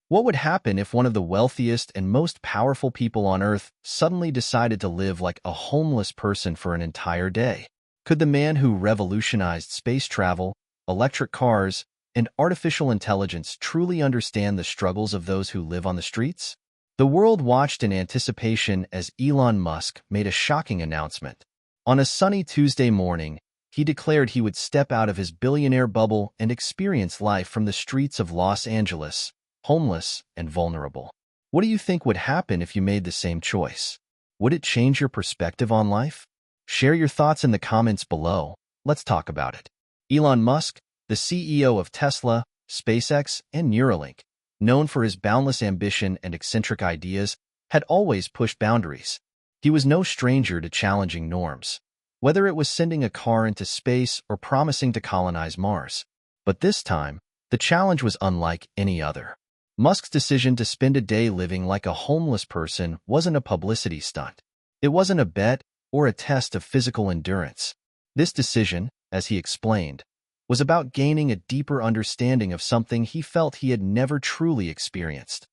What would happen if one of the wealthiest and most powerful people on Earth suddenly decided to live like a homeless person for an entire day? Could the man who revolutionized space travel, electric cars, and artificial intelligence truly understand the struggles of those who live on the streets? The world watched in anticipation as Elon Musk made a shocking announcement. On a sunny Tuesday morning, he declared he would step out of his billionaire bubble and experience life from the streets of Los Angeles, homeless and vulnerable. What do you think would happen if you made the same choice? Would it change your perspective on life? Share your thoughts in the comments below. Let's talk about it. Elon Musk, the CEO of Tesla, SpaceX, and Neuralink, known for his boundless ambition and eccentric ideas, had always pushed boundaries. He was no stranger to challenging norms, whether it was sending a car into space or promising to colonize Mars. But this time, the challenge was unlike any other. Musk's decision to spend a day living like a homeless person wasn't a publicity stunt. It wasn't a bet or a test of physical endurance. This decision, as he explained, was about gaining a deeper understanding of something he felt he had never truly experienced: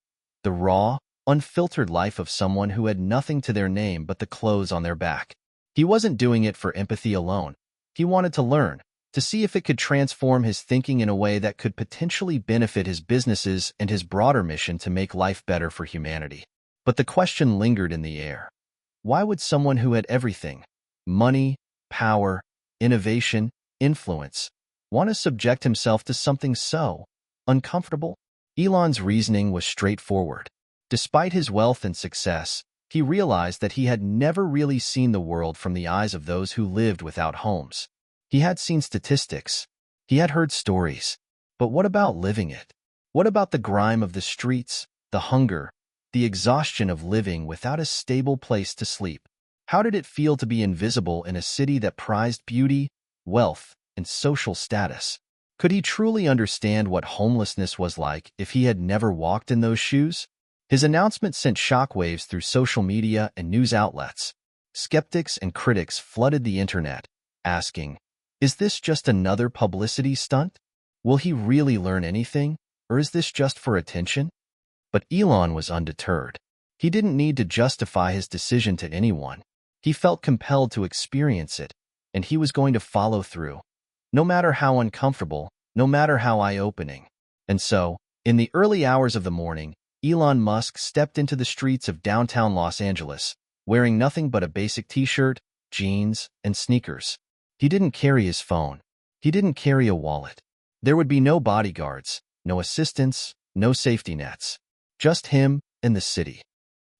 the raw, unfiltered life of someone who had nothing to their name but the clothes on their back. He wasn't doing it for empathy alone. He wanted to learn, to see if it could transform his thinking in a way that could potentially benefit his businesses and his broader mission to make life better for humanity. But the question lingered in the air. Why would someone who had everything — money, power, innovation, influence — want to subject himself to something so uncomfortable? Elon's reasoning was straightforward. Despite his wealth and success, he realized that he had never really seen the world from the eyes of those who lived without homes. He had seen statistics. He had heard stories. But what about living it? What about the grime of the streets, the hunger, the exhaustion of living without a stable place to sleep? How did it feel to be invisible in a city that prized beauty, wealth, and social status? Could he truly understand what homelessness was like if he had never walked in those shoes? His announcement sent shockwaves through social media and news outlets. Skeptics and critics flooded the internet, asking, "Is this just another publicity stunt? Will he really learn anything, or is this just for attention?" But Elon was undeterred. He didn't need to justify his decision to anyone. He felt compelled to experience it, and he was going to follow through, no matter how uncomfortable, no matter how eye-opening. And so, in the early hours of the morning, Elon Musk stepped into the streets of downtown Los Angeles, wearing nothing but a basic t-shirt, jeans, and sneakers. He didn't carry his phone. He didn't carry a wallet. There would be no bodyguards, no assistants, no safety nets. Just him and the city.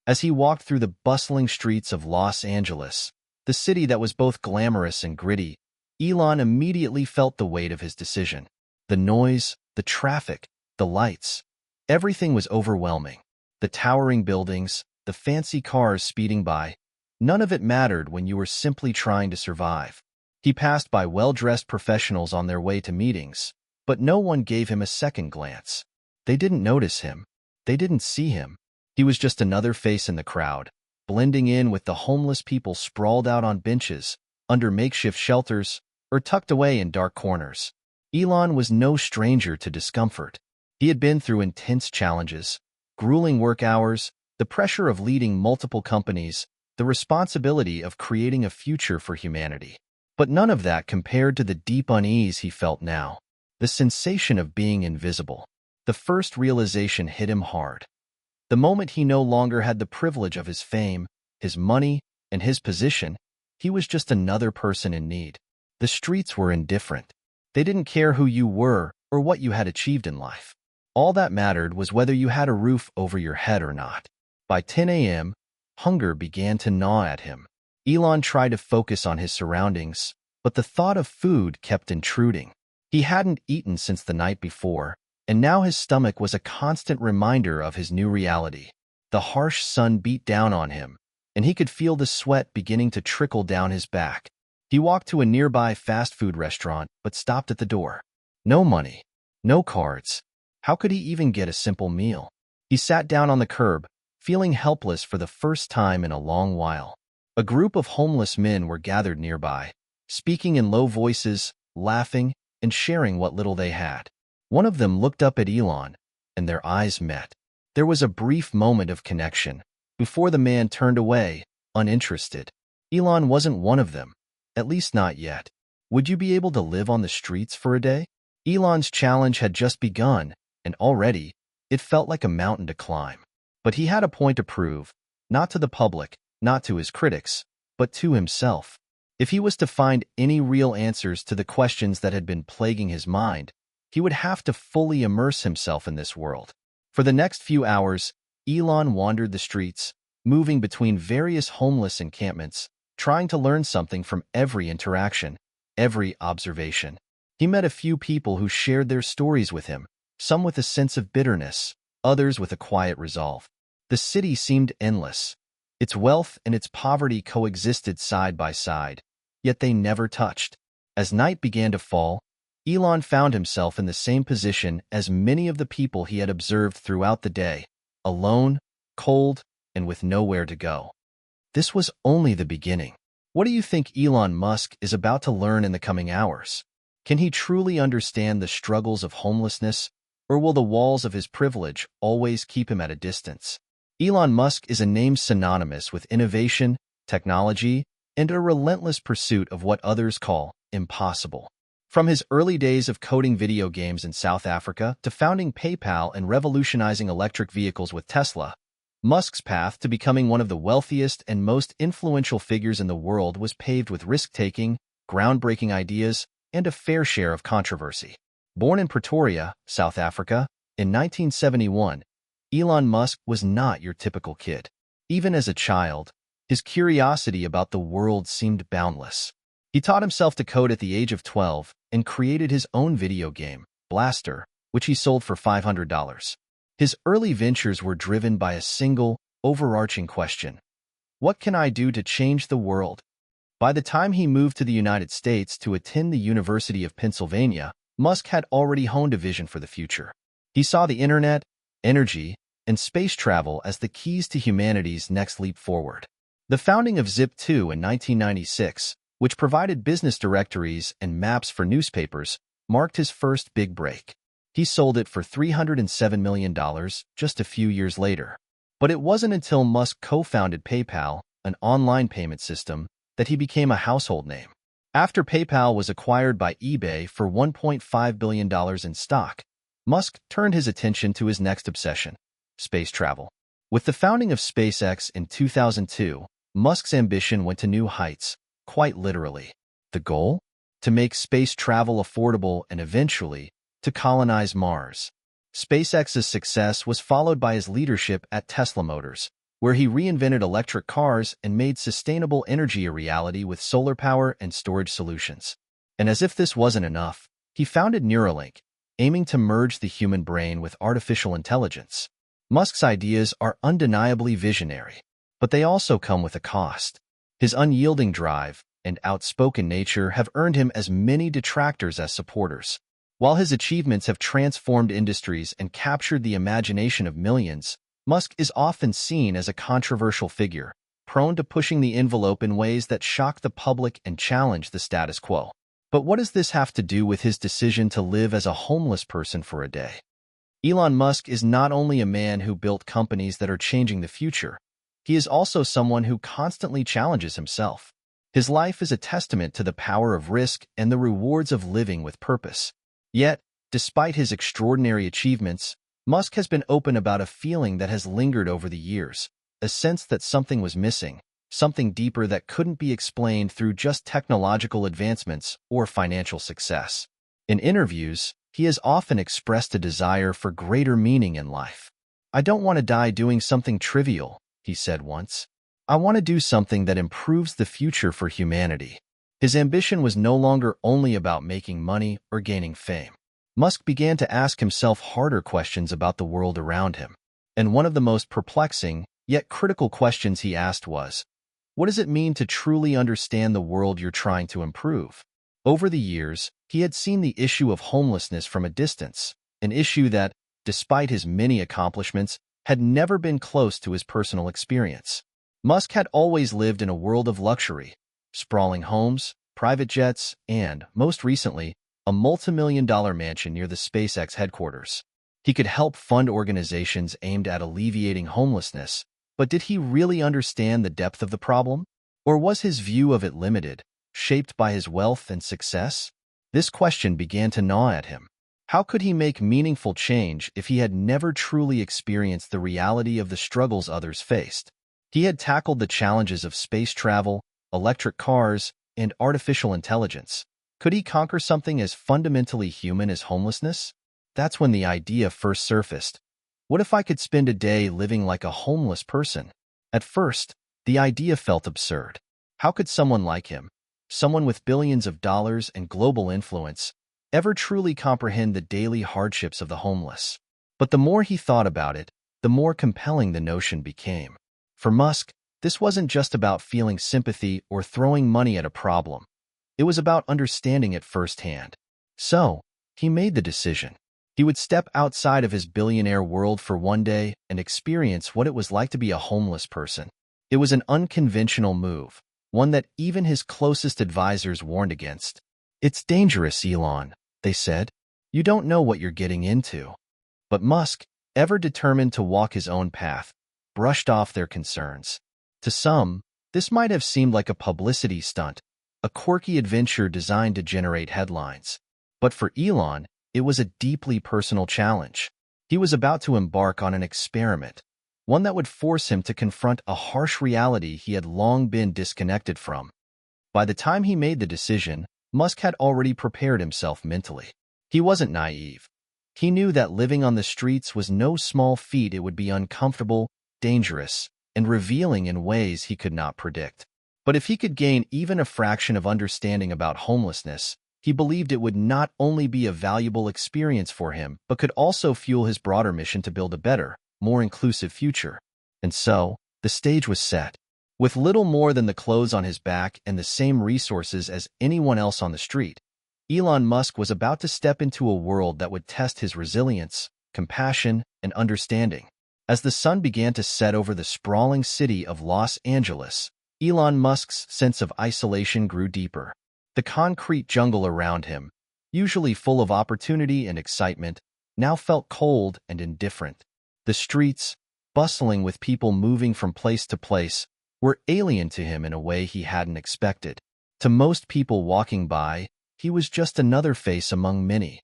As he walked through the bustling streets of Los Angeles, the city that was both glamorous and gritty, Elon immediately felt the weight of his decision. The noise, the traffic, the lights. Everything was overwhelming. The towering buildings, the fancy cars speeding by. None of it mattered when you were simply trying to survive. He passed by well-dressed professionals on their way to meetings, but no one gave him a second glance. They didn't notice him. They didn't see him. He was just another face in the crowd, blending in with the homeless people sprawled out on benches, under makeshift shelters, or tucked away in dark corners. Elon was no stranger to discomfort. He had been through intense challenges, grueling work hours, the pressure of leading multiple companies, the responsibility of creating a future for humanity. But none of that compared to the deep unease he felt now, the sensation of being invisible. The first realization hit him hard. The moment he no longer had the privilege of his fame, his money, and his position, he was just another person in need. The streets were indifferent. They didn't care who you were or what you had achieved in life. All that mattered was whether you had a roof over your head or not. By 10 a.m., hunger began to gnaw at him. Elon tried to focus on his surroundings, but the thought of food kept intruding. He hadn't eaten since the night before, and now his stomach was a constant reminder of his new reality. The harsh sun beat down on him, and he could feel the sweat beginning to trickle down his back. He walked to a nearby fast food restaurant, but stopped at the door. No money, no cards. How could he even get a simple meal? He sat down on the curb, feeling helpless for the first time in a long while. A group of homeless men were gathered nearby, speaking in low voices, laughing, and sharing what little they had. One of them looked up at Elon, and their eyes met. There was a brief moment of connection before the man turned away, uninterested. Elon wasn't one of them, at least not yet. Would you be able to live on the streets for a day? Elon's challenge had just begun, and already, it felt like a mountain to climb. But he had a point to prove, not to the public, not to his critics, but to himself. If he was to find any real answers to the questions that had been plaguing his mind, he would have to fully immerse himself in this world. For the next few hours, Elon wandered the streets, moving between various homeless encampments, trying to learn something from every interaction, every observation. He met a few people who shared their stories with him, some with a sense of bitterness, others with a quiet resolve. The city seemed endless. Its wealth and its poverty coexisted side by side, yet they never touched. As night began to fall, Elon found himself in the same position as many of the people he had observed throughout the day, alone, cold, and with nowhere to go. This was only the beginning. What do you think Elon Musk is about to learn in the coming hours? Can he truly understand the struggles of homelessness, or will the walls of his privilege always keep him at a distance? Elon Musk is a name synonymous with innovation, technology, and a relentless pursuit of what others call impossible. From his early days of coding video games in South Africa to founding PayPal and revolutionizing electric vehicles with Tesla, Musk's path to becoming one of the wealthiest and most influential figures in the world was paved with risk-taking, groundbreaking ideas, and a fair share of controversy. Born in Pretoria, South Africa, in 1971, Elon Musk was not your typical kid. Even as a child, his curiosity about the world seemed boundless. He taught himself to code at the age of 12 and created his own video game, Blaster, which he sold for $500. His early ventures were driven by a single, overarching question: what can I do to change the world? By the time he moved to the United States to attend the University of Pennsylvania, Musk had already honed a vision for the future. He saw the internet, energy, and space travel as the keys to humanity's next leap forward. The founding of Zip2 in 1996, which provided business directories and maps for newspapers, marked his first big break. He sold it for $307 million just a few years later. But it wasn't until Musk co-founded PayPal, an online payment system, that he became a household name. After PayPal was acquired by eBay for $1.5 billion in stock, Musk turned his attention to his next obsession: space travel. With the founding of SpaceX in 2002, Musk's ambition went to new heights, quite literally. The goal? To make space travel affordable and eventually, to colonize Mars. SpaceX's success was followed by his leadership at Tesla Motors, where he reinvented electric cars and made sustainable energy a reality with solar power and storage solutions. And as if this wasn't enough, he founded Neuralink, aiming to merge the human brain with artificial intelligence. Musk's ideas are undeniably visionary, but they also come with a cost. His unyielding drive and outspoken nature have earned him as many detractors as supporters. While his achievements have transformed industries and captured the imagination of millions, Musk is often seen as a controversial figure, prone to pushing the envelope in ways that shock the public and challenge the status quo. But what does this have to do with his decision to live as a homeless person for a day? Elon Musk is not only a man who built companies that are changing the future, he is also someone who constantly challenges himself. His life is a testament to the power of risk and the rewards of living with purpose. Yet, despite his extraordinary achievements, Musk has been open about a feeling that has lingered over the years, a sense that something was missing, something deeper that couldn't be explained through just technological advancements or financial success. In interviews, he has often expressed a desire for greater meaning in life. "I don't want to die doing something trivial," he said once. "I want to do something that improves the future for humanity." His ambition was no longer only about making money or gaining fame. Musk began to ask himself harder questions about the world around him. And one of the most perplexing, yet critical questions he asked was, what does it mean to truly understand the world you're trying to improve? Over the years, he had seen the issue of homelessness from a distance, an issue that, despite his many accomplishments, had never been close to his personal experience. Musk had always lived in a world of luxury: sprawling homes, private jets, and, most recently, a multi-million-dollar mansion near the SpaceX headquarters. He could help fund organizations aimed at alleviating homelessness, but did he really understand the depth of the problem? Or was his view of it limited, shaped by his wealth and success? This question began to gnaw at him. How could he make meaningful change if he had never truly experienced the reality of the struggles others faced? He had tackled the challenges of space travel, electric cars, and artificial intelligence. Could he conquer something as fundamentally human as homelessness? That's when the idea first surfaced. What if I could spend a day living like a homeless person? At first, the idea felt absurd. How could someone like him, someone with billions of dollars and global influence, ever truly comprehend the daily hardships of the homeless? But the more he thought about it, the more compelling the notion became. For Musk, this wasn't just about feeling sympathy or throwing money at a problem. It was about understanding it firsthand. So, he made the decision. He would step outside of his billionaire world for one day and experience what it was like to be a homeless person. It was an unconventional move, one that even his closest advisors warned against. "It's dangerous, Elon," they said. "You don't know what you're getting into." But Musk, ever determined to walk his own path, brushed off their concerns. To some, this might have seemed like a publicity stunt, a quirky adventure designed to generate headlines. But for Elon, it was a deeply personal challenge. He was about to embark on an experiment, one that would force him to confront a harsh reality he had long been disconnected from. By the time he made the decision, Musk had already prepared himself mentally. He wasn't naive. He knew that living on the streets was no small feat. It would be uncomfortable, dangerous, and revealing in ways he could not predict. But if he could gain even a fraction of understanding about homelessness, he believed it would not only be a valuable experience for him, but could also fuel his broader mission to build a better, more inclusive future. And so, the stage was set. With little more than the clothes on his back and the same resources as anyone else on the street, Elon Musk was about to step into a world that would test his resilience, compassion, and understanding. As the sun began to set over the sprawling city of Los Angeles, Elon Musk's sense of isolation grew deeper. The concrete jungle around him, usually full of opportunity and excitement, now felt cold and indifferent. The streets, bustling with people moving from place to place, were alien to him in a way he hadn't expected. To most people walking by, he was just another face among many,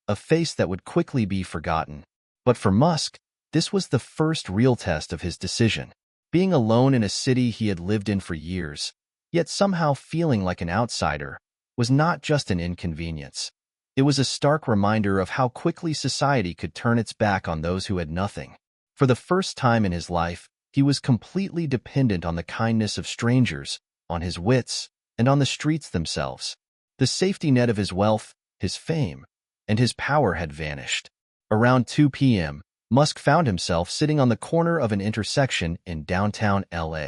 a face that would quickly be forgotten. But for Musk, this was the first real test of his decision. Being alone in a city he had lived in for years, yet somehow feeling like an outsider, was not just an inconvenience. It was a stark reminder of how quickly society could turn its back on those who had nothing. For the first time in his life, he was completely dependent on the kindness of strangers, on his wits, and on the streets themselves. The safety net of his wealth, his fame, and his power had vanished. Around 2 p.m., Musk found himself sitting on the corner of an intersection in downtown LA.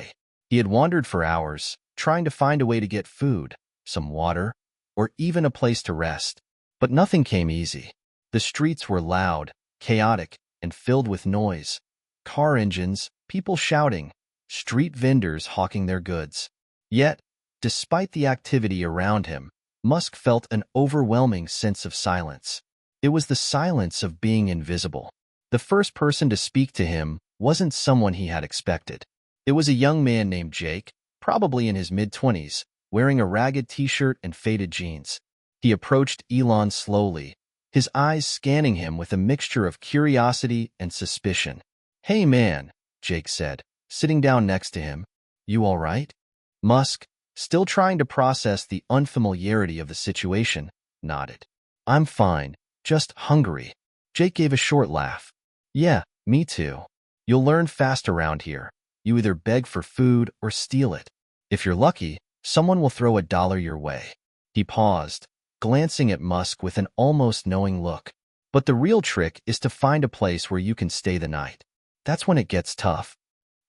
He had wandered for hours, trying to find a way to get food, some water, or even a place to rest. But nothing came easy. The streets were loud, chaotic, and filled with noise. Car engines, people shouting, street vendors hawking their goods. Yet, despite the activity around him, Musk felt an overwhelming sense of silence. It was the silence of being invisible. The first person to speak to him wasn't someone he had expected. It was a young man named Jake, probably in his mid-20s, wearing a ragged t-shirt and faded jeans. He approached Elon slowly, his eyes scanning him with a mixture of curiosity and suspicion. "Hey man," Jake said, sitting down next to him. "You all right?" Musk, still trying to process the unfamiliarity of the situation, nodded. "I'm fine, just hungry." Jake gave a short laugh. "Yeah, me too. You'll learn fast around here. You either beg for food or steal it. If you're lucky, someone will throw $1 your way." He paused, glancing at Musk with an almost knowing look. "But the real trick is to find a place where you can stay the night. That's when it gets tough."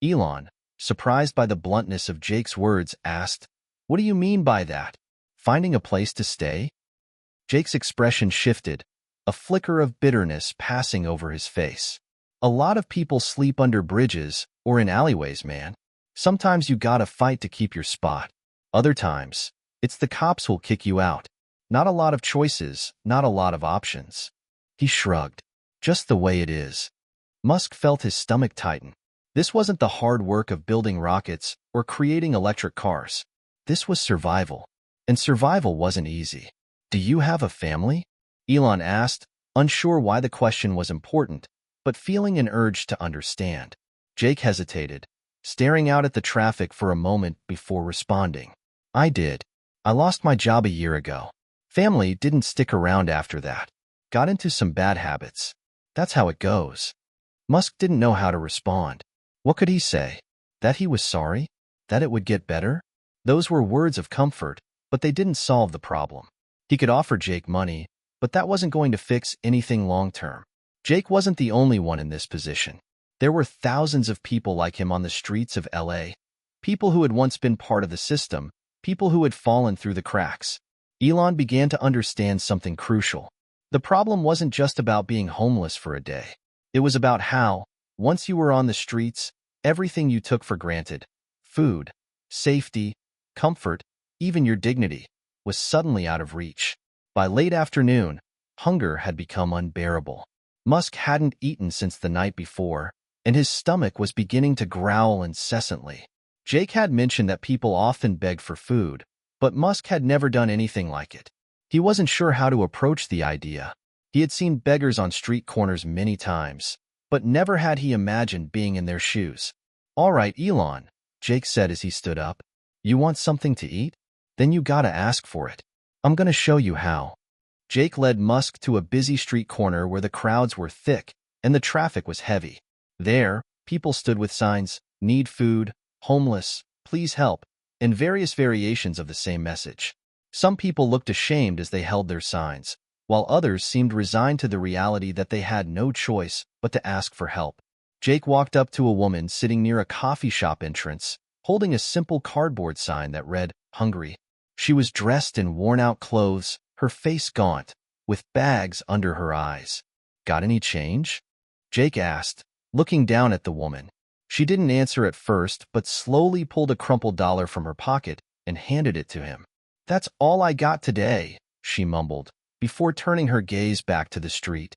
Elon, surprised by the bluntness of Jake's words, asked, "What do you mean by that? Finding a place to stay?" Jake's expression shifted, a flicker of bitterness passing over his face. "A lot of people sleep under bridges or in alleyways, man. Sometimes you gotta fight to keep your spot. Other times, it's the cops who'll kick you out. Not a lot of choices, not a lot of options." He shrugged. just the way it is. Musk felt his stomach tighten. This wasn't the hard work of building rockets or creating electric cars. This was survival. And survival wasn't easy. Do you have a family? Elon asked, unsure why the question was important, but feeling an urge to understand. Jake hesitated, staring out at the traffic for a moment before responding. I did. I lost my job a year ago. Family didn't stick around after that. Got into some bad habits. That's how it goes. Musk didn't know how to respond. What could he say? That he was sorry? That it would get better? Those were words of comfort, but they didn't solve the problem. He could offer Jake money, but that wasn't going to fix anything long-term. Jake wasn't the only one in this position. There were thousands of people like him on the streets of LA, people who had once been part of the system, people who had fallen through the cracks. Elon began to understand something crucial. The problem wasn't just about being homeless for a day. It was about how, once you were on the streets, everything you took for granted, food, safety, comfort, even your dignity, was suddenly out of reach. By late afternoon, hunger had become unbearable. Musk hadn't eaten since the night before, and his stomach was beginning to growl incessantly. Jake had mentioned that people often begged for food, but Musk had never done anything like it. He wasn't sure how to approach the idea. He had seen beggars on street corners many times, but never had he imagined being in their shoes. All right, Elon, Jake said as he stood up. You want something to eat? Then you gotta ask for it. I'm gonna show you how. Jake led Musk to a busy street corner where the crowds were thick and the traffic was heavy. There, people stood with signs, need food, homeless, please help, and various variations of the same message. Some people looked ashamed as they held their signs, while others seemed resigned to the reality that they had no choice but to ask for help. Jake walked up to a woman sitting near a coffee shop entrance, holding a simple cardboard sign that read, "Hungry." She was dressed in worn-out clothes, her face gaunt, with bags under her eyes. Got any change? Jake asked, looking down at the woman. She didn't answer at first, but slowly pulled a crumpled dollar from her pocket and handed it to him. That's all I got today, she mumbled, before turning her gaze back to the street.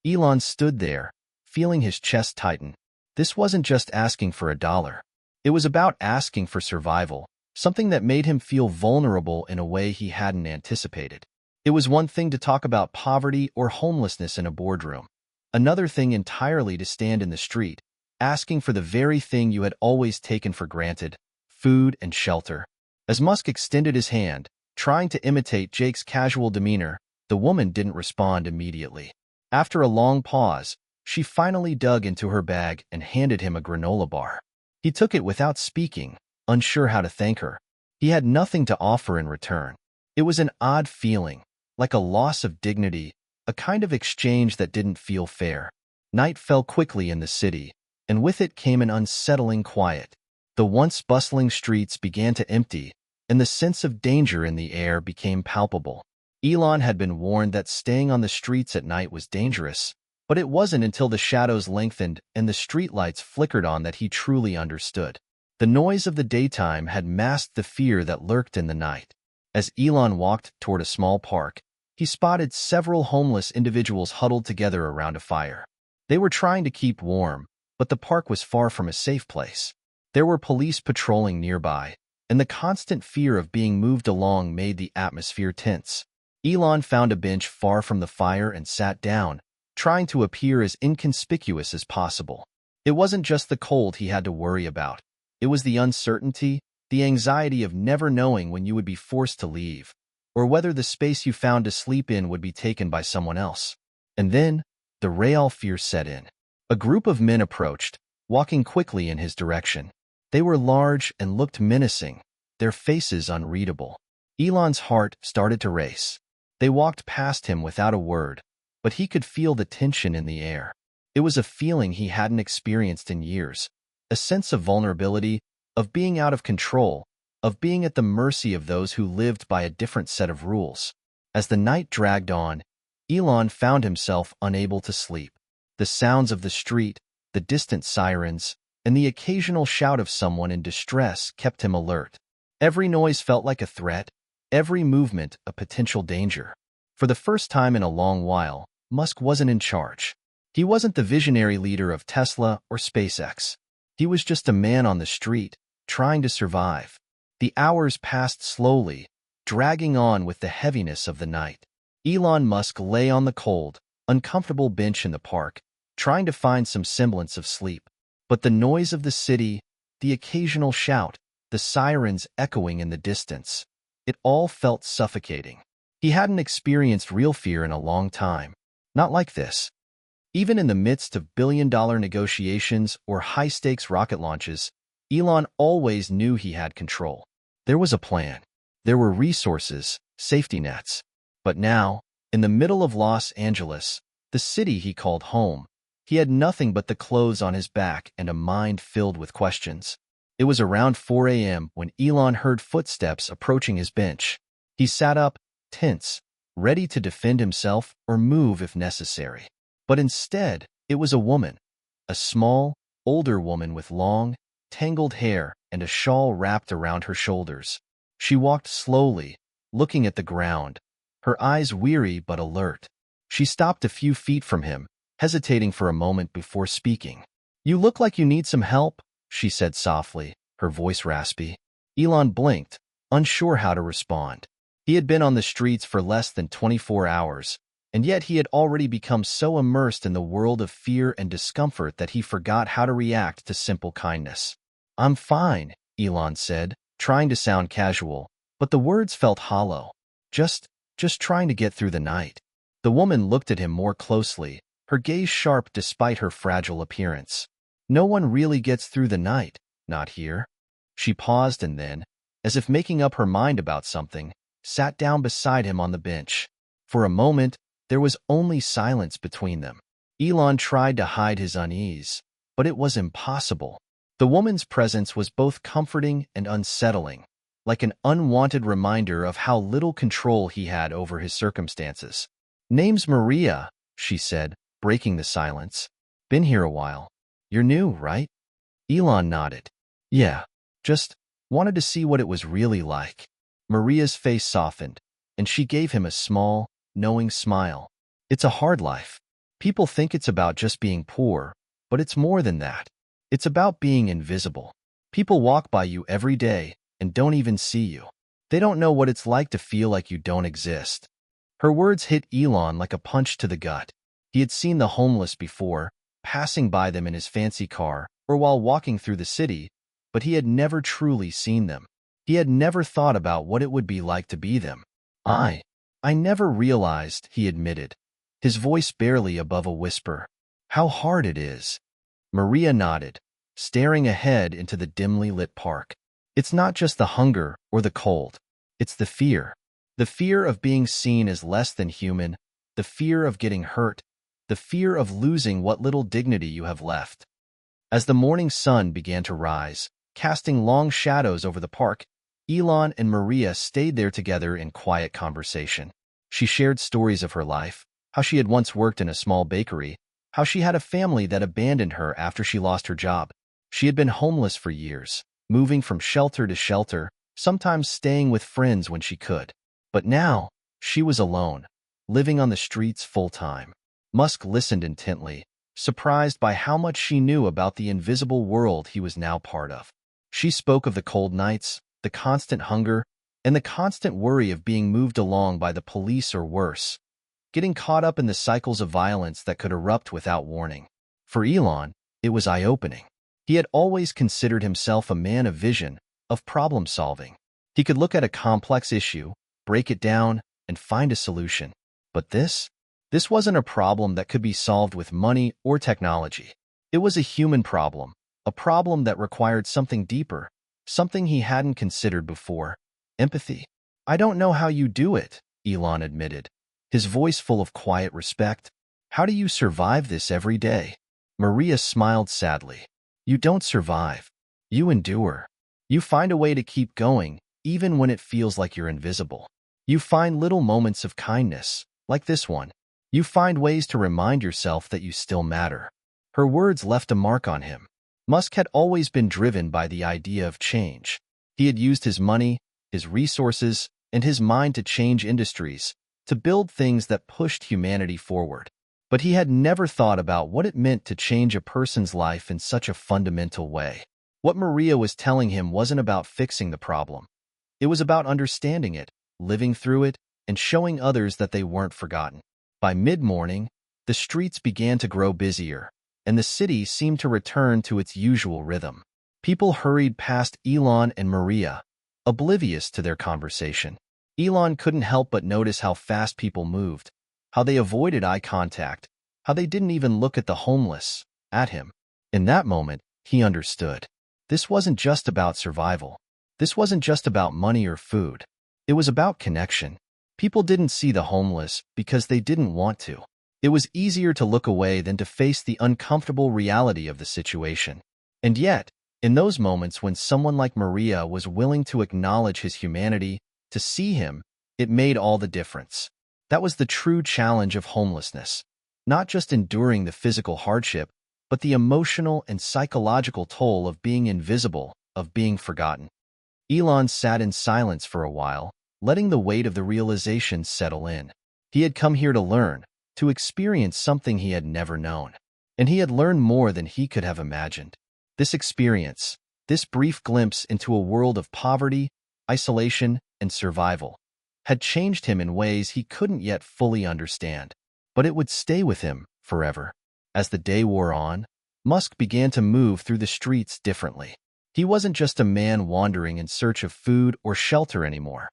Elon stood there, feeling his chest tighten. This wasn't just asking for a dollar. It was about asking for survival, something that made him feel vulnerable in a way he hadn't anticipated. It was one thing to talk about poverty or homelessness in a boardroom. Another thing entirely to stand in the street, asking for the very thing you had always taken for granted, food and shelter. As Musk extended his hand, trying to imitate Jake's casual demeanor, the woman didn't respond immediately. After a long pause, she finally dug into her bag and handed him a granola bar. He took it without speaking, unsure how to thank her. He had nothing to offer in return. It was an odd feeling, like a loss of dignity, a kind of exchange that didn't feel fair. Night fell quickly in the city, and with it came an unsettling quiet. The once bustling streets began to empty, and the sense of danger in the air became palpable. Elon had been warned that staying on the streets at night was dangerous, but it wasn't until the shadows lengthened and the streetlights flickered on that he truly understood. The noise of the daytime had masked the fear that lurked in the night. As Elon walked toward a small park, he spotted several homeless individuals huddled together around a fire. They were trying to keep warm, but the park was far from a safe place. There were police patrolling nearby, and the constant fear of being moved along made the atmosphere tense. Elon found a bench far from the fire and sat down, trying to appear as inconspicuous as possible. It wasn't just the cold he had to worry about. It was the uncertainty, the anxiety of never knowing when you would be forced to leave, or whether the space you found to sleep in would be taken by someone else. And then, the real fear set in. A group of men approached, walking quickly in his direction. They were large and looked menacing, their faces unreadable. Elon's heart started to race. They walked past him without a word, but he could feel the tension in the air. It was a feeling he hadn't experienced in years, a sense of vulnerability, of being out of control, of being at the mercy of those who lived by a different set of rules. As the night dragged on, Elon found himself unable to sleep. The sounds of the street, the distant sirens, and the occasional shout of someone in distress kept him alert. Every noise felt like a threat, every movement a potential danger. For the first time in a long while, Musk wasn't in charge. He wasn't the visionary leader of Tesla or SpaceX. He was just a man on the street, trying to survive. The hours passed slowly, dragging on with the heaviness of the night. Elon Musk lay on the cold, uncomfortable bench in the park, trying to find some semblance of sleep. But the noise of the city, the occasional shout, the sirens echoing in the distance, it all felt suffocating. He hadn't experienced real fear in a long time. Not like this. Even in the midst of billion-dollar negotiations or high-stakes rocket launches, Elon always knew he had control. There was a plan. There were resources, safety nets. But now, in the middle of Los Angeles, the city he called home, he had nothing but the clothes on his back and a mind filled with questions. It was around 4 a.m. when Elon heard footsteps approaching his bench. He sat up, tense, ready to defend himself or move if necessary. But instead, it was a woman. A small, older woman with long, tangled hair and a shawl wrapped around her shoulders. She walked slowly, looking at the ground, her eyes weary but alert. She stopped a few feet from him, hesitating for a moment before speaking. "You look like you need some help," she said softly, her voice raspy. Elon blinked, unsure how to respond. He had been on the streets for less than 24 hours, and yet he had already become so immersed in the world of fear and discomfort that he forgot how to react to simple kindness. "I'm fine," Elon said, trying to sound casual, but the words felt hollow. Just trying to get through the night." The woman looked at him more closely, her gaze sharp despite her fragile appearance. "No one really gets through the night, not here." She paused and then, as if making up her mind about something, sat down beside him on the bench. For a moment, there was only silence between them. Elon tried to hide his unease, but it was impossible. The woman's presence was both comforting and unsettling, like an unwanted reminder of how little control he had over his circumstances. "Name's Maria," she said, breaking the silence. "Been here a while. You're new, right?" Elon nodded. "Yeah, just wanted to see what it was really like." Maria's face softened, and she gave him a small, knowing smile. "It's a hard life. People think it's about just being poor, but it's more than that. It's about being invisible. People walk by you every day and don't even see you. They don't know what it's like to feel like you don't exist." Her words hit Elon like a punch to the gut. He had seen the homeless before, passing by them in his fancy car or while walking through the city, but he had never truly seen them. He had never thought about what it would be like to be them. I never realized," he admitted, his voice barely above a whisper, "how hard it is." Maria nodded, staring ahead into the dimly lit park. "It's not just the hunger or the cold. It's the fear. The fear of being seen as less than human, the fear of getting hurt, the fear of losing what little dignity you have left." As the morning sun began to rise, casting long shadows over the park, Elon and Maria stayed there together in quiet conversation. She shared stories of her life, how she had once worked in a small bakery, how she had a family that abandoned her after she lost her job. She had been homeless for years, moving from shelter to shelter, sometimes staying with friends when she could. But now, she was alone, living on the streets full-time. Musk listened intently, surprised by how much she knew about the invisible world he was now part of. She spoke of the cold nights, the constant hunger, and the constant worry of being moved along by the police or worse, getting caught up in the cycles of violence that could erupt without warning. For Elon, it was eye-opening. He had always considered himself a man of vision, of problem-solving. He could look at a complex issue, break it down, and find a solution. But this wasn't a problem that could be solved with money or technology. It was a human problem, a problem that required something deeper, something he hadn't considered before: empathy. "I don't know how you do it," Elon admitted, his voice full of quiet respect. "How do you survive this every day?" Maria smiled sadly. "You don't survive. You endure. You find a way to keep going, even when it feels like you're invisible. You find little moments of kindness, like this one. You find ways to remind yourself that you still matter." Her words left a mark on him. Musk had always been driven by the idea of change. He had used his money, his resources, and his mind to change industries, to build things that pushed humanity forward. But he had never thought about what it meant to change a person's life in such a fundamental way. What Maria was telling him wasn't about fixing the problem. It was about understanding it, living through it, and showing others that they weren't forgotten. By mid-morning, the streets began to grow busier, and the city seemed to return to its usual rhythm. People hurried past Elon and Maria, oblivious to their conversation. Elon couldn't help but notice how fast people moved, how they avoided eye contact, how they didn't even look at the homeless, at him. In that moment, he understood. This wasn't just about survival. This wasn't just about money or food. It was about connection. People didn't see the homeless because they didn't want to. It was easier to look away than to face the uncomfortable reality of the situation. And yet, in those moments when someone like Maria was willing to acknowledge his humanity, to see him, it made all the difference. That was the true challenge of homelessness. Not just enduring the physical hardship, but the emotional and psychological toll of being invisible, of being forgotten. Elon sat in silence for a while, letting the weight of the realization settle in. He had come here to learn, to experience something he had never known. And he had learned more than he could have imagined. This experience, this brief glimpse into a world of poverty, isolation, and survival, had changed him in ways he couldn't yet fully understand. But it would stay with him forever. As the day wore on, Musk began to move through the streets differently. He wasn't just a man wandering in search of food or shelter anymore.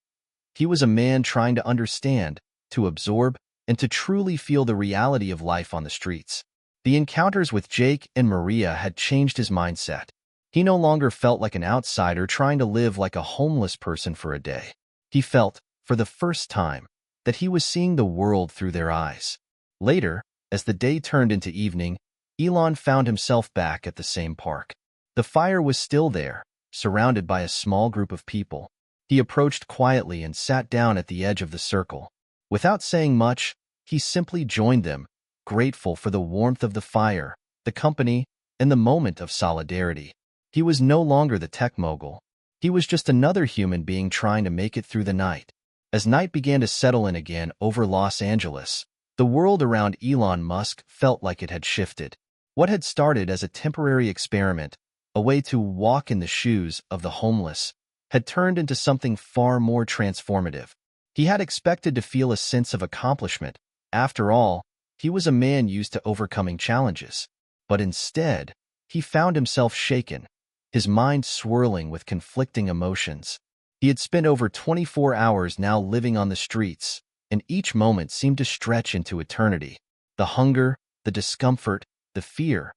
He was a man trying to understand, to absorb, and to truly feel the reality of life on the streets. The encounters with Jake and Maria had changed his mindset. He no longer felt like an outsider trying to live like a homeless person for a day. He felt, for the first time, that he was seeing the world through their eyes. Later, as the day turned into evening, Elon found himself back at the same park. The fire was still there, surrounded by a small group of people. He approached quietly and sat down at the edge of the circle. Without saying much, he simply joined them, grateful for the warmth of the fire, the company, and the moment of solidarity. He was no longer the tech mogul. He was just another human being trying to make it through the night. As night began to settle in again over Los Angeles, the world around Elon Musk felt like it had shifted. What had started as a temporary experiment, a way to walk in the shoes of the homeless, had turned into something far more transformative. He had expected to feel a sense of accomplishment. After all, he was a man used to overcoming challenges. But instead, he found himself shaken, his mind swirling with conflicting emotions. He had spent over 24 hours now living on the streets, and each moment seemed to stretch into eternity. The hunger, the discomfort, the fear.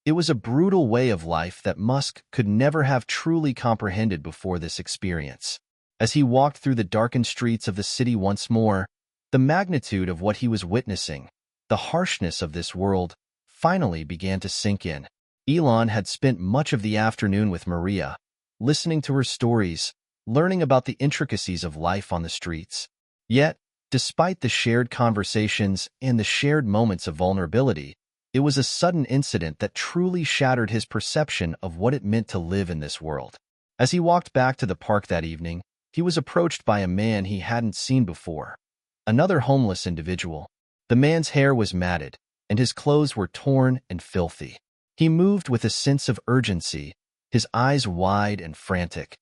It was a brutal way of life that Musk could never have truly comprehended before this experience. As he walked through the darkened streets of the city once more, the magnitude of what he was witnessing, the harshness of this world, finally began to sink in. Elon had spent much of the afternoon with Maria, listening to her stories, learning about the intricacies of life on the streets. Yet, despite the shared conversations and the shared moments of vulnerability, it was a sudden incident that truly shattered his perception of what it meant to live in this world. As he walked back to the park that evening, he was approached by a man he hadn't seen before. Another homeless individual. The man's hair was matted, and his clothes were torn and filthy. He moved with a sense of urgency, his eyes wide and frantic.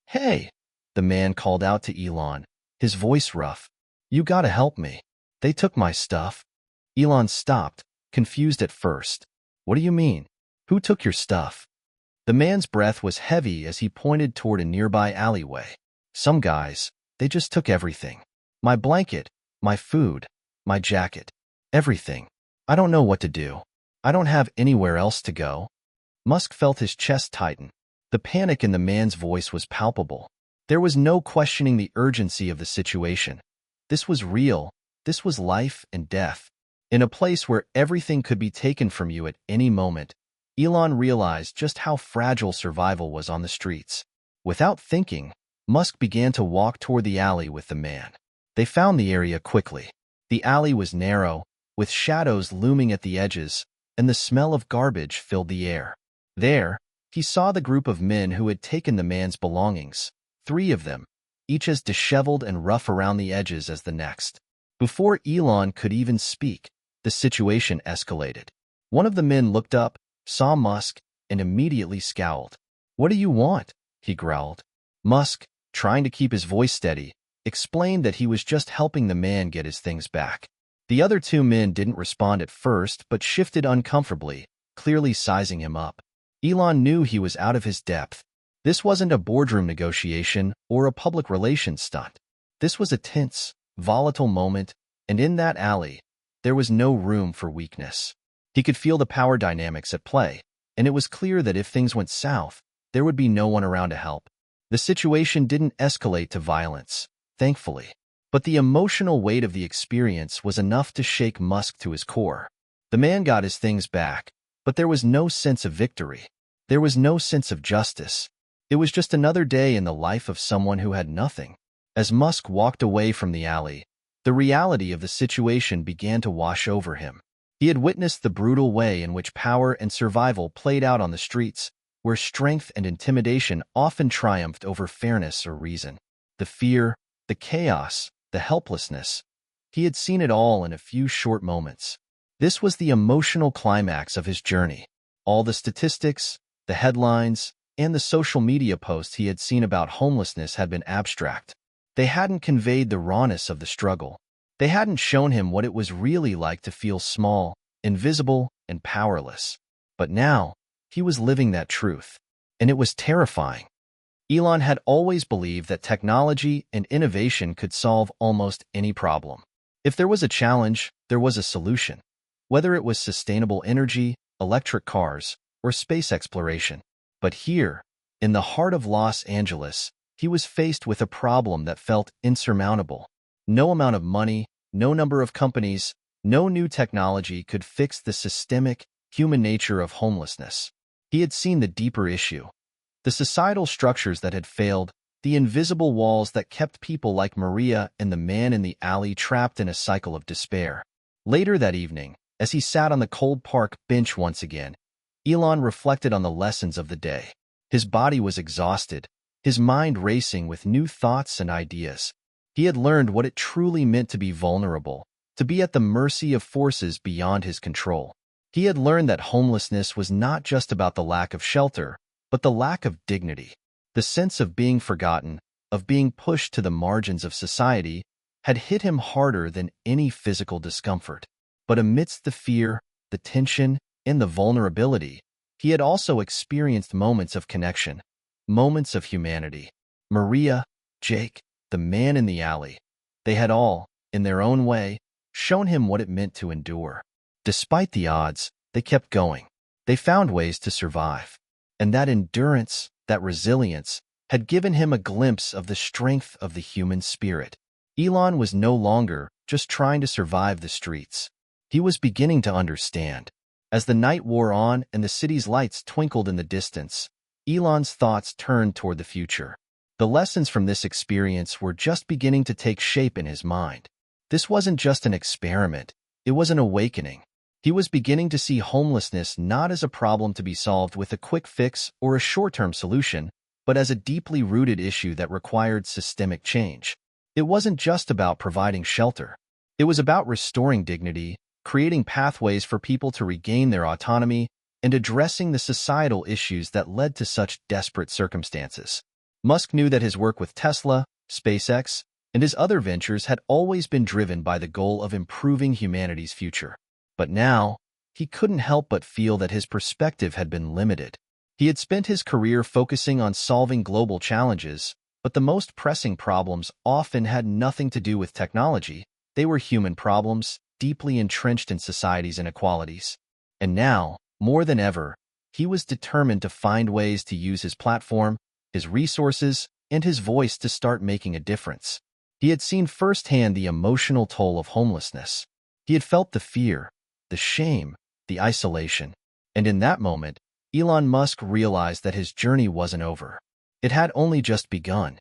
"Hey," the man called out to Elon, his voice rough. "You gotta help me. They took my stuff." Elon stopped, confused at first. "What do you mean? Who took your stuff?" The man's breath was heavy as he pointed toward a nearby alleyway. "Some guys, they just took everything. My blanket, my food, my jacket, everything. I don't know what to do. I don't have anywhere else to go." Musk felt his chest tighten. The panic in the man's voice was palpable. There was no questioning the urgency of the situation. This was real. This was life and death. In a place where everything could be taken from you at any moment, Elon realized just how fragile survival was on the streets. Without thinking, Musk began to walk toward the alley with the man. They found the area quickly. The alley was narrow, with shadows looming at the edges, and the smell of garbage filled the air. There, he saw the group of men who had taken the man's belongings, 3 of them, each as disheveled and rough around the edges as the next. Before Elon could even speak, the situation escalated. One of the men looked up, saw Musk, and immediately scowled. "What do you want?" he growled. Musk, trying to keep his voice steady, explained that he was just helping the man get his things back. The other two men didn't respond at first, but shifted uncomfortably, clearly sizing him up. Elon knew he was out of his depth. This wasn't a boardroom negotiation or a public relations stunt. This was a tense, volatile moment, and in that alley, there was no room for weakness. He could feel the power dynamics at play, and it was clear that if things went south, there would be no one around to help. The situation didn't escalate to violence, thankfully, but the emotional weight of the experience was enough to shake Musk to his core. The man got his things back, but there was no sense of victory. There was no sense of justice. It was just another day in the life of someone who had nothing. As Musk walked away from the alley, the reality of the situation began to wash over him. He had witnessed the brutal way in which power and survival played out on the streets, where strength and intimidation often triumphed over fairness or reason. The fear, the chaos, the helplessness. He had seen it all in a few short moments. This was the emotional climax of his journey. All the statistics, the headlines, and the social media posts he had seen about homelessness had been abstract. They hadn't conveyed the rawness of the struggle. They hadn't shown him what it was really like to feel small, invisible, and powerless. But now, he was living that truth, and it was terrifying. Elon had always believed that technology and innovation could solve almost any problem. If there was a challenge, there was a solution, whether it was sustainable energy, electric cars, or space exploration. But here, in the heart of Los Angeles, he was faced with a problem that felt insurmountable. No amount of money, no number of companies, no new technology could fix the systemic, human nature of homelessness. He had seen the deeper issue. The societal structures that had failed, the invisible walls that kept people like Maria and the man in the alley trapped in a cycle of despair. Later that evening, as he sat on the cold park bench once again, Elon reflected on the lessons of the day. His body was exhausted, his mind racing with new thoughts and ideas. He had learned what it truly meant to be vulnerable, to be at the mercy of forces beyond his control. He had learned that homelessness was not just about the lack of shelter, but the lack of dignity. The sense of being forgotten, of being pushed to the margins of society, had hit him harder than any physical discomfort. But amidst the fear, the tension, and the vulnerability, he had also experienced moments of connection, moments of humanity. Maria, Jake, the man in the alley, they had all, in their own way, shown him what it meant to endure. Despite the odds, they kept going. They found ways to survive. And that endurance, that resilience, had given him a glimpse of the strength of the human spirit. Elon was no longer just trying to survive the streets. He was beginning to understand. As the night wore on and the city's lights twinkled in the distance, Elon's thoughts turned toward the future. The lessons from this experience were just beginning to take shape in his mind. This wasn't just an experiment, it was an awakening. He was beginning to see homelessness not as a problem to be solved with a quick fix or a short-term solution, but as a deeply rooted issue that required systemic change. It wasn't just about providing shelter. It was about restoring dignity, creating pathways for people to regain their autonomy, and addressing the societal issues that led to such desperate circumstances. Musk knew that his work with Tesla, SpaceX, and his other ventures had always been driven by the goal of improving humanity's future. But now, he couldn't help but feel that his perspective had been limited. He had spent his career focusing on solving global challenges, but the most pressing problems often had nothing to do with technology. They were human problems, deeply entrenched in society's inequalities. And now, more than ever, he was determined to find ways to use his platform, his resources, and his voice to start making a difference. He had seen firsthand the emotional toll of homelessness. He had felt the fear, the shame, the isolation. And in that moment, Elon Musk realized that his journey wasn't over. It had only just begun.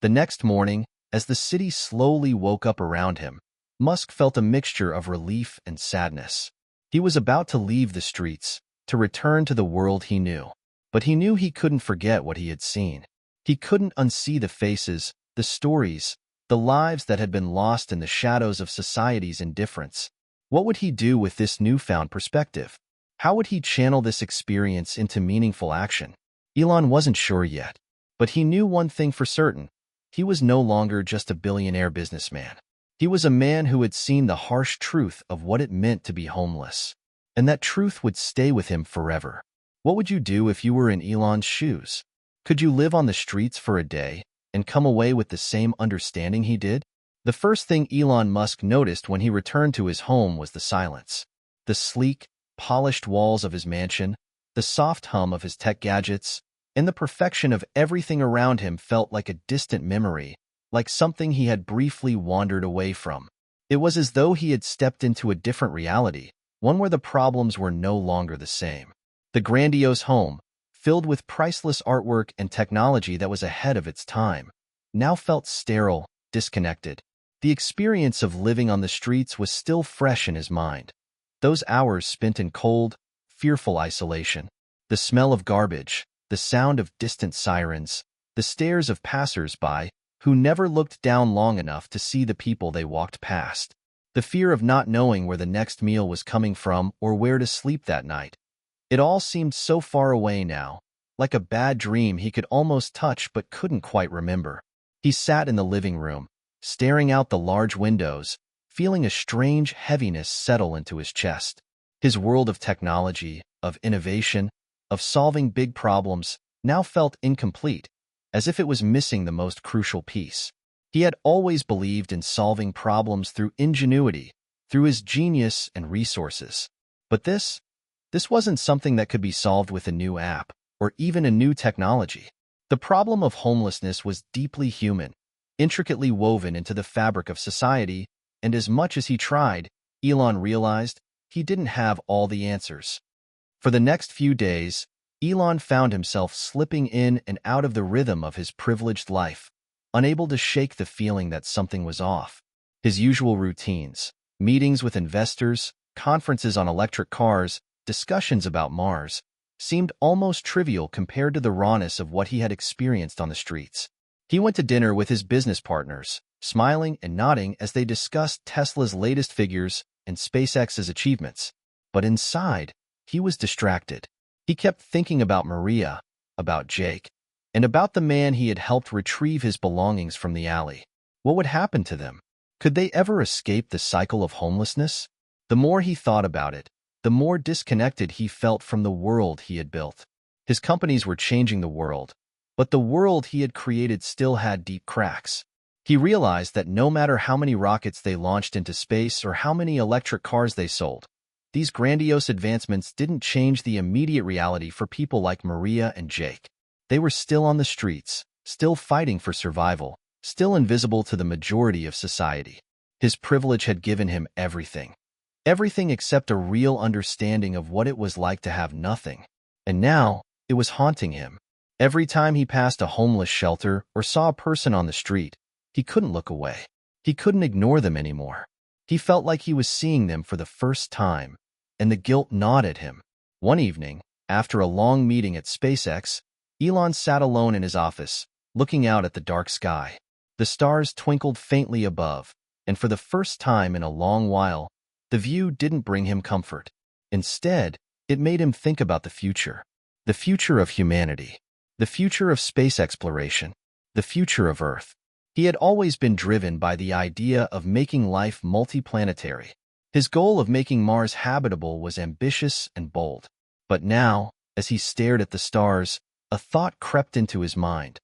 The next morning, as the city slowly woke up around him, Musk felt a mixture of relief and sadness. He was about to leave the streets, to return to the world he knew. But he knew he couldn't forget what he had seen. He couldn't unsee the faces, the stories, the lives that had been lost in the shadows of society's indifference. What would he do with this newfound perspective? How would he channel this experience into meaningful action? Elon wasn't sure yet, but he knew one thing for certain. He was no longer just a billionaire businessman. He was a man who had seen the harsh truth of what it meant to be homeless, and that truth would stay with him forever. What would you do if you were in Elon's shoes? Could you live on the streets for a day and come away with the same understanding he did? The first thing Elon Musk noticed when he returned to his home was the silence. The sleek, polished walls of his mansion, the soft hum of his tech gadgets, and the perfection of everything around him felt like a distant memory, like something he had briefly wandered away from. It was as though he had stepped into a different reality, one where the problems were no longer the same. The grandiose home, filled with priceless artwork and technology that was ahead of its time, now felt sterile, disconnected. The experience of living on the streets was still fresh in his mind. Those hours spent in cold, fearful isolation, the smell of garbage, the sound of distant sirens, the stares of passers-by who never looked down long enough to see the people they walked past, the fear of not knowing where the next meal was coming from or where to sleep that night. It all seemed so far away now, like a bad dream he could almost touch but couldn't quite remember. He sat in the living room, staring out the large windows, feeling a strange heaviness settle into his chest. His world of technology, of innovation, of solving big problems, now felt incomplete, as if it was missing the most crucial piece. He had always believed in solving problems through ingenuity, through his genius and resources. But this wasn't something that could be solved with a new app, or even a new technology. The problem of homelessness was deeply human, intricately woven into the fabric of society, and as much as he tried, Elon realized he didn't have all the answers. For the next few days, Elon found himself slipping in and out of the rhythm of his privileged life, unable to shake the feeling that something was off. His usual routines, meetings with investors, conferences on electric cars, discussions about Mars, seemed almost trivial compared to the rawness of what he had experienced on the streets. He went to dinner with his business partners, smiling and nodding as they discussed Tesla's latest figures and SpaceX's achievements. But inside, he was distracted. He kept thinking about Maria, about Jake, and about the man he had helped retrieve his belongings from the alley. What would happen to them? Could they ever escape the cycle of homelessness? The more he thought about it, the more disconnected he felt from the world he had built. His companies were changing the world, but the world he had created still had deep cracks. He realized that no matter how many rockets they launched into space or how many electric cars they sold, these grandiose advancements didn't change the immediate reality for people like Maria and Jake. They were still on the streets, still fighting for survival, still invisible to the majority of society. His privilege had given him everything. Everything except a real understanding of what it was like to have nothing. And now, it was haunting him. Every time he passed a homeless shelter or saw a person on the street, he couldn't look away. He couldn't ignore them anymore. He felt like he was seeing them for the first time, and the guilt gnawed at him. One evening, after a long meeting at SpaceX, Elon sat alone in his office, looking out at the dark sky. The stars twinkled faintly above, and for the first time in a long while, the view didn't bring him comfort. Instead, it made him think about the future of humanity, the future of space exploration, the future of Earth. He had always been driven by the idea of making life multiplanetary. His goal of making Mars habitable was ambitious and bold. But now, as he stared at the stars, a thought crept into his mind.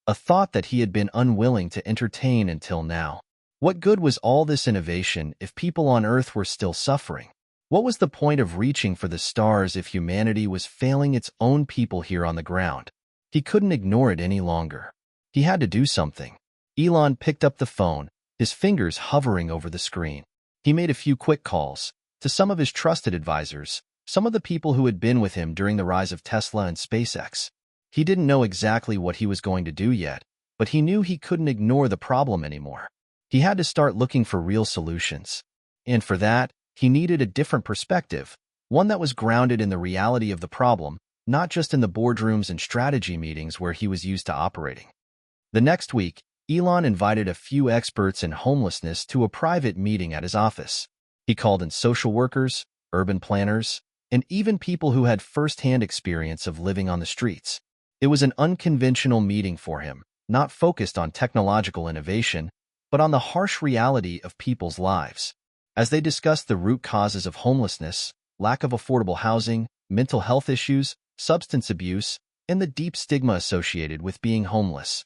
A thought that he had been unwilling to entertain until now. What good was all this innovation if people on Earth were still suffering? What was the point of reaching for the stars if humanity was failing its own people here on the ground? He couldn't ignore it any longer. He had to do something. Elon picked up the phone, his fingers hovering over the screen. He made a few quick calls to some of his trusted advisors, some of the people who had been with him during the rise of Tesla and SpaceX. He didn't know exactly what he was going to do yet, but he knew he couldn't ignore the problem anymore. He had to start looking for real solutions. And for that, he needed a different perspective, one that was grounded in the reality of the problem, not just in the boardrooms and strategy meetings where he was used to operating. The next week, Elon invited a few experts in homelessness to a private meeting at his office. He called in social workers, urban planners, and even people who had first-hand experience of living on the streets. It was an unconventional meeting for him, not focused on technological innovation, but on the harsh reality of people's lives. As they discussed the root causes of homelessness, lack of affordable housing, mental health issues, substance abuse, and the deep stigma associated with being homeless,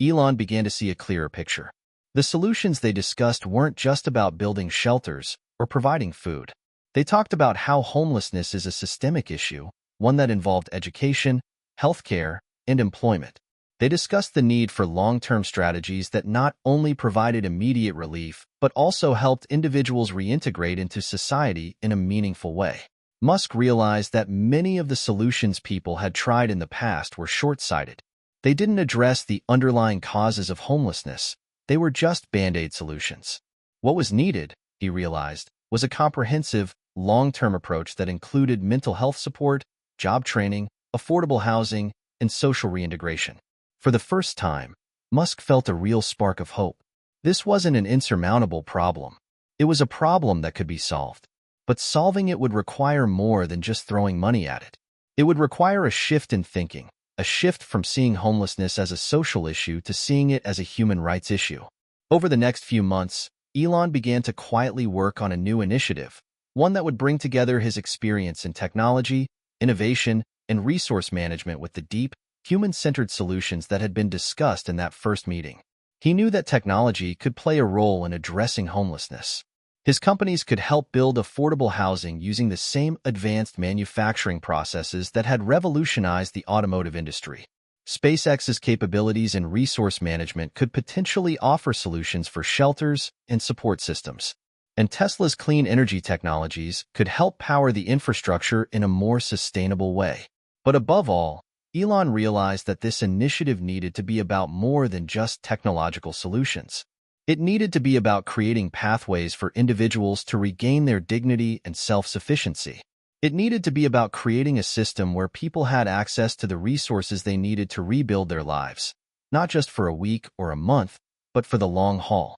Elon began to see a clearer picture. The solutions they discussed weren't just about building shelters or providing food. They talked about how homelessness is a systemic issue, one that involved education, healthcare, and employment. They discussed the need for long-term strategies that not only provided immediate relief, but also helped individuals reintegrate into society in a meaningful way. Musk realized that many of the solutions people had tried in the past were short-sighted. They didn't address the underlying causes of homelessness. They were just Band-Aid solutions. What was needed, he realized, was a comprehensive, long-term approach that included mental health support, job training, affordable housing, and social reintegration. For the first time, Musk felt a real spark of hope. This wasn't an insurmountable problem. It was a problem that could be solved. But solving it would require more than just throwing money at it. It would require a shift in thinking, a shift from seeing homelessness as a social issue to seeing it as a human rights issue. Over the next few months, Elon began to quietly work on a new initiative, one that would bring together his experience in technology, innovation, and resource management with the deep, human-centered solutions that had been discussed in that first meeting. He knew that technology could play a role in addressing homelessness. His companies could help build affordable housing using the same advanced manufacturing processes that had revolutionized the automotive industry. SpaceX's capabilities in resource management could potentially offer solutions for shelters and support systems. And Tesla's clean energy technologies could help power the infrastructure in a more sustainable way. But above all, Elon realized that this initiative needed to be about more than just technological solutions. It needed to be about creating pathways for individuals to regain their dignity and self-sufficiency. It needed to be about creating a system where people had access to the resources they needed to rebuild their lives, not just for a week or a month, but for the long haul.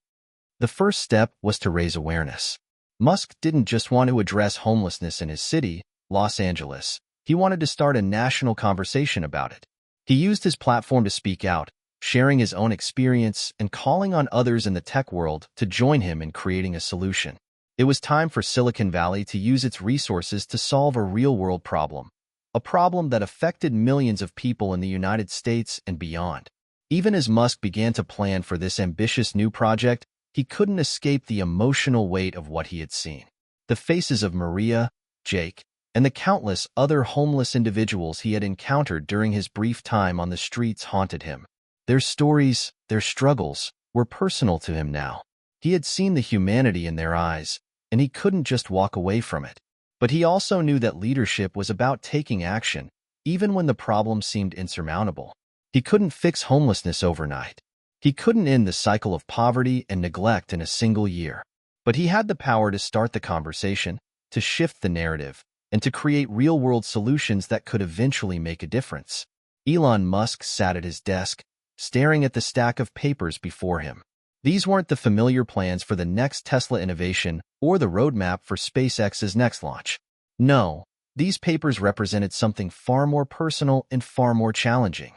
The first step was to raise awareness. Musk didn't just want to address homelessness in his city, Los Angeles. He wanted to start a national conversation about it. He used his platform to speak out, sharing his own experience and calling on others in the tech world to join him in creating a solution. It was time for Silicon Valley to use its resources to solve a real-world problem, a problem that affected millions of people in the United States and beyond. Even as Musk began to plan for this ambitious new project, he couldn't escape the emotional weight of what he had seen. The faces of Maria, Jake, and the countless other homeless individuals he had encountered during his brief time on the streets haunted him. Their stories, their struggles, were personal to him now. He had seen the humanity in their eyes, and he couldn't just walk away from it. But he also knew that leadership was about taking action, even when the problem seemed insurmountable. He couldn't fix homelessness overnight. He couldn't end the cycle of poverty and neglect in a single year. But he had the power to start the conversation, to shift the narrative, and to create real-world solutions that could eventually make a difference. Elon Musk sat at his desk, staring at the stack of papers before him. These weren't the familiar plans for the next Tesla innovation or the roadmap for SpaceX's next launch. No, these papers represented something far more personal and far more challenging.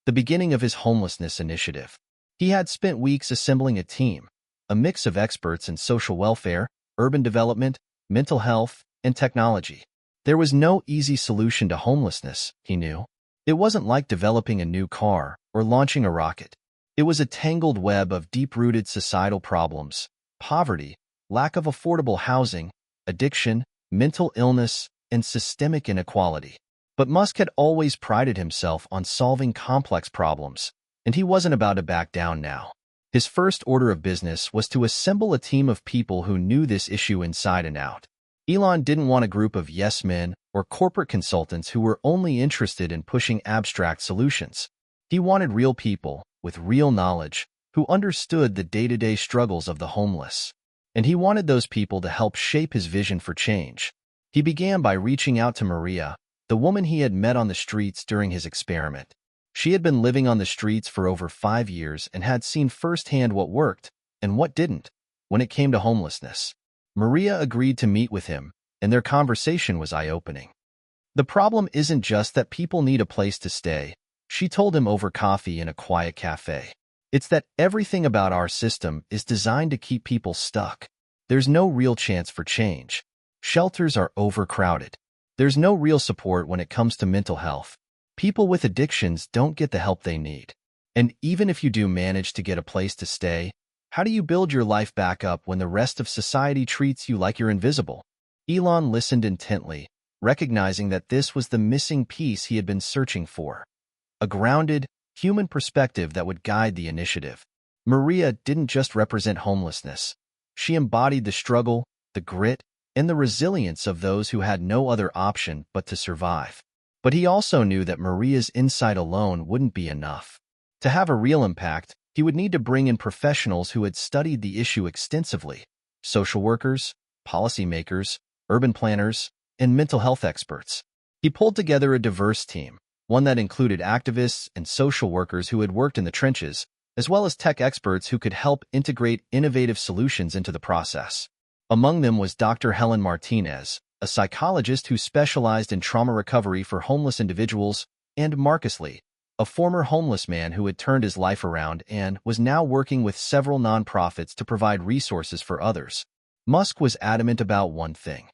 The beginning of his homelessness initiative. He had spent weeks assembling a team, a mix of experts in social welfare, urban development, mental health, and technology. There was no easy solution to homelessness, he knew. It wasn't like developing a new car or launching a rocket. It was a tangled web of deep-rooted societal problems, poverty, lack of affordable housing, addiction, mental illness, and systemic inequality. But Musk had always prided himself on solving complex problems, and he wasn't about to back down now. His first order of business was to assemble a team of people who knew this issue inside and out. Elon didn't want a group of yes-men or corporate consultants who were only interested in pushing abstract solutions. He wanted real people, with real knowledge, who understood the day-to-day struggles of the homeless. And he wanted those people to help shape his vision for change. He began by reaching out to Maria, the woman he had met on the streets during his experiment. She had been living on the streets for over 5 years and had seen firsthand what worked and what didn't when it came to homelessness. Maria agreed to meet with him, and their conversation was eye-opening. The problem isn't just that people need a place to stay, she told him over coffee in a quiet cafe. It's that everything about our system is designed to keep people stuck. There's no real chance for change. Shelters are overcrowded. There's no real support when it comes to mental health. People with addictions don't get the help they need. And even if you do manage to get a place to stay, how do you build your life back up when the rest of society treats you like you're invisible? Elon listened intently, recognizing that this was the missing piece he had been searching for. A grounded, human perspective that would guide the initiative. Maria didn't just represent homelessness. She embodied the struggle, the grit, and the resilience of those who had no other option but to survive. But he also knew that Maria's insight alone wouldn't be enough. To have a real impact, he would need to bring in professionals who had studied the issue extensively: social workers, policymakers, urban planners, and mental health experts. He pulled together a diverse team, one that included activists and social workers who had worked in the trenches, as well as tech experts who could help integrate innovative solutions into the process. Among them was Dr. Helen Martinez, a psychologist who specialized in trauma recovery for homeless individuals, and Marcus Lee, a former homeless man who had turned his life around and was now working with several nonprofits to provide resources for others. Musk was adamant about one thing: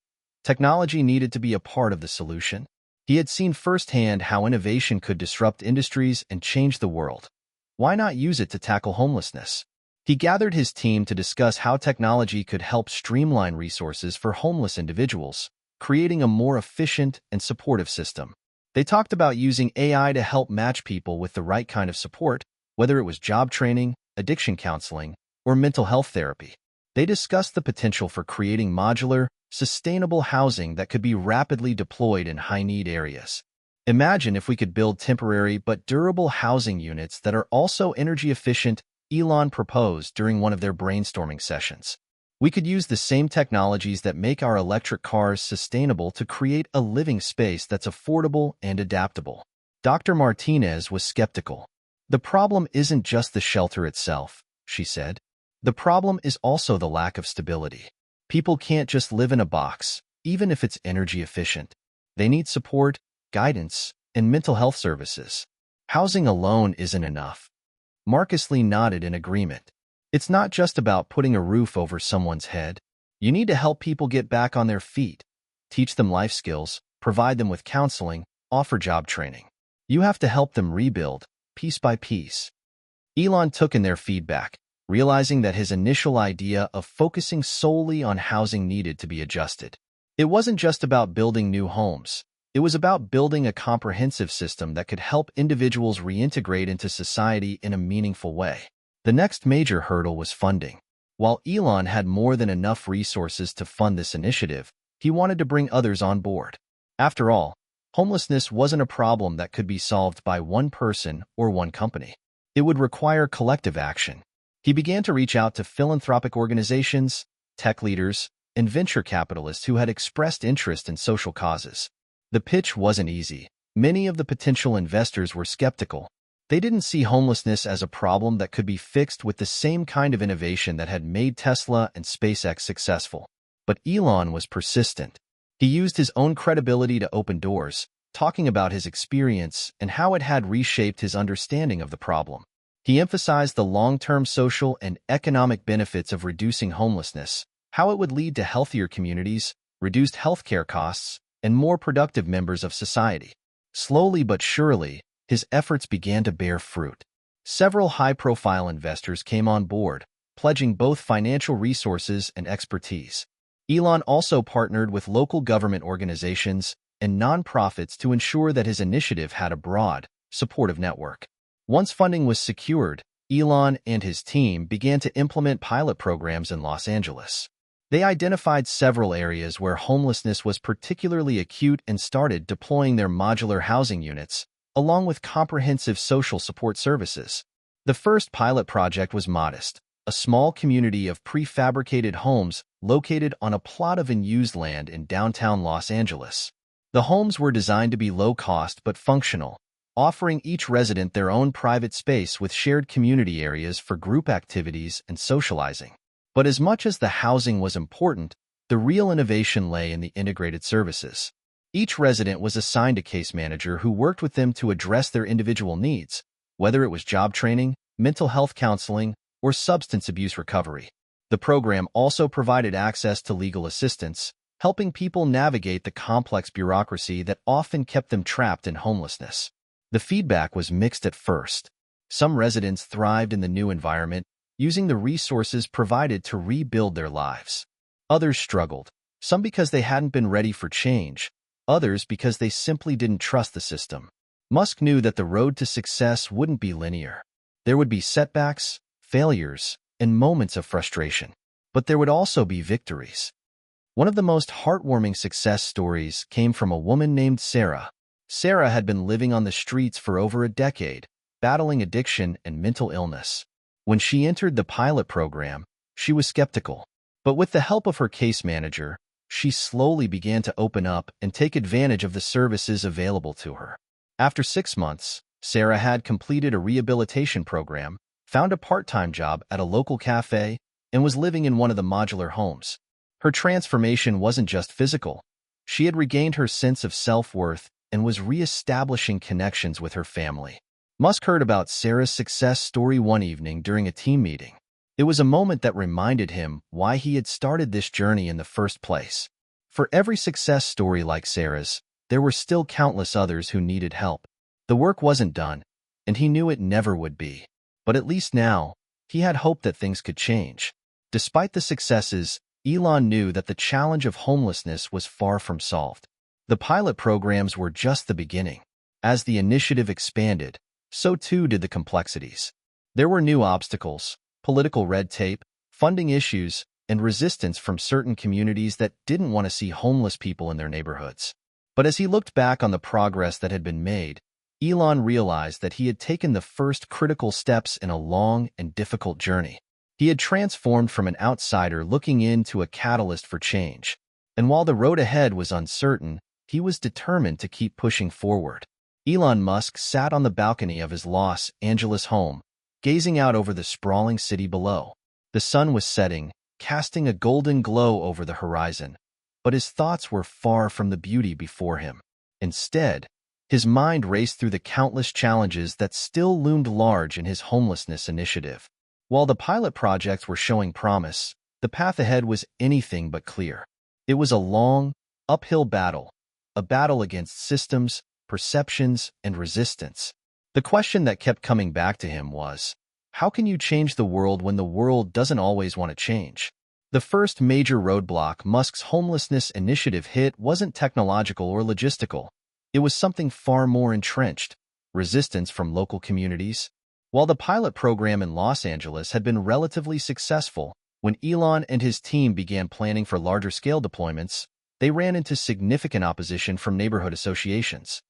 technology needed to be a part of the solution. He had seen firsthand how innovation could disrupt industries and change the world. Why not use it to tackle homelessness? He gathered his team to discuss how technology could help streamline resources for homeless individuals, creating a more efficient and supportive system. They talked about using AI to help match people with the right kind of support, whether it was job training, addiction counseling, or mental health therapy. They discussed the potential for creating modular, sustainable housing that could be rapidly deployed in high-need areas. Imagine if we could build temporary but durable housing units that are also energy efficient, Elon proposed during one of their brainstorming sessions. We could use the same technologies that make our electric cars sustainable to create a living space that's affordable and adaptable. Dr. Martinez was skeptical. The problem isn't just the shelter itself, she said. The problem is also the lack of stability. People can't just live in a box, even if it's energy efficient. They need support, guidance, and mental health services. Housing alone isn't enough. Marcus Lee nodded in agreement. It's not just about putting a roof over someone's head. You need to help people get back on their feet, teach them life skills, provide them with counseling, offer job training. You have to help them rebuild, piece by piece. Elon took in their feedback, realizing that his initial idea of focusing solely on housing needed to be adjusted. It wasn't just about building new homes. It was about building a comprehensive system that could help individuals reintegrate into society in a meaningful way. The next major hurdle was funding. While Elon had more than enough resources to fund this initiative, he wanted to bring others on board. After all, homelessness wasn't a problem that could be solved by one person or one company. It would require collective action. He began to reach out to philanthropic organizations, tech leaders, and venture capitalists who had expressed interest in social causes. The pitch wasn't easy. Many of the potential investors were skeptical. They didn't see homelessness as a problem that could be fixed with the same kind of innovation that had made Tesla and SpaceX successful. But Elon was persistent. He used his own credibility to open doors, talking about his experience and how it had reshaped his understanding of the problem. He emphasized the long-term social and economic benefits of reducing homelessness, how it would lead to healthier communities, reduced healthcare costs, and more productive members of society. Slowly but surely, his efforts began to bear fruit. Several high-profile investors came on board, pledging both financial resources and expertise. Elon also partnered with local government organizations and nonprofits to ensure that his initiative had a broad, supportive network. Once funding was secured, Elon and his team began to implement pilot programs in Los Angeles. They identified several areas where homelessness was particularly acute and started deploying their modular housing units, along with comprehensive social support services. The first pilot project was modest, a small community of prefabricated homes located on a plot of unused land in downtown Los Angeles. The homes were designed to be low-cost but functional, offering each resident their own private space with shared community areas for group activities and socializing. But as much as the housing was important, The real innovation lay in the integrated services. Each resident was assigned a case manager who worked with them to address their individual needs, whether it was job training, mental health counseling, or substance abuse recovery. The program also provided access to legal assistance, helping people navigate the complex bureaucracy that often kept them trapped in homelessness. The feedback was mixed at first. Some residents thrived in the new environment, using the resources provided to rebuild their lives. Others struggled, some because they hadn't been ready for change, others because they simply didn't trust the system. Musk knew that the road to success wouldn't be linear. There would be setbacks, failures, and moments of frustration. But there would also be victories. One of the most heartwarming success stories came from a woman named Sarah. Sarah had been living on the streets for over a decade, battling addiction and mental illness. When she entered the pilot program, she was skeptical. But with the help of her case manager, she slowly began to open up and take advantage of the services available to her. After 6 months, Sarah had completed a rehabilitation program, found a part-time job at a local cafe, and was living in one of the modular homes. Her transformation wasn't just physical. She had regained her sense of self-worth and was re-establishing connections with her family. Musk heard about Sarah's success story one evening during a team meeting. It was a moment that reminded him why he had started this journey in the first place. For every success story like Sarah's, there were still countless others who needed help. The work wasn't done, and he knew it never would be. But at least now, he had hope that things could change. Despite the successes, Elon knew that the challenge of homelessness was far from solved. The pilot programs were just the beginning. As the initiative expanded, so too did the complexities. There were new obstacles, political red tape, funding issues, and resistance from certain communities that didn't want to see homeless people in their neighborhoods. But as he looked back on the progress that had been made, Elon realized that he had taken the first critical steps in a long and difficult journey. He had transformed from an outsider looking in to a catalyst for change. And while the road ahead was uncertain, he was determined to keep pushing forward. Elon Musk sat on the balcony of his Los Angeles home, gazing out over the sprawling city below. The sun was setting, casting a golden glow over the horizon, but his thoughts were far from the beauty before him. Instead, his mind raced through the countless challenges that still loomed large in his homelessness initiative. While the pilot projects were showing promise, the path ahead was anything but clear. It was a long, uphill battle, a battle against systems, perceptions, and resistance. The question that kept coming back to him was, how can you change the world when the world doesn't always want to change? The first major roadblock Musk's homelessness initiative hit wasn't technological or logistical. It was something far more entrenched, resistance from local communities. While the pilot program in Los Angeles had been relatively successful, when Elon and his team began planning for larger-scale deployments, they ran into significant opposition from neighborhood associations.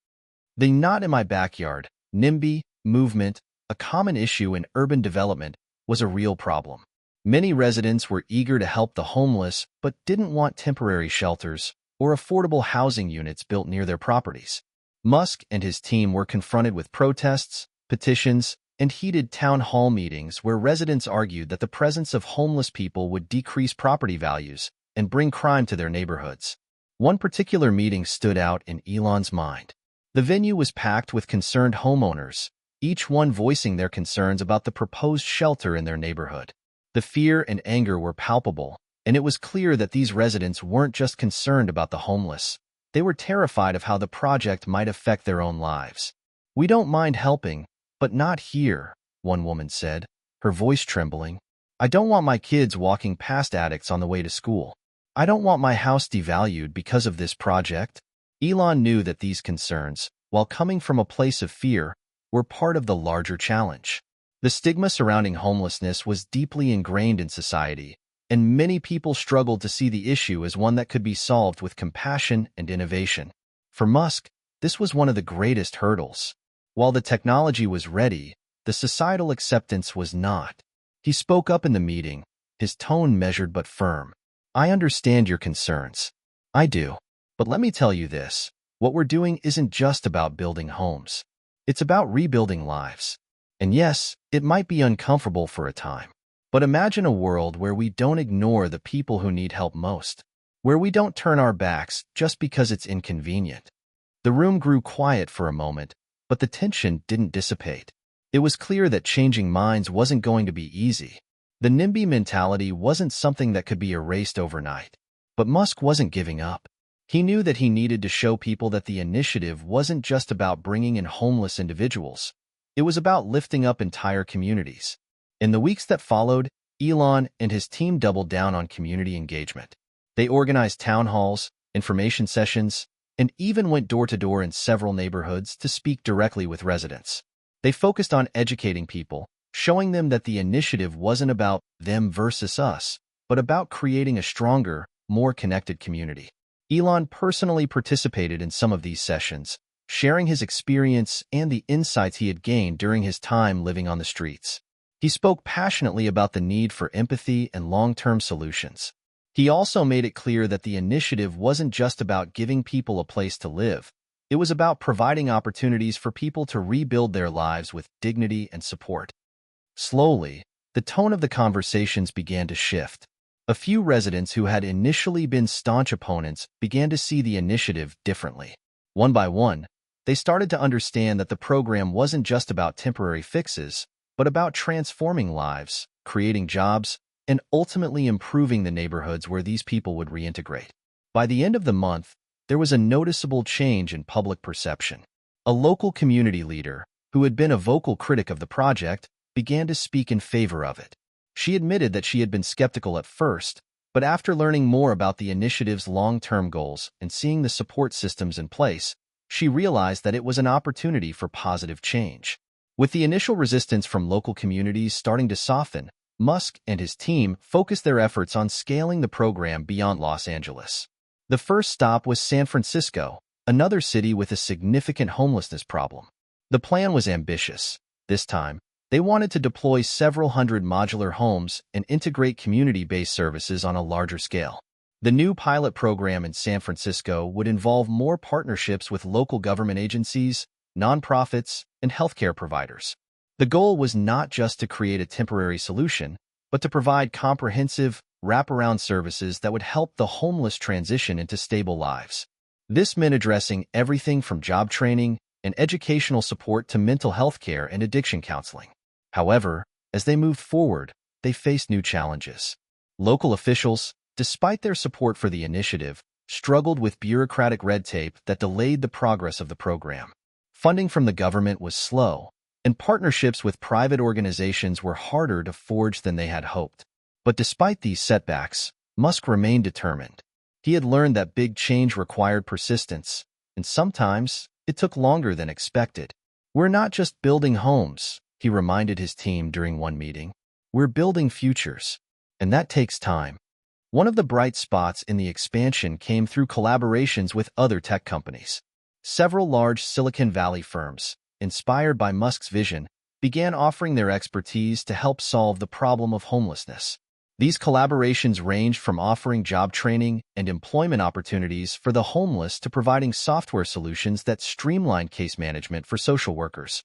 The "not in my backyard" NIMBY movement, a common issue in urban development, was a real problem. Many residents were eager to help the homeless but didn't want temporary shelters or affordable housing units built near their properties. Musk and his team were confronted with protests, petitions, and heated town hall meetings where residents argued that the presence of homeless people would decrease property values and bring crime to their neighborhoods. One particular meeting stood out in Elon's mind. The venue was packed with concerned homeowners, each one voicing their concerns about the proposed shelter in their neighborhood. The fear and anger were palpable, and it was clear that these residents weren't just concerned about the homeless. They were terrified of how the project might affect their own lives. "We don't mind helping, but not here," one woman said, her voice trembling. "I don't want my kids walking past addicts on the way to school. I don't want my house devalued because of this project." Elon knew that these concerns, while coming from a place of fear, were part of the larger challenge. The stigma surrounding homelessness was deeply ingrained in society, and many people struggled to see the issue as one that could be solved with compassion and innovation. For Musk, this was one of the greatest hurdles. While the technology was ready, the societal acceptance was not. He spoke up in the meeting, his tone measured but firm. "I understand your concerns. I do. But let me tell you this, what we're doing isn't just about building homes. It's about rebuilding lives. And yes, it might be uncomfortable for a time. But imagine a world where we don't ignore the people who need help most. where we don't turn our backs just because it's inconvenient. The room grew quiet for a moment, but the tension didn't dissipate. It was clear that changing minds wasn't going to be easy. The NIMBY mentality wasn't something that could be erased overnight. But Musk wasn't giving up. He knew that he needed to show people that the initiative wasn't just about bringing in homeless individuals. It was about lifting up entire communities. In the weeks that followed, Elon and his team doubled down on community engagement. They organized town halls, information sessions, and even went door-to-door in several neighborhoods to speak directly with residents. They focused on educating people, showing them that the initiative wasn't about them versus us, but about creating a stronger, more connected community. Elon personally participated in some of these sessions, sharing his experience and the insights he had gained during his time living on the streets. He spoke passionately about the need for empathy and long-term solutions. He also made it clear that the initiative wasn't just about giving people a place to live. It was about providing opportunities for people to rebuild their lives with dignity and support. Slowly, the tone of the conversations began to shift. A few residents who had initially been staunch opponents began to see the initiative differently. One by one, they started to understand that the program wasn't just about temporary fixes, but about transforming lives, creating jobs, and ultimately improving the neighborhoods where these people would reintegrate. By the end of the month, there was a noticeable change in public perception. A local community leader, who had been a vocal critic of the project, began to speak in favor of it. She admitted that she had been skeptical at first, but after learning more about the initiative's long-term goals and seeing the support systems in place, she realized that it was an opportunity for positive change. With the initial resistance from local communities starting to soften, Musk and his team focused their efforts on scaling the program beyond Los Angeles. The first stop was San Francisco, another city with a significant homelessness problem. The plan was ambitious. This time, they wanted to deploy several hundred modular homes and integrate community-based services on a larger scale. The new pilot program in San Francisco would involve more partnerships with local government agencies, nonprofits, and healthcare providers. The goal was not just to create a temporary solution, but to provide comprehensive, wraparound services that would help the homeless transition into stable lives. This meant addressing everything from job training and educational support to mental health care and addiction counseling. However, as they moved forward, they faced new challenges. Local officials, despite their support for the initiative, struggled with bureaucratic red tape that delayed the progress of the program. Funding from the government was slow, and partnerships with private organizations were harder to forge than they had hoped. But despite these setbacks, Musk remained determined. He had learned that big change required persistence, and sometimes it took longer than expected. "We're not just building homes," he reminded his team during one meeting. "We're building futures, and that takes time." One of the bright spots in the expansion came through collaborations with other tech companies. Several large Silicon Valley firms, inspired by Musk's vision, began offering their expertise to help solve the problem of homelessness. These collaborations ranged from offering job training and employment opportunities for the homeless to providing software solutions that streamlined case management for social workers.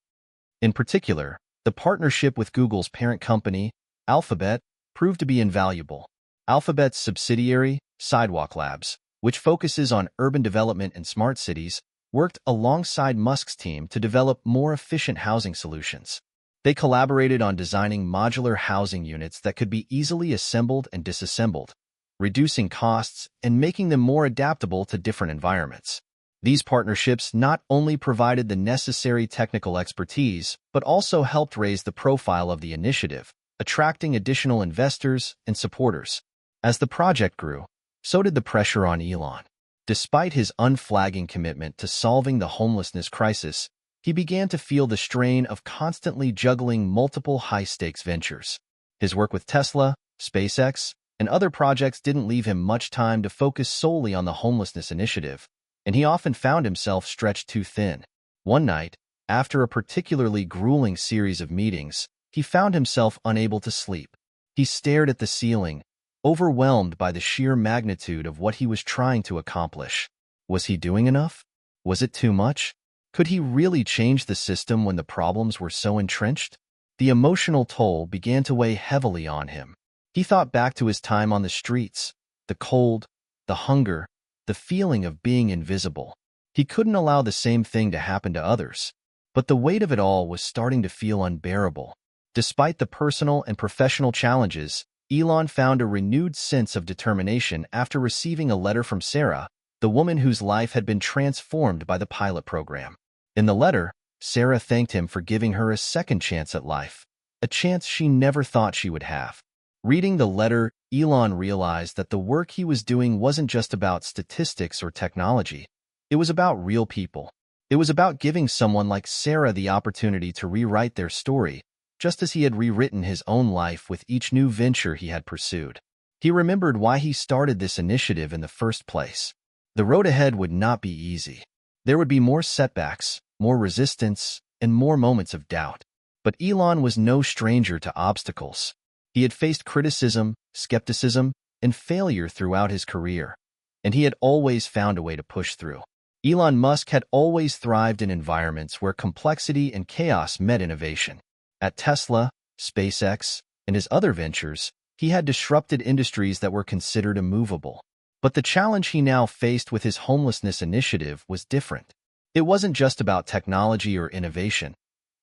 In particular, the partnership with Google's parent company, Alphabet, proved to be invaluable. Alphabet's subsidiary, Sidewalk Labs, which focuses on urban development and smart cities, worked alongside Musk's team to develop more efficient housing solutions. They collaborated on designing modular housing units that could be easily assembled and disassembled, reducing costs and making them more adaptable to different environments. These partnerships not only provided the necessary technical expertise, but also helped raise the profile of the initiative, attracting additional investors and supporters. As the project grew, so did the pressure on Elon. Despite his unflagging commitment to solving the homelessness crisis, he began to feel the strain of constantly juggling multiple high-stakes ventures. His work with Tesla, SpaceX, and other projects didn't leave him much time to focus solely on the homelessness initiative, and he often found himself stretched too thin. One night, after a particularly grueling series of meetings, he found himself unable to sleep. He stared at the ceiling, overwhelmed by the sheer magnitude of what he was trying to accomplish. Was he doing enough? Was it too much? Could he really change the system when the problems were so entrenched? The emotional toll began to weigh heavily on him. He thought back to his time on the streets, the cold, the hunger, the feeling of being invisible. He couldn't allow the same thing to happen to others. But the weight of it all was starting to feel unbearable. Despite the personal and professional challenges, Elon found a renewed sense of determination after receiving a letter from Sarah, the woman whose life had been transformed by the pilot program. In the letter, Sarah thanked him for giving her a second chance at life, a chance she never thought she would have. Reading the letter, Elon realized that the work he was doing wasn't just about statistics or technology. It was about real people. It was about giving someone like Sarah the opportunity to rewrite their story, just as he had rewritten his own life with each new venture he had pursued. He remembered why he started this initiative in the first place. The road ahead would not be easy. There would be more setbacks, more resistance, and more moments of doubt. But Elon was no stranger to obstacles. He had faced criticism, skepticism, and failure throughout his career, and he had always found a way to push through. Elon Musk had always thrived in environments where complexity and chaos met innovation. At Tesla, SpaceX, and his other ventures, he had disrupted industries that were considered immovable. But the challenge he now faced with his homelessness initiative was different. It wasn't just about technology or innovation.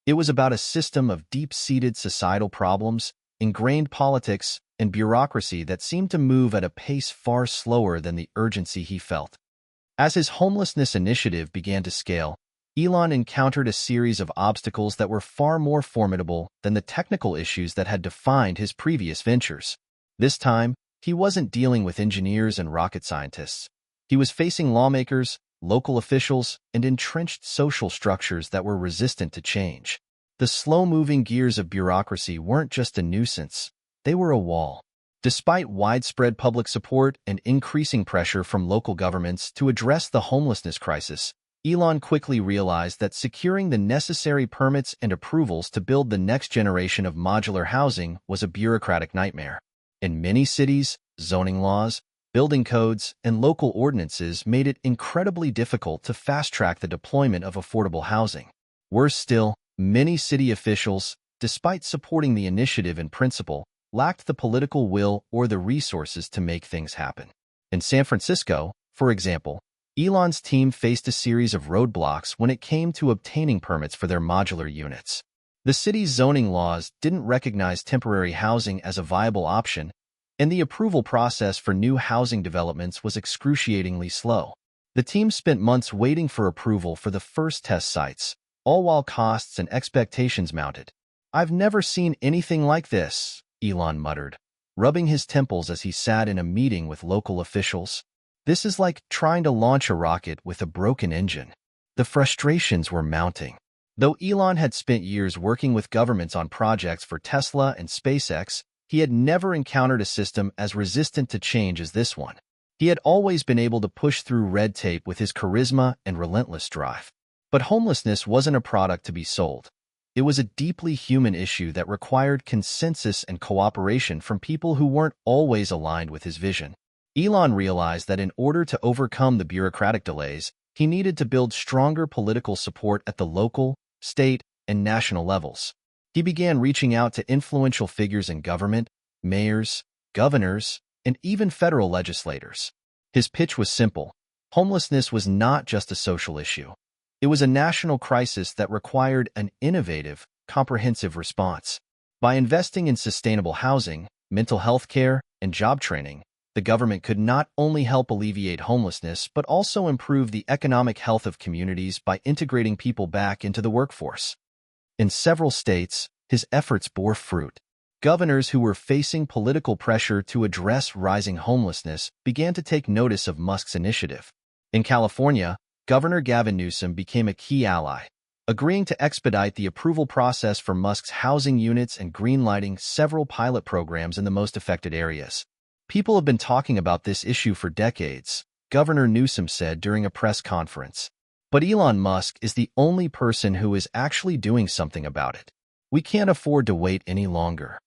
It was about a system of deep-seated societal problems, ingrained politics, and bureaucracy that seemed to move at a pace far slower than the urgency he felt. As his homelessness initiative began to scale, Elon encountered a series of obstacles that were far more formidable than the technical issues that had defined his previous ventures. This time, he wasn't dealing with engineers and rocket scientists. He was facing lawmakers, local officials, and entrenched social structures that were resistant to change. The slow-moving gears of bureaucracy weren't just a nuisance, they were a wall. Despite widespread public support and increasing pressure from local governments to address the homelessness crisis, Elon quickly realized that securing the necessary permits and approvals to build the next generation of modular housing was a bureaucratic nightmare. In many cities, zoning laws, building codes, and local ordinances made it incredibly difficult to fast-track the deployment of affordable housing. Worse still, many city officials, despite supporting the initiative in principle, lacked the political will or the resources to make things happen. In San Francisco, for example, Elon's team faced a series of roadblocks when it came to obtaining permits for their modular units. The city's zoning laws didn't recognize temporary housing as a viable option, and the approval process for new housing developments was excruciatingly slow. The team spent months waiting for approval for the first test sites, all while costs and expectations mounted. "I've never seen anything like this," Elon muttered, rubbing his temples as he sat in a meeting with local officials. "This is like trying to launch a rocket with a broken engine." The frustrations were mounting. Though Elon had spent years working with governments on projects for Tesla and SpaceX, he had never encountered a system as resistant to change as this one. He had always been able to push through red tape with his charisma and relentless drive. But homelessness wasn't a product to be sold. It was a deeply human issue that required consensus and cooperation from people who weren't always aligned with his vision. Elon realized that in order to overcome the bureaucratic delays, he needed to build stronger political support at the local, state, and national levels. He began reaching out to influential figures in government, mayors, governors, and even federal legislators. His pitch was simple. Homelessness was not just a social issue. It was a national crisis that required an innovative, comprehensive response. By investing in sustainable housing, mental health care, and job training, the government could not only help alleviate homelessness but also improve the economic health of communities by integrating people back into the workforce. In several states, his efforts bore fruit. Governors who were facing political pressure to address rising homelessness began to take notice of Musk's initiative. In California, Governor Gavin Newsom became a key ally, agreeing to expedite the approval process for Musk's housing units and greenlighting several pilot programs in the most affected areas. "People have been talking about this issue for decades," Governor Newsom said during a press conference. "But Elon Musk is the only person who is actually doing something about it. We can't afford to wait any longer."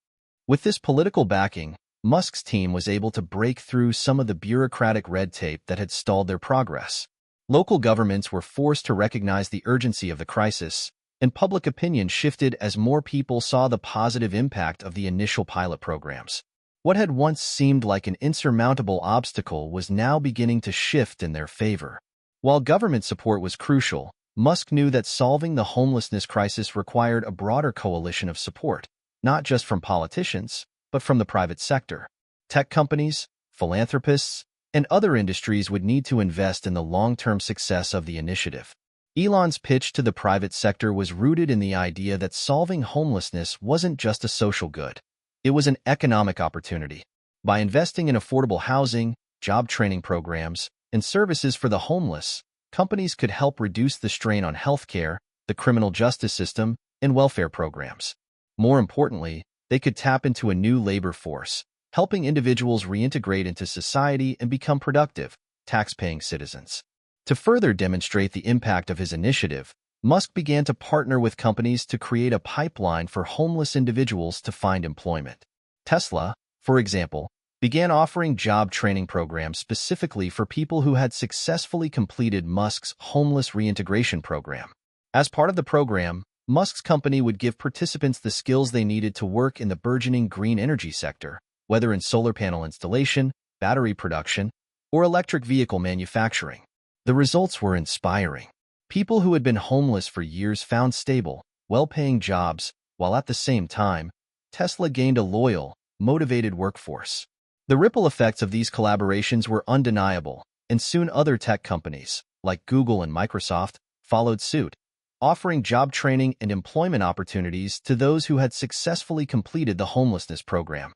With this political backing, Musk's team was able to break through some of the bureaucratic red tape that had stalled their progress. Local governments were forced to recognize the urgency of the crisis, and public opinion shifted as more people saw the positive impact of the initial pilot programs. What had once seemed like an insurmountable obstacle was now beginning to shift in their favor. While government support was crucial, Musk knew that solving the homelessness crisis required a broader coalition of support, not just from politicians, but from the private sector. Tech companies, philanthropists, and other industries would need to invest in the long-term success of the initiative. Elon's pitch to the private sector was rooted in the idea that solving homelessness wasn't just a social good. It was an economic opportunity. By investing in affordable housing, job training programs, and services for the homeless, companies could help reduce the strain on healthcare, the criminal justice system, and welfare programs. More importantly, they could tap into a new labor force, helping individuals reintegrate into society and become productive, tax-paying citizens. To further demonstrate the impact of his initiative, Musk began to partner with companies to create a pipeline for homeless individuals to find employment. Tesla, for example, began offering job training programs specifically for people who had successfully completed Musk's homeless reintegration program. As part of the program, Musk's company would give participants the skills they needed to work in the burgeoning green energy sector, whether in solar panel installation, battery production, or electric vehicle manufacturing. The results were inspiring. People who had been homeless for years found stable, well-paying jobs, while at the same time, Tesla gained a loyal, motivated workforce. The ripple effects of these collaborations were undeniable, and soon other tech companies, like Google and Microsoft, followed suit, offering job training and employment opportunities to those who had successfully completed the homelessness program.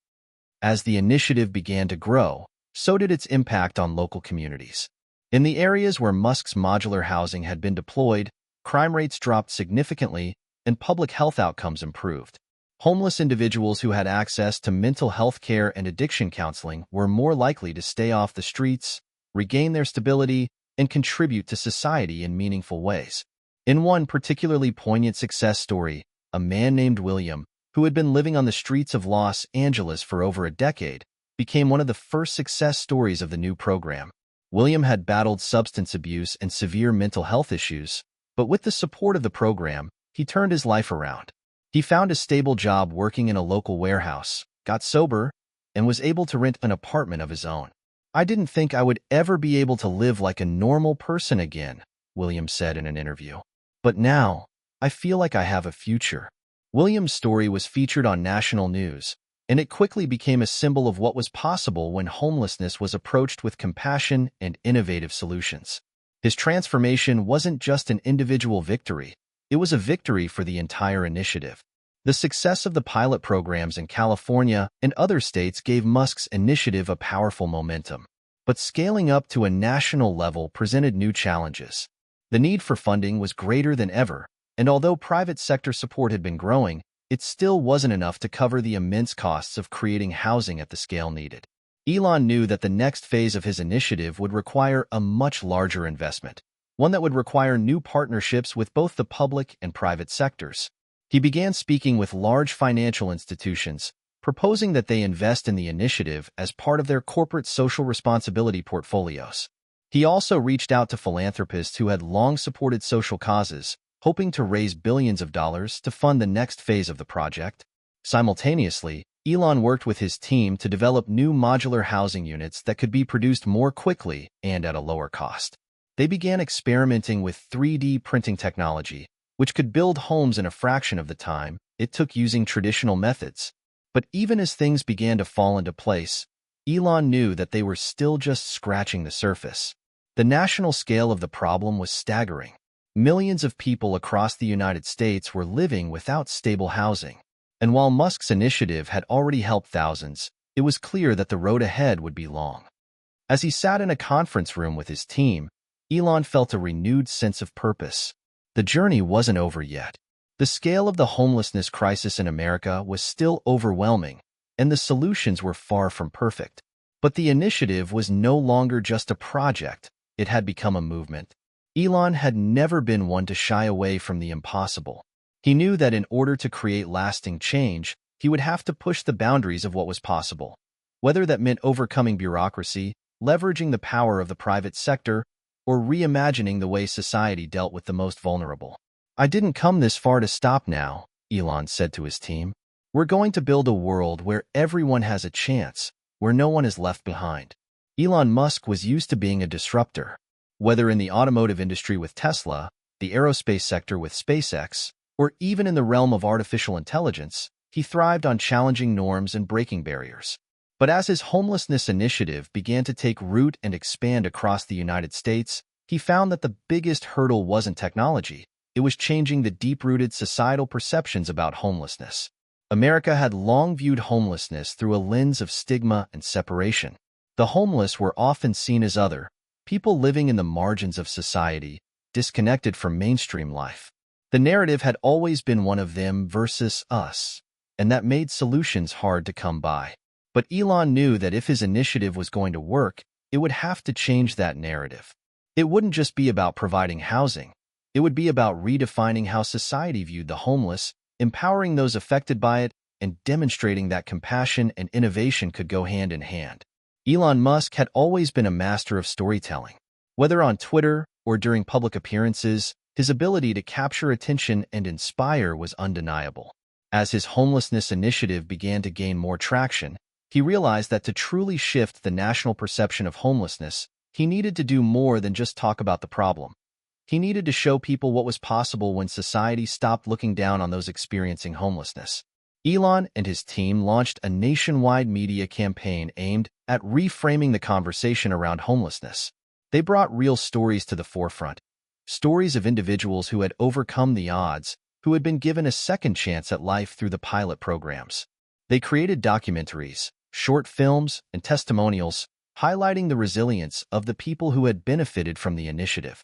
As the initiative began to grow, so did its impact on local communities. In the areas where Musk's modular housing had been deployed, crime rates dropped significantly and public health outcomes improved. Homeless individuals who had access to mental health care and addiction counseling were more likely to stay off the streets, regain their stability, and contribute to society in meaningful ways. In one particularly poignant success story, a man named William, who had been living on the streets of Los Angeles for over a decade, became one of the first success stories of the new program. William had battled substance abuse and severe mental health issues, but with the support of the program, he turned his life around. He found a stable job working in a local warehouse, got sober, and was able to rent an apartment of his own. "I didn't think I would ever be able to live like a normal person again," William said in an interview. "But now, I feel like I have a future." William's story was featured on national news, and it quickly became a symbol of what was possible when homelessness was approached with compassion and innovative solutions. His transformation wasn't just an individual victory, it was a victory for the entire initiative. The success of the pilot programs in California and other states gave Musk's initiative a powerful momentum. But scaling up to a national level presented new challenges. The need for funding was greater than ever, and although private sector support had been growing, it still wasn't enough to cover the immense costs of creating housing at the scale needed. Elon knew that the next phase of his initiative would require a much larger investment, one that would require new partnerships with both the public and private sectors. He began speaking with large financial institutions, proposing that they invest in the initiative as part of their corporate social responsibility portfolios. He also reached out to philanthropists who had long supported social causes, hoping to raise billions of dollars to fund the next phase of the project. Simultaneously, Elon worked with his team to develop new modular housing units that could be produced more quickly and at a lower cost. They began experimenting with 3D printing technology, which could build homes in a fraction of the time it took using traditional methods. But even as things began to fall into place, Elon knew that they were still just scratching the surface. The national scale of the problem was staggering. Millions of people across the United States were living without stable housing. And while Musk's initiative had already helped thousands, it was clear that the road ahead would be long. As he sat in a conference room with his team, Elon felt a renewed sense of purpose. The journey wasn't over yet. The scale of the homelessness crisis in America was still overwhelming, and the solutions were far from perfect. But the initiative was no longer just a project, it had become a movement. Elon had never been one to shy away from the impossible. He knew that in order to create lasting change, he would have to push the boundaries of what was possible. Whether that meant overcoming bureaucracy, leveraging the power of the private sector, or reimagining the way society dealt with the most vulnerable. "I didn't come this far to stop now," Elon said to his team. We're going to build a world where everyone has a chance, where no one is left behind. Elon Musk was used to being a disruptor. Whether in the automotive industry with Tesla, the aerospace sector with SpaceX, or even in the realm of artificial intelligence, he thrived on challenging norms and breaking barriers. But as his homelessness initiative began to take root and expand across the United States, he found that the biggest hurdle wasn't technology. It was changing the deep-rooted societal perceptions about homelessness. America had long viewed homelessness through a lens of stigma and separation. The homeless were often seen as other, people living in the margins of society, disconnected from mainstream life. The narrative had always been one of them versus us, and that made solutions hard to come by. But Elon knew that if his initiative was going to work, it would have to change that narrative. It wouldn't just be about providing housing. It would be about redefining how society viewed the homeless, empowering those affected by it, and demonstrating that compassion and innovation could go hand in hand. Elon Musk had always been a master of storytelling. Whether on Twitter or during public appearances, his ability to capture attention and inspire was undeniable. As his homelessness initiative began to gain more traction, he realized that to truly shift the national perception of homelessness, he needed to do more than just talk about the problem. He needed to show people what was possible when society stopped looking down on those experiencing homelessness. Elon and his team launched a nationwide media campaign aimed at reframing the conversation around homelessness. They brought real stories to the forefront, stories of individuals who had overcome the odds, who had been given a second chance at life through the pilot programs. They created documentaries, short films, and testimonials, highlighting the resilience of the people who had benefited from the initiative.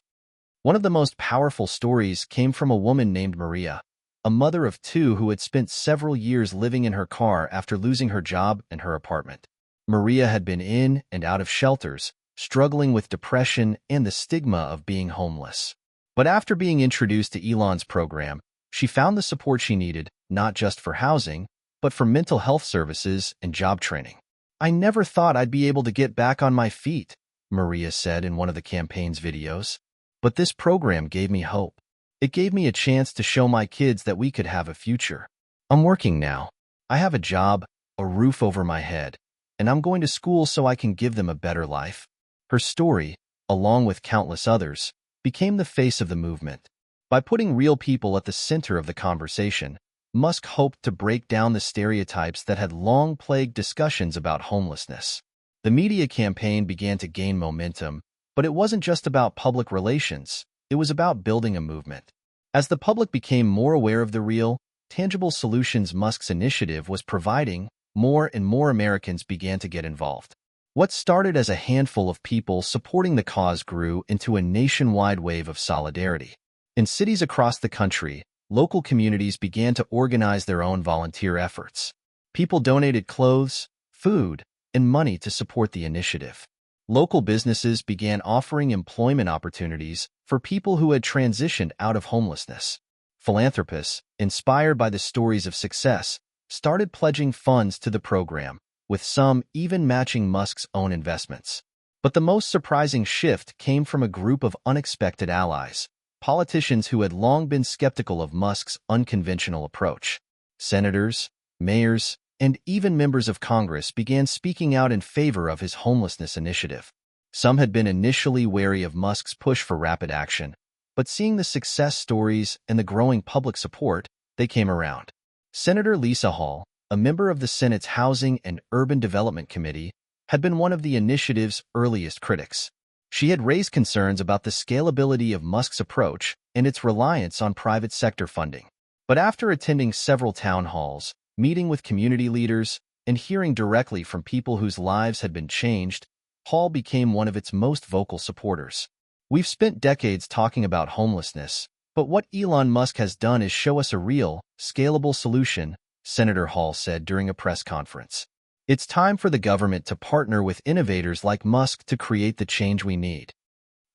One of the most powerful stories came from a woman named Maria, a mother of two who had spent several years living in her car after losing her job and her apartment. Maria had been in and out of shelters, struggling with depression and the stigma of being homeless. But after being introduced to Elon's program, she found the support she needed, not just for housing, but for mental health services and job training. "I never thought I'd be able to get back on my feet," Maria said in one of the campaign's videos. "But this program gave me hope. It gave me a chance to show my kids that we could have a future. I'm working now. I have a job, a roof over my head, and I'm going to school so I can give them a better life." Her story, along with countless others, became the face of the movement. By putting real people at the center of the conversation, Musk hoped to break down the stereotypes that had long plagued discussions about homelessness. The media campaign began to gain momentum, but it wasn't just about public relations. It was about building a movement. As the public became more aware of the real, tangible solutions Musk's initiative was providing, more and more Americans began to get involved. What started as a handful of people supporting the cause grew into a nationwide wave of solidarity. In cities across the country, local communities began to organize their own volunteer efforts. People donated clothes, food, and money to support the initiative. Local businesses began offering employment opportunities for people who had transitioned out of homelessness. Philanthropists, inspired by the stories of success, started pledging funds to the program, with some even matching Musk's own investments. But the most surprising shift came from a group of unexpected allies, politicians who had long been skeptical of Musk's unconventional approach. Senators, mayors, and even members of Congress began speaking out in favor of his homelessness initiative. Some had been initially wary of Musk's push for rapid action, but seeing the success stories and the growing public support, they came around. Senator Lisa Hall, a member of the Senate's Housing and Urban Development Committee, had been one of the initiative's earliest critics. She had raised concerns about the scalability of Musk's approach and its reliance on private sector funding. But after attending several town halls, meeting with community leaders, and hearing directly from people whose lives had been changed, Hall became one of its most vocal supporters. "We've spent decades talking about homelessness, but what Elon Musk has done is show us a real, scalable solution," Senator Hall said during a press conference. "It's time for the government to partner with innovators like Musk to create the change we need."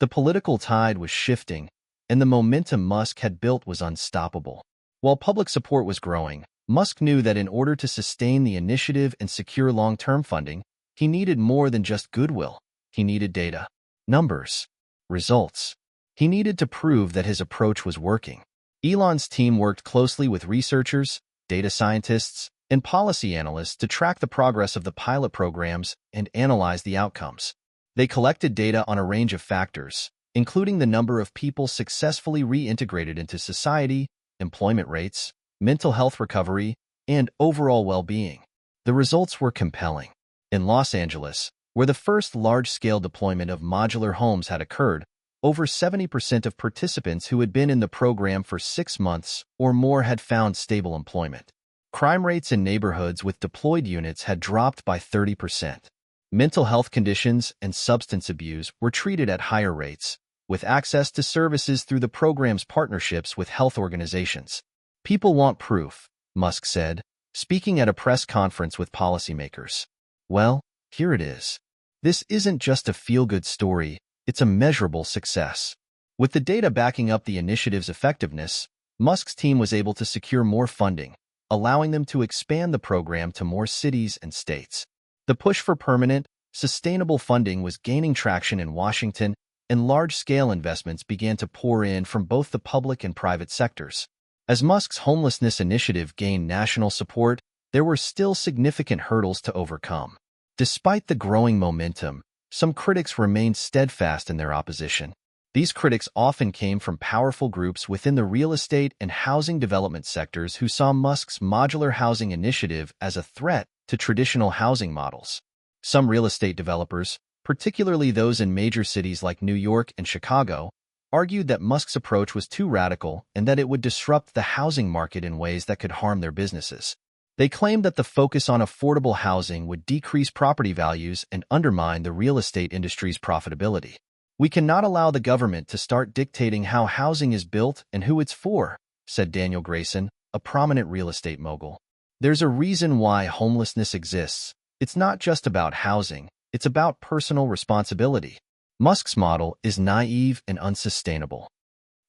The political tide was shifting, and the momentum Musk had built was unstoppable. While public support was growing, Musk knew that in order to sustain the initiative and secure long-term funding, he needed more than just goodwill. He needed data, numbers, results. He needed to prove that his approach was working. Elon's team worked closely with researchers, data scientists, and policy analysts to track the progress of the pilot programs and analyze the outcomes. They collected data on a range of factors, including the number of people successfully reintegrated into society, employment rates, mental health recovery, and overall well-being. The results were compelling. In Los Angeles, where the first large-scale deployment of modular homes had occurred, over 70% of participants who had been in the program for 6 months or more had found stable employment. Crime rates in neighborhoods with deployed units had dropped by 30%. Mental health conditions and substance abuse were treated at higher rates, with access to services through the program's partnerships with health organizations. People want proof, Musk said, speaking at a press conference with policymakers. Well, here it is. This isn't just a feel-good story, it's a measurable success. With the data backing up the initiative's effectiveness, Musk's team was able to secure more funding, allowing them to expand the program to more cities and states. The push for permanent, sustainable funding was gaining traction in Washington, and large-scale investments began to pour in from both the public and private sectors. As Musk's homelessness initiative gained national support, there were still significant hurdles to overcome. Despite the growing momentum, some critics remained steadfast in their opposition. These critics often came from powerful groups within the real estate and housing development sectors who saw Musk's modular housing initiative as a threat to traditional housing models. Some real estate developers, particularly those in major cities like New York and Chicago, argued that Musk's approach was too radical and that it would disrupt the housing market in ways that could harm their businesses. They claimed that the focus on affordable housing would decrease property values and undermine the real estate industry's profitability. "We cannot allow the government to start dictating how housing is built and who it's for," said Daniel Grayson, a prominent real estate mogul. "There's a reason why homelessness exists. It's not just about housing, it's about personal responsibility." Musk's model is naive and unsustainable.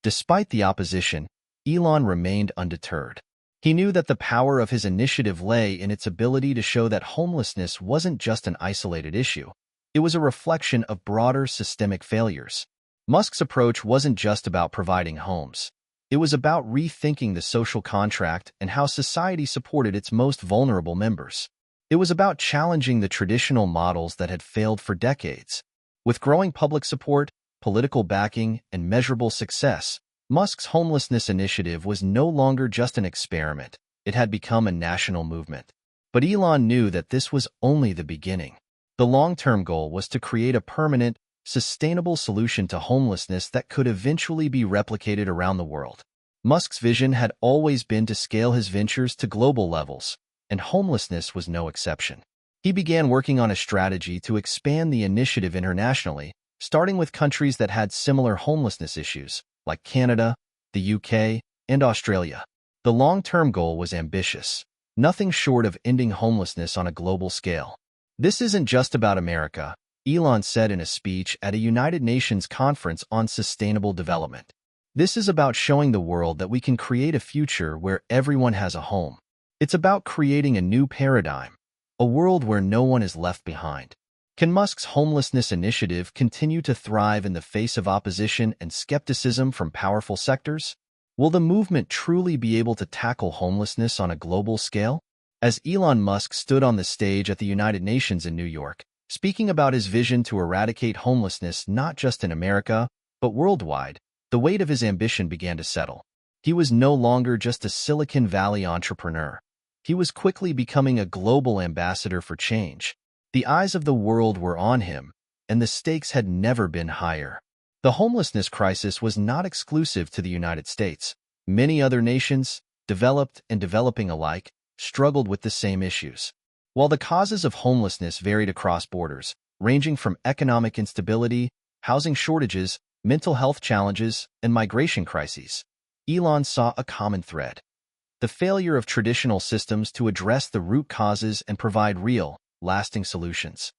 Despite the opposition, Elon remained undeterred. He knew that the power of his initiative lay in its ability to show that homelessness wasn't just an isolated issue. It was a reflection of broader systemic failures. Musk's approach wasn't just about providing homes. It was about rethinking the social contract and how society supported its most vulnerable members. It was about challenging the traditional models that had failed for decades. With growing public support, political backing, and measurable success, Musk's homelessness initiative was no longer just an experiment. It had become a national movement. But Elon knew that this was only the beginning. The long-term goal was to create a permanent, sustainable solution to homelessness that could eventually be replicated around the world. Musk's vision had always been to scale his ventures to global levels, and homelessness was no exception. He began working on a strategy to expand the initiative internationally, starting with countries that had similar homelessness issues, like Canada, the UK, and Australia. The long-term goal was ambitious, nothing short of ending homelessness on a global scale. "This isn't just about America," Elon said in a speech at a United Nations conference on sustainable development. "This is about showing the world that we can create a future where everyone has a home. It's about creating a new paradigm, a world where no one is left behind." Can Musk's homelessness initiative continue to thrive in the face of opposition and skepticism from powerful sectors? Will the movement truly be able to tackle homelessness on a global scale? As Elon Musk stood on the stage at the United Nations in New York, speaking about his vision to eradicate homelessness not just in America, but worldwide, the weight of his ambition began to settle. He was no longer just a Silicon Valley entrepreneur. He was quickly becoming a global ambassador for change. The eyes of the world were on him, and the stakes had never been higher. The homelessness crisis was not exclusive to the United States. Many other nations, developed and developing alike, struggled with the same issues. While the causes of homelessness varied across borders, ranging from economic instability, housing shortages, mental health challenges, and migration crises, Elon saw a common thread: the failure of traditional systems to address the root causes and provide real, lasting solutions.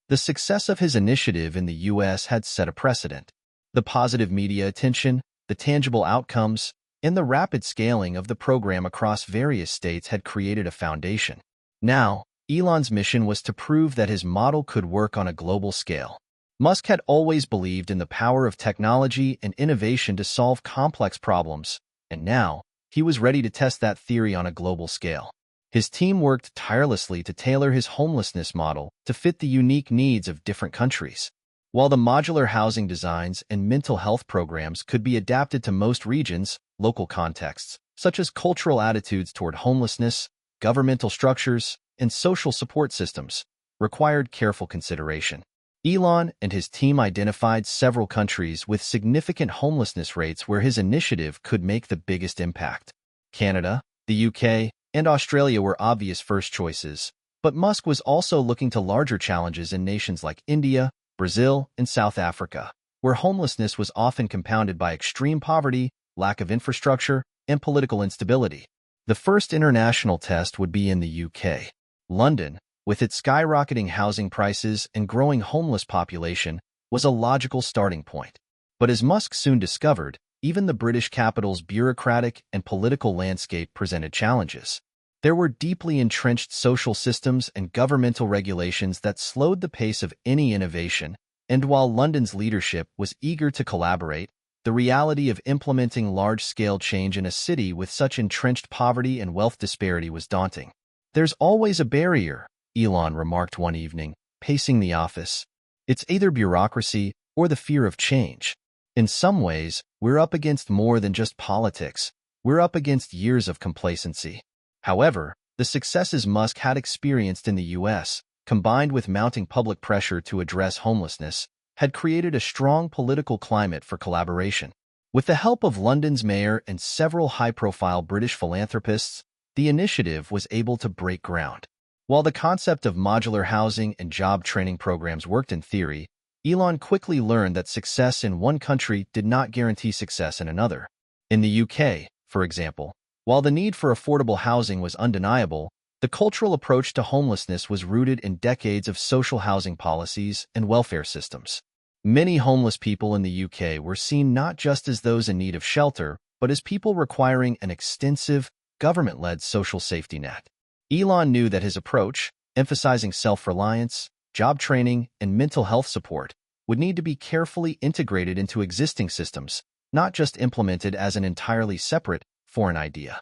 The success of his initiative in the U.S. had set a precedent. The positive media attention, the tangible outcomes, and the rapid scaling of the program across various states had created a foundation. Now, Elon's mission was to prove that his model could work on a global scale. Musk had always believed in the power of technology and innovation to solve complex problems, and now, he was ready to test that theory on a global scale. His team worked tirelessly to tailor his homelessness model to fit the unique needs of different countries. While the modular housing designs and mental health programs could be adapted to most regions, local contexts, such as cultural attitudes toward homelessness, governmental structures, and social support systems, required careful consideration. Elon and his team identified several countries with significant homelessness rates where his initiative could make the biggest impact. Canada, the UK, and Australia were obvious first choices, but Musk was also looking to larger challenges in nations like India, Brazil, and South Africa, where homelessness was often compounded by extreme poverty, lack of infrastructure, and political instability. The first international test would be in the UK. London, with its skyrocketing housing prices and growing homeless population, was a logical starting point. But as Musk soon discovered, even the British capital's bureaucratic and political landscape presented challenges. There were deeply entrenched social systems and governmental regulations that slowed the pace of any innovation, and while London's leadership was eager to collaborate, the reality of implementing large-scale change in a city with such entrenched poverty and wealth disparity was daunting. "There's always a barrier," Elon remarked one evening, pacing the office. "It's either bureaucracy or the fear of change. In some ways, we're up against more than just politics. We're up against years of complacency." However, the successes Musk had experienced in the U.S., combined with mounting public pressure to address homelessness, had created a strong political climate for collaboration. With the help of London's mayor and several high-profile British philanthropists, the initiative was able to break ground. While the concept of modular housing and job training programs worked in theory, Elon quickly learned that success in one country did not guarantee success in another. In the UK, for example, while the need for affordable housing was undeniable, the cultural approach to homelessness was rooted in decades of social housing policies and welfare systems. Many homeless people in the UK were seen not just as those in need of shelter, but as people requiring an extensive, government-led social safety net. Elon knew that his approach, emphasizing self-reliance, job training, and mental health support, would need to be carefully integrated into existing systems, not just implemented as an entirely separate, foreign idea.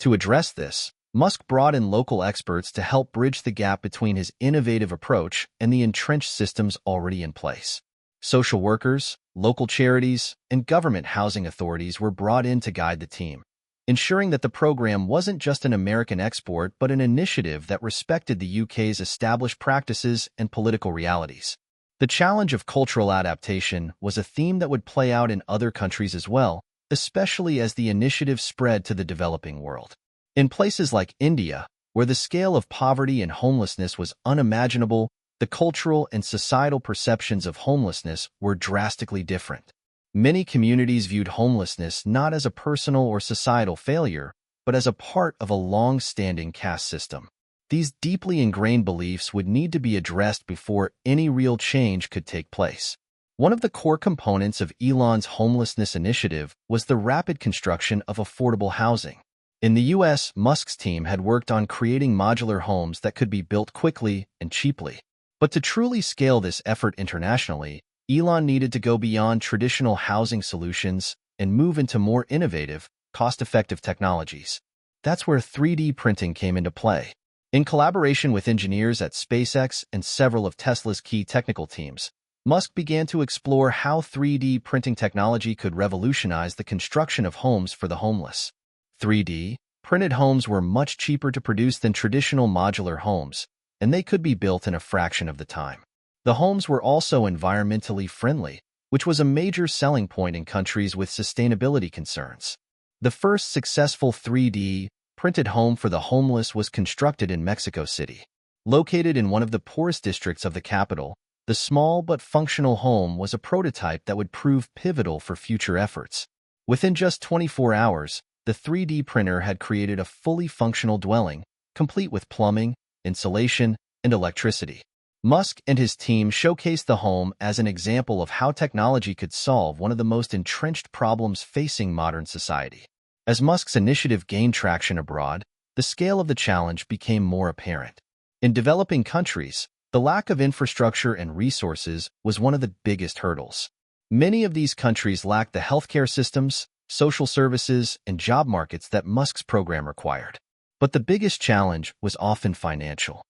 To address this, Musk brought in local experts to help bridge the gap between his innovative approach and the entrenched systems already in place. Social workers, local charities, and government housing authorities were brought in to guide the team, ensuring that the program wasn't just an American export but an initiative that respected the UK's established practices and political realities. The challenge of cultural adaptation was a theme that would play out in other countries as well, especially as the initiative spread to the developing world. In places like India, where the scale of poverty and homelessness was unimaginable, the cultural and societal perceptions of homelessness were drastically different. Many communities viewed homelessness not as a personal or societal failure, but as a part of a long-standing caste system. These deeply ingrained beliefs would need to be addressed before any real change could take place. One of the core components of Elon's homelessness initiative was the rapid construction of affordable housing. In the U.S., Musk's team had worked on creating modular homes that could be built quickly and cheaply. But to truly scale this effort internationally, Elon needed to go beyond traditional housing solutions and move into more innovative, cost-effective technologies. That's where 3D printing came into play. In collaboration with engineers at SpaceX and several of Tesla's key technical teams, Musk began to explore how 3D printing technology could revolutionize the construction of homes for the homeless. 3D printed homes were much cheaper to produce than traditional modular homes, and they could be built in a fraction of the time. The homes were also environmentally friendly, which was a major selling point in countries with sustainability concerns. The first successful 3D printed home for the homeless was constructed in Mexico City. Located in one of the poorest districts of the capital, the small but functional home was a prototype that would prove pivotal for future efforts. Within just 24 hours, the 3D printer had created a fully functional dwelling, complete with plumbing, insulation, and electricity. Musk and his team showcased the home as an example of how technology could solve one of the most entrenched problems facing modern society. As Musk's initiative gained traction abroad, the scale of the challenge became more apparent. In developing countries, the lack of infrastructure and resources was one of the biggest hurdles. Many of these countries lacked the healthcare systems, social services, and job markets that Musk's program required. But the biggest challenge was often financial.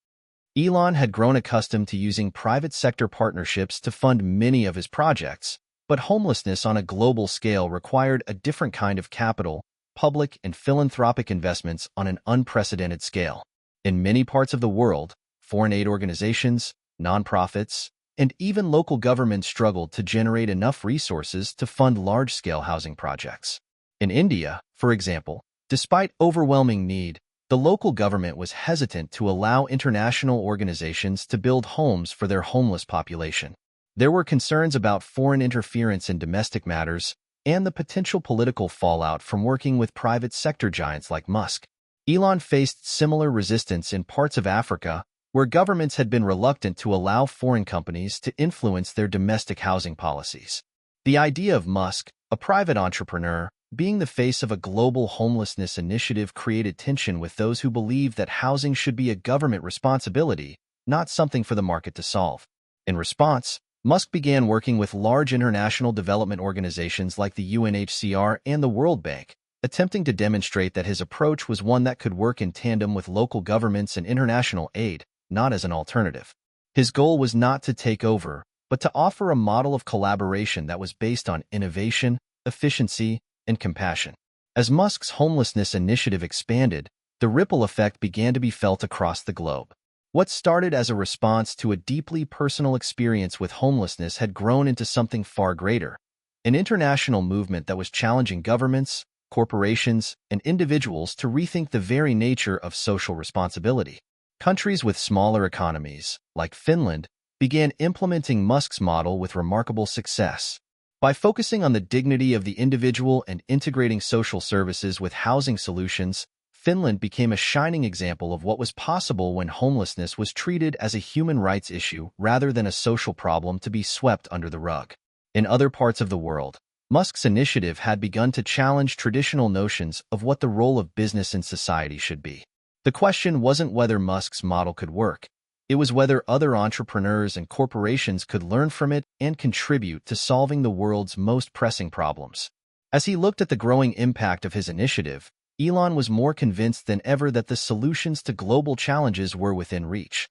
Elon had grown accustomed to using private sector partnerships to fund many of his projects, but homelessness on a global scale required a different kind of capital, public and philanthropic investments on an unprecedented scale. In many parts of the world, foreign aid organizations, nonprofits, and even local governments struggled to generate enough resources to fund large-scale housing projects. In India, for example, despite overwhelming need, the local government was hesitant to allow international organizations to build homes for their homeless population. There were concerns about foreign interference in domestic matters and the potential political fallout from working with private sector giants like Musk. Elon faced similar resistance in parts of Africa where governments had been reluctant to allow foreign companies to influence their domestic housing policies. The idea of Musk, a private entrepreneur, being the face of a global homelessness initiative created tension with those who believed that housing should be a government responsibility, not something for the market to solve. In response, Musk began working with large international development organizations like the UNHCR and the World Bank, attempting to demonstrate that his approach was one that could work in tandem with local governments and international aid, not as an alternative. His goal was not to take over, but to offer a model of collaboration that was based on innovation, efficiency, and compassion. As Musk's homelessness initiative expanded, the ripple effect began to be felt across the globe. What started as a response to a deeply personal experience with homelessness had grown into something far greater, an international movement that was challenging governments, corporations, and individuals to rethink the very nature of social responsibility. Countries with smaller economies, like Finland, began implementing Musk's model with remarkable success. By focusing on the dignity of the individual and integrating social services with housing solutions, Finland became a shining example of what was possible when homelessness was treated as a human rights issue rather than a social problem to be swept under the rug. In other parts of the world, Musk's initiative had begun to challenge traditional notions of what the role of business in society should be. The question wasn't whether Musk's model could work. It was whether other entrepreneurs and corporations could learn from it and contribute to solving the world's most pressing problems. As he looked at the growing impact of his initiative, Elon was more convinced than ever that the solutions to global challenges were within reach.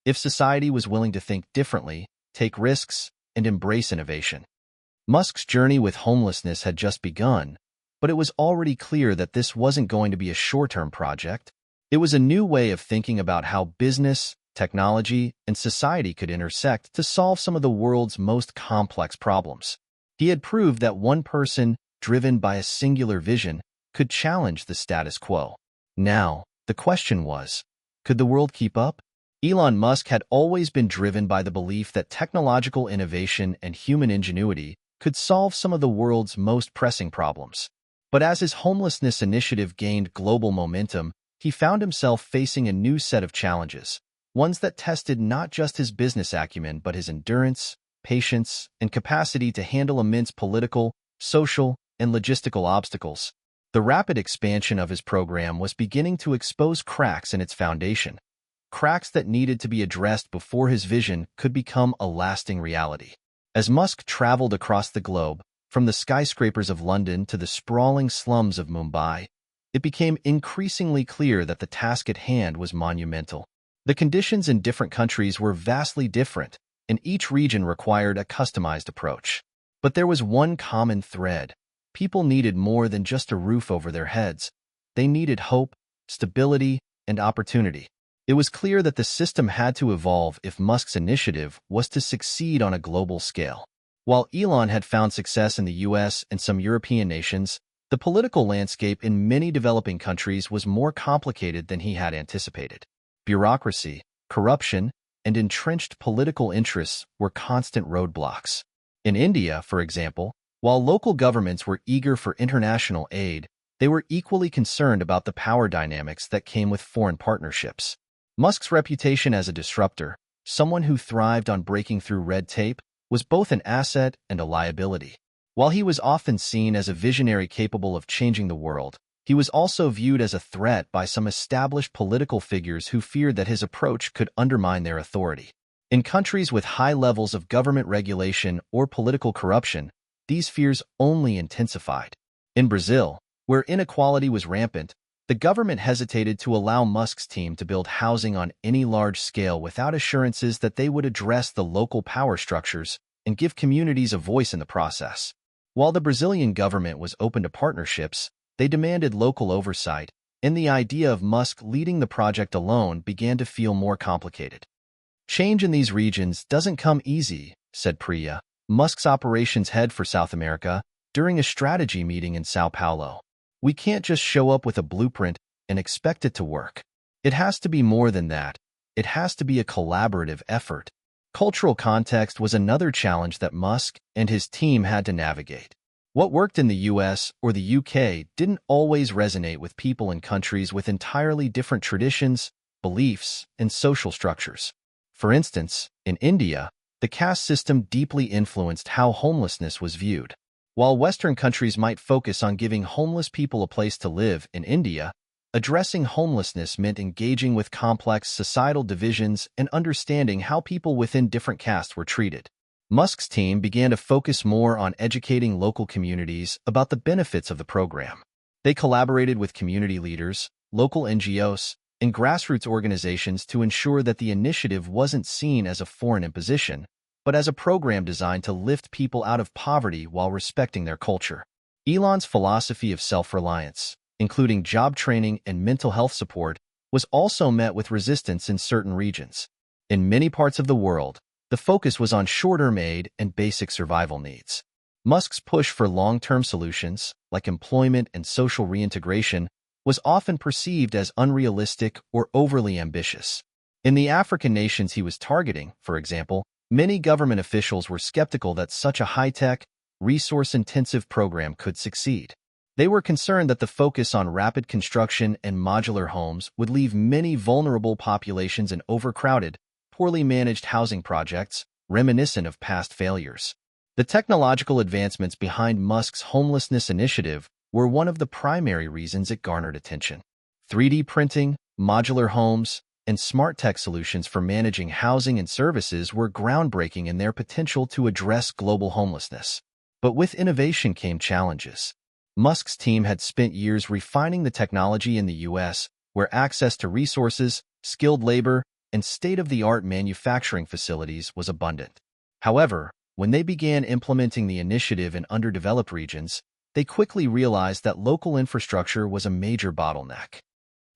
If society was willing to think differently, take risks, and embrace innovation. Musk's journey with homelessness had just begun, but it was already clear that this wasn't going to be a short-term project. It was a new way of thinking about how business, technology, and society could intersect to solve some of the world's most complex problems. He had proved that one person, driven by a singular vision, could challenge the status quo. Now, the question was, could the world keep up? Elon Musk had always been driven by the belief that technological innovation and human ingenuity could solve some of the world's most pressing problems. But as his homelessness initiative gained global momentum, he found himself facing a new set of challenges. Ones that tested not just his business acumen but his endurance, patience, and capacity to handle immense political, social, and logistical obstacles. The rapid expansion of his program was beginning to expose cracks in its foundation, cracks that needed to be addressed before his vision could become a lasting reality. As Musk traveled across the globe, from the skyscrapers of London to the sprawling slums of Mumbai, it became increasingly clear that the task at hand was monumental. The conditions in different countries were vastly different, and each region required a customized approach. But there was one common thread. People needed more than just a roof over their heads. They needed hope, stability, and opportunity. It was clear that the system had to evolve if Musk's initiative was to succeed on a global scale. While Elon had found success in the US and some European nations, the political landscape in many developing countries was more complicated than he had anticipated. Bureaucracy, corruption, and entrenched political interests were constant roadblocks. In India, for example, while local governments were eager for international aid, they were equally concerned about the power dynamics that came with foreign partnerships. Musk's reputation as a disruptor, someone who thrived on breaking through red tape, was both an asset and a liability. While he was often seen as a visionary capable of changing the world, he was also viewed as a threat by some established political figures who feared that his approach could undermine their authority. In countries with high levels of government regulation or political corruption, these fears only intensified. In Brazil, where inequality was rampant, The government hesitated to allow Musk's team to build housing on any large scale without assurances that they would address the local power structures and give communities a voice in the process. While the Brazilian government was open to partnerships, they demanded local oversight, and the idea of Musk leading the project alone began to feel more complicated. Change in these regions doesn't come easy, said Priya, Musk's operations head for South America, during a strategy meeting in Sao Paulo. We can't just show up with a blueprint and expect it to work. It has to be more than that. It has to be a collaborative effort. Cultural context was another challenge that Musk and his team had to navigate. What worked in the US or the UK didn't always resonate with people in countries with entirely different traditions, beliefs, and social structures. For instance, in India, the caste system deeply influenced how homelessness was viewed. While Western countries might focus on giving homeless people a place to live, in India, addressing homelessness meant engaging with complex societal divisions and understanding how people within different castes were treated. Musk's team began to focus more on educating local communities about the benefits of the program. They collaborated with community leaders, local NGOs, and grassroots organizations to ensure that the initiative wasn't seen as a foreign imposition, but as a program designed to lift people out of poverty while respecting their culture. Elon's philosophy of self-reliance, including job training and mental health support, was also met with resistance in certain regions. In many parts of the world, the focus was on short-term aid and basic survival needs. Musk's push for long-term solutions, like employment and social reintegration, was often perceived as unrealistic or overly ambitious. In the African nations he was targeting, for example, many government officials were skeptical that such a high-tech, resource-intensive program could succeed. They were concerned that the focus on rapid construction and modular homes would leave many vulnerable populations in overcrowded, poorly managed housing projects, reminiscent of past failures. The technological advancements behind Musk's homelessness initiative were one of the primary reasons it garnered attention. 3D printing, modular homes, and smart tech solutions for managing housing and services were groundbreaking in their potential to address global homelessness. But with innovation came challenges. Musk's team had spent years refining the technology in the US, where access to resources, skilled labor, and state-of-the-art manufacturing facilities was abundant. However, when they began implementing the initiative in underdeveloped regions, they quickly realized that local infrastructure was a major bottleneck.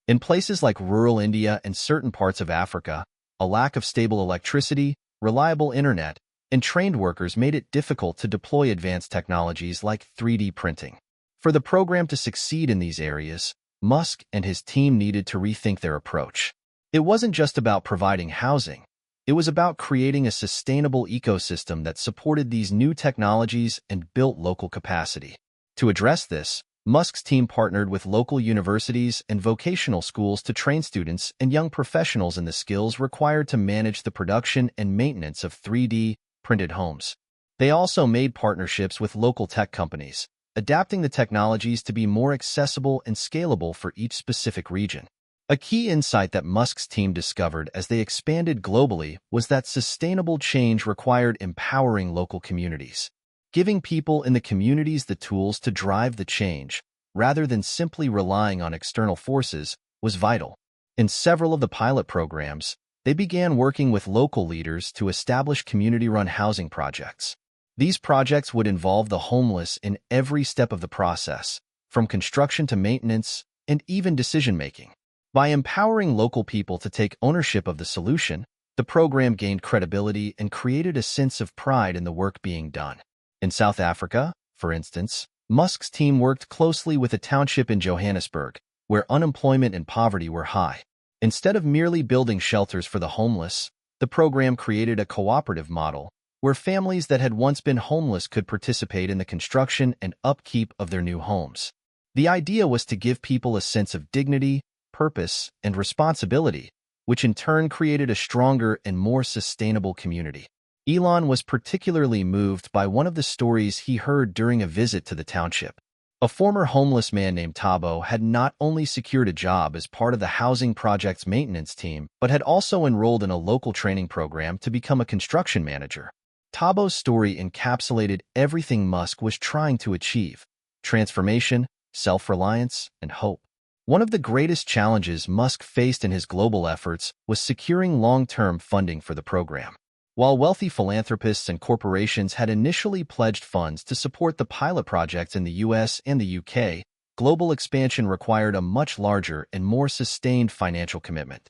In places like rural India and certain parts of Africa, a lack of stable electricity, reliable internet, and trained workers made it difficult to deploy advanced technologies like 3D printing. For the program to succeed in these areas, Musk and his team needed to rethink their approach. It wasn't just about providing housing. It was about creating a sustainable ecosystem that supported these new technologies and built local capacity. To address this, Musk's team partnered with local universities and vocational schools to train students and young professionals in the skills required to manage the production and maintenance of 3D printed homes. They also made partnerships with local tech companies, adapting the technologies to be more accessible and scalable for each specific region. A key insight that Musk's team discovered as they expanded globally was that sustainable change required empowering local communities. Giving people in the communities the tools to drive the change, rather than simply relying on external forces, was vital. In several of the pilot programs, they began working with local leaders to establish community-run housing projects. These projects would involve the homeless in every step of the process, from construction to maintenance and even decision-making. By empowering local people to take ownership of the solution, the program gained credibility and created a sense of pride in the work being done. In South Africa, for instance, Musk's team worked closely with a township in Johannesburg, where unemployment and poverty were high. Instead of merely building shelters for the homeless, the program created a cooperative model where families that had once been homeless could participate in the construction and upkeep of their new homes. The idea was to give people a sense of dignity, purpose, and responsibility, which in turn created a stronger and more sustainable community. Elon was particularly moved by one of the stories he heard during a visit to the township. A former homeless man named Thabo had not only secured a job as part of the housing project's maintenance team, but had also enrolled in a local training program to become a construction manager. Thabo's story encapsulated everything Musk was trying to achieve: transformation, self-reliance, and hope. One of the greatest challenges Musk faced in his global efforts was securing long-term funding for the program. While wealthy philanthropists and corporations had initially pledged funds to support the pilot projects in the US and the UK, global expansion required a much larger and more sustained financial commitment.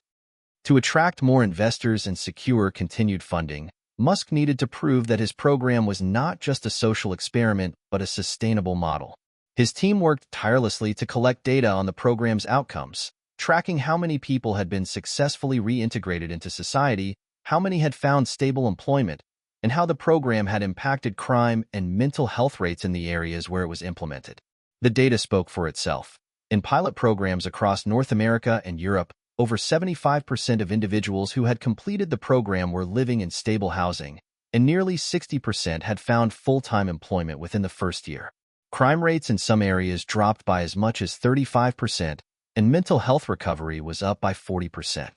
To attract more investors and secure continued funding, Musk needed to prove that his program was not just a social experiment but a sustainable model. His team worked tirelessly to collect data on the program's outcomes, tracking how many people had been successfully reintegrated into society, how many had found stable employment, and how the program had impacted crime and mental health rates in the areas where it was implemented. The data spoke for itself. In pilot programs across North America and Europe, over 75% of individuals who had completed the program were living in stable housing, and nearly 60% had found full-time employment within the first year. Crime rates in some areas dropped by as much as 35%, and mental health recovery was up by 40%.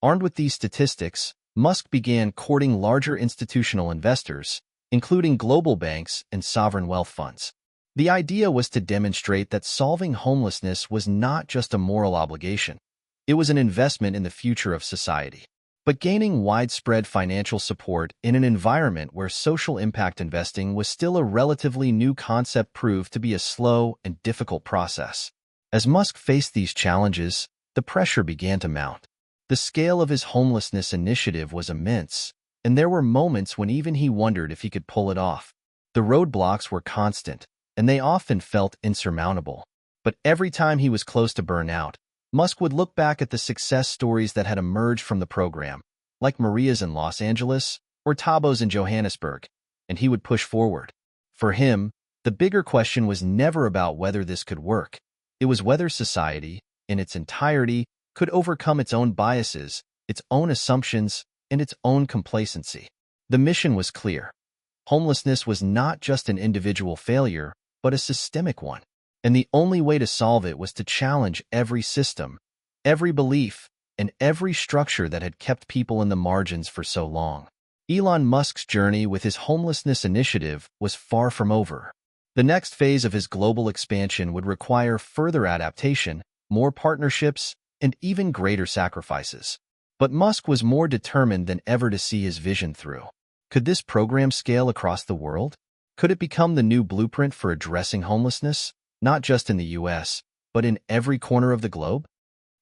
Armed with these statistics, Musk began courting larger institutional investors, including global banks and sovereign wealth funds. The idea was to demonstrate that solving homelessness was not just a moral obligation. It was an investment in the future of society. But gaining widespread financial support in an environment where social impact investing was still a relatively new concept proved to be a slow and difficult process. As Musk faced these challenges, the pressure began to mount. The scale of his homelessness initiative was immense, and there were moments when even he wondered if he could pull it off. The roadblocks were constant, and they often felt insurmountable. But every time he was close to burnout, Musk would look back at the success stories that had emerged from the program, like Maria's in Los Angeles or Tabo's in Johannesburg, and he would push forward. For him, the bigger question was never about whether this could work. It was whether society, in its entirety, could overcome its own biases, its own assumptions, and its own complacency. The mission was clear. Homelessness was not just an individual failure, but a systemic one. And the only way to solve it was to challenge every system, every belief, and every structure that had kept people in the margins for so long. Elon Musk's journey with his homelessness initiative was far from over. The next phase of his global expansion would require further adaptation, more partnerships, and even greater sacrifices. But Musk was more determined than ever to see his vision through. Could this program scale across the world? Could it become the new blueprint for addressing homelessness? Not just in the US, but in every corner of the globe?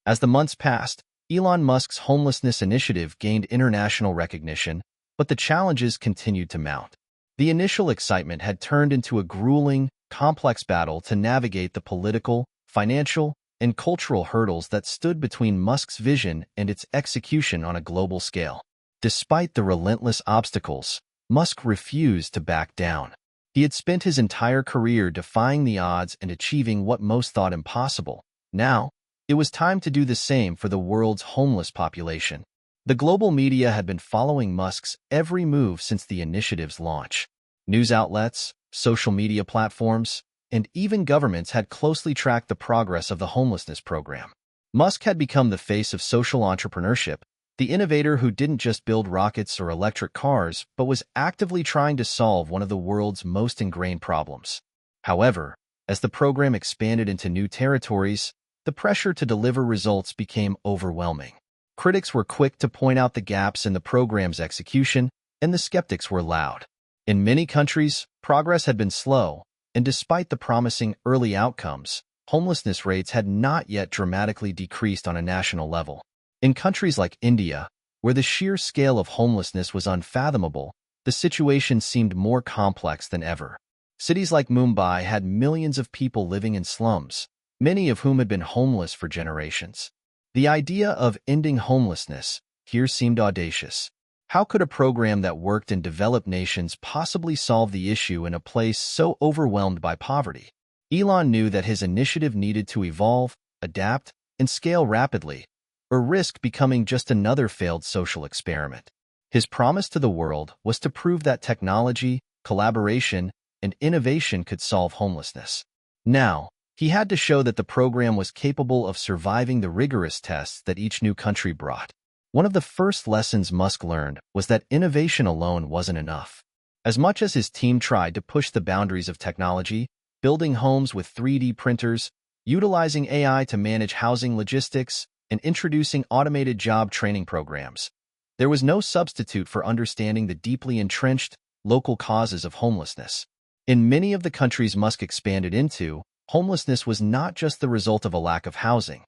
As the months passed, Elon Musk's homelessness initiative gained international recognition, but the challenges continued to mount. The initial excitement had turned into a grueling, complex battle to navigate the political, financial, and cultural hurdles that stood between Musk's vision and its execution on a global scale. Despite the relentless obstacles, Musk refused to back down. He had spent his entire career defying the odds and achieving what most thought impossible. Now, it was time to do the same for the world's homeless population. The global media had been following Musk's every move since the initiative's launch. News outlets, social media platforms, and even governments had closely tracked the progress of the homelessness program. Musk had become the face of social entrepreneurship, the innovator who didn't just build rockets or electric cars, but was actively trying to solve one of the world's most ingrained problems. However, as the program expanded into new territories, the pressure to deliver results became overwhelming. Critics were quick to point out the gaps in the program's execution, and the skeptics were loud. In many countries, progress had been slow, and despite the promising early outcomes, homelessness rates had not yet dramatically decreased on a national level. In countries like India, where the sheer scale of homelessness was unfathomable, the situation seemed more complex than ever. Cities like Mumbai had millions of people living in slums, many of whom had been homeless for generations. The idea of ending homelessness here seemed audacious. How could a program that worked in developed nations possibly solve the issue in a place so overwhelmed by poverty? Elon knew that his initiative needed to evolve, adapt, and scale rapidly, or risk becoming just another failed social experiment. His promise to the world was to prove that technology, collaboration, and innovation could solve homelessness. Now, he had to show that the program was capable of surviving the rigorous tests that each new country brought. One of the first lessons Musk learned was that innovation alone wasn't enough. As much as his team tried to push the boundaries of technology, building homes with 3D printers, utilizing AI to manage housing logistics, and introducing automated job training programs. There was no substitute for understanding the deeply entrenched local causes of homelessness. In many of the countries Musk expanded into, homelessness was not just the result of a lack of housing.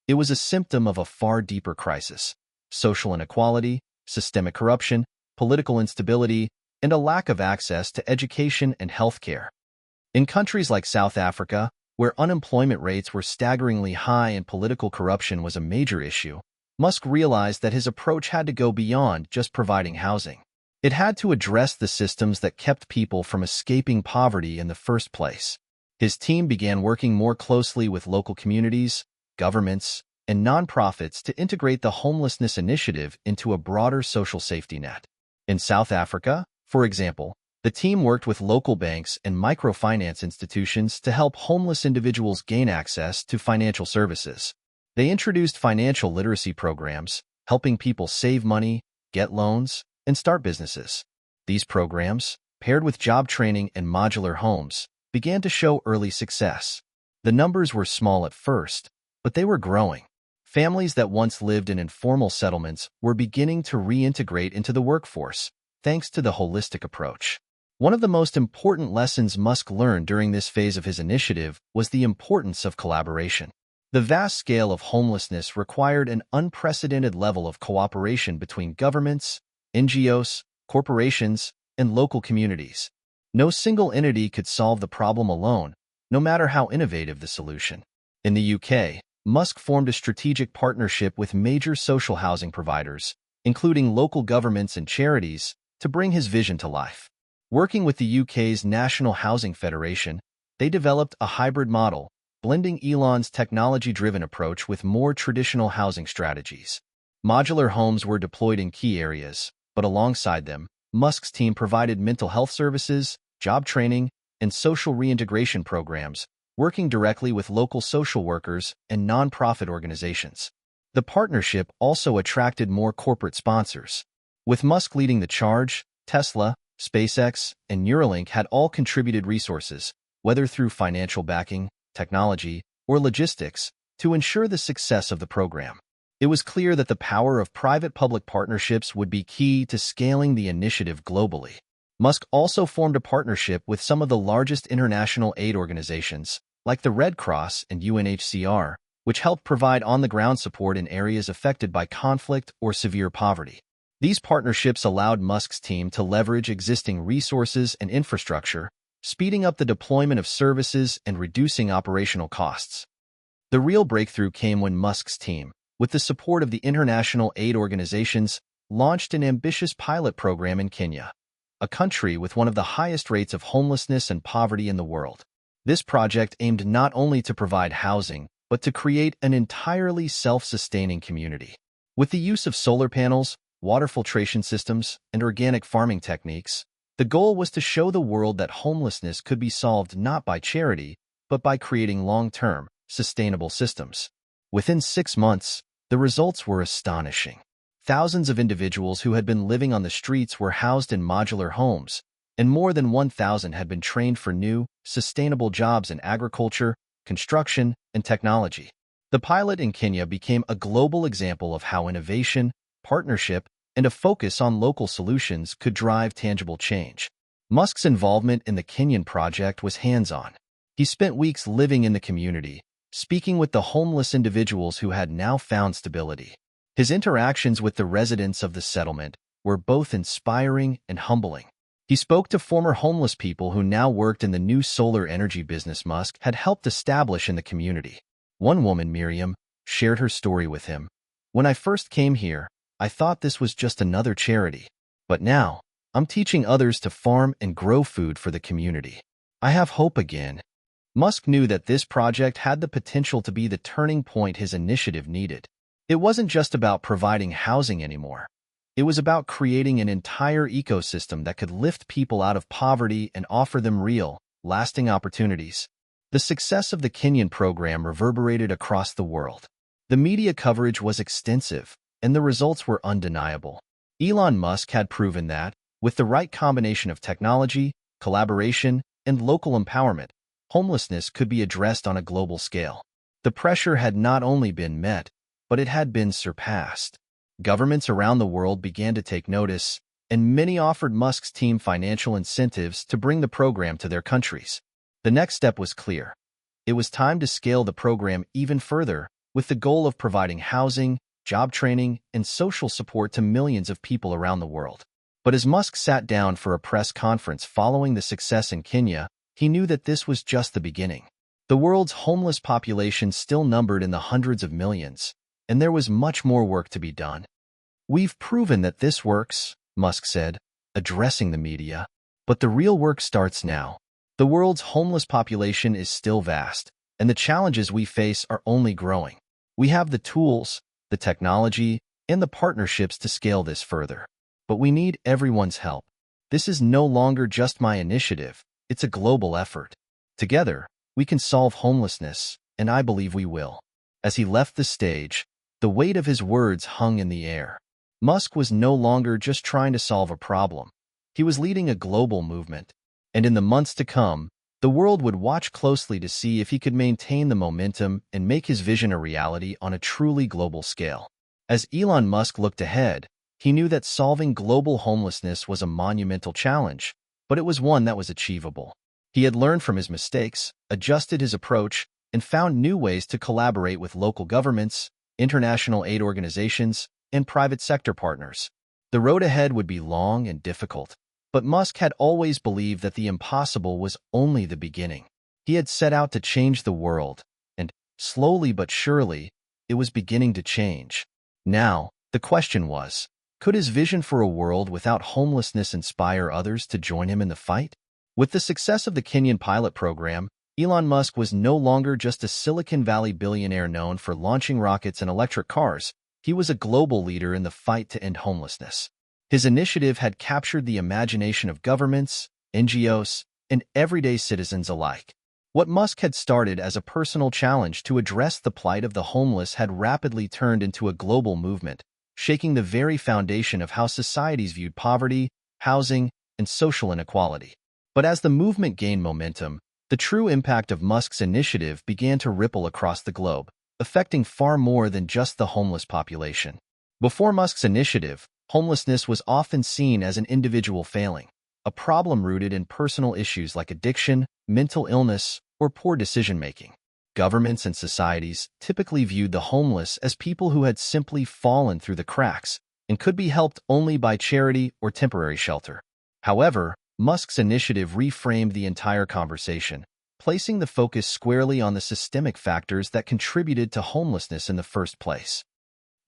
It was a symptom of a far deeper crisis: social inequality, systemic corruption, political instability, and a lack of access to education and healthcare. In countries like South Africa, where unemployment rates were staggeringly high and political corruption was a major issue, Musk realized that his approach had to go beyond just providing housing. It had to address the systems that kept people from escaping poverty in the first place. His team began working more closely with local communities, governments, and nonprofits to integrate the homelessness initiative into a broader social safety net. In South Africa, for example, the team worked with local banks and microfinance institutions to help homeless individuals gain access to financial services. They introduced financial literacy programs, helping people save money, get loans, and start businesses. These programs, paired with job training and modular homes, began to show early success. The numbers were small at first, but they were growing. Families that once lived in informal settlements were beginning to reintegrate into the workforce, thanks to the holistic approach. One of the most important lessons Musk learned during this phase of his initiative was the importance of collaboration. The vast scale of homelessness required an unprecedented level of cooperation between governments, NGOs, corporations, and local communities. No single entity could solve the problem alone, no matter how innovative the solution. In the UK, Musk formed a strategic partnership with major social housing providers, including local governments and charities, to bring his vision to life. Working with the UK's National Housing Federation, they developed a hybrid model, blending Elon's technology-driven approach with more traditional housing strategies. Modular homes were deployed in key areas, but alongside them, Musk's team provided mental health services, job training, and social reintegration programs, working directly with local social workers and nonprofit organizations. The partnership also attracted more corporate sponsors. With Musk leading the charge, Tesla, SpaceX, and Neuralink had all contributed resources, whether through financial backing, technology, or logistics, to ensure the success of the program. It was clear that the power of private-public partnerships would be key to scaling the initiative globally. Musk also formed a partnership with some of the largest international aid organizations, like the Red Cross and UNHCR, which helped provide on-the-ground support in areas affected by conflict or severe poverty. These partnerships allowed Musk's team to leverage existing resources and infrastructure, speeding up the deployment of services and reducing operational costs. The real breakthrough came when Musk's team, with the support of the international aid organizations, launched an ambitious pilot program in Kenya, a country with one of the highest rates of homelessness and poverty in the world. This project aimed not only to provide housing, but to create an entirely self-sustaining community. With the use of solar panels, water filtration systems, and organic farming techniques, the goal was to show the world that homelessness could be solved not by charity, but by creating long-term, sustainable systems. Within 6 months, the results were astonishing. Thousands of individuals who had been living on the streets were housed in modular homes, and more than 1,000 had been trained for new, sustainable jobs in agriculture, construction, and technology. The pilot in Kenya became a global example of how innovation, partnership, and a focus on local solutions could drive tangible change. Musk's involvement in the Kenyan project was hands-on. He spent weeks living in the community, speaking with the homeless individuals who had now found stability. His interactions with the residents of the settlement were both inspiring and humbling. He spoke to former homeless people who now worked in the new solar energy business Musk had helped establish in the community. One woman, Miriam, shared her story with him. "When I first came here, I thought this was just another charity. But now, I'm teaching others to farm and grow food for the community. I have hope again." Musk knew that this project had the potential to be the turning point his initiative needed. It wasn't just about providing housing anymore. It was about creating an entire ecosystem that could lift people out of poverty and offer them real, lasting opportunities. The success of the Kenyan program reverberated across the world. The media coverage was extensive, and the results were undeniable. Elon Musk had proven that, with the right combination of technology, collaboration, and local empowerment, homelessness could be addressed on a global scale. The pressure had not only been met, but it had been surpassed. Governments around the world began to take notice, and many offered Musk's team financial incentives to bring the program to their countries. The next step was clear. It was time to scale the program even further, with the goal of providing housing, job training, and social support to millions of people around the world. But as Musk sat down for a press conference following the success in Kenya, he knew that this was just the beginning. The world's homeless population still numbered in the hundreds of millions, and there was much more work to be done. "We've proven that this works," Musk said, addressing the media. "But the real work starts now. The world's homeless population is still vast, and the challenges we face are only growing. We have the tools, the technology, and the partnerships to scale this further. But we need everyone's help. This is no longer just my initiative, it's a global effort. Together, we can solve homelessness, and I believe we will." As he left the stage, the weight of his words hung in the air. Musk was no longer just trying to solve a problem. He was leading a global movement, and in the months to come, the world would watch closely to see if he could maintain the momentum and make his vision a reality on a truly global scale. As Elon Musk looked ahead, he knew that solving global homelessness was a monumental challenge, but it was one that was achievable. He had learned from his mistakes, adjusted his approach, and found new ways to collaborate with local governments, international aid organizations, and private sector partners. The road ahead would be long and difficult, but Musk had always believed that the impossible was only the beginning. He had set out to change the world, and, slowly but surely, it was beginning to change. Now, the question was, could his vision for a world without homelessness inspire others to join him in the fight? With the success of the Kenyan pilot program, Elon Musk was no longer just a Silicon Valley billionaire known for launching rockets and electric cars. He was a global leader in the fight to end homelessness. His initiative had captured the imagination of governments, NGOs, and everyday citizens alike. What Musk had started as a personal challenge to address the plight of the homeless had rapidly turned into a global movement, shaking the very foundation of how societies viewed poverty, housing, and social inequality. But as the movement gained momentum, the true impact of Musk's initiative began to ripple across the globe, affecting far more than just the homeless population. Before Musk's initiative, homelessness was often seen as an individual failing, a problem rooted in personal issues like addiction, mental illness, or poor decision-making. Governments and societies typically viewed the homeless as people who had simply fallen through the cracks and could be helped only by charity or temporary shelter. However, Musk's initiative reframed the entire conversation, placing the focus squarely on the systemic factors that contributed to homelessness in the first place.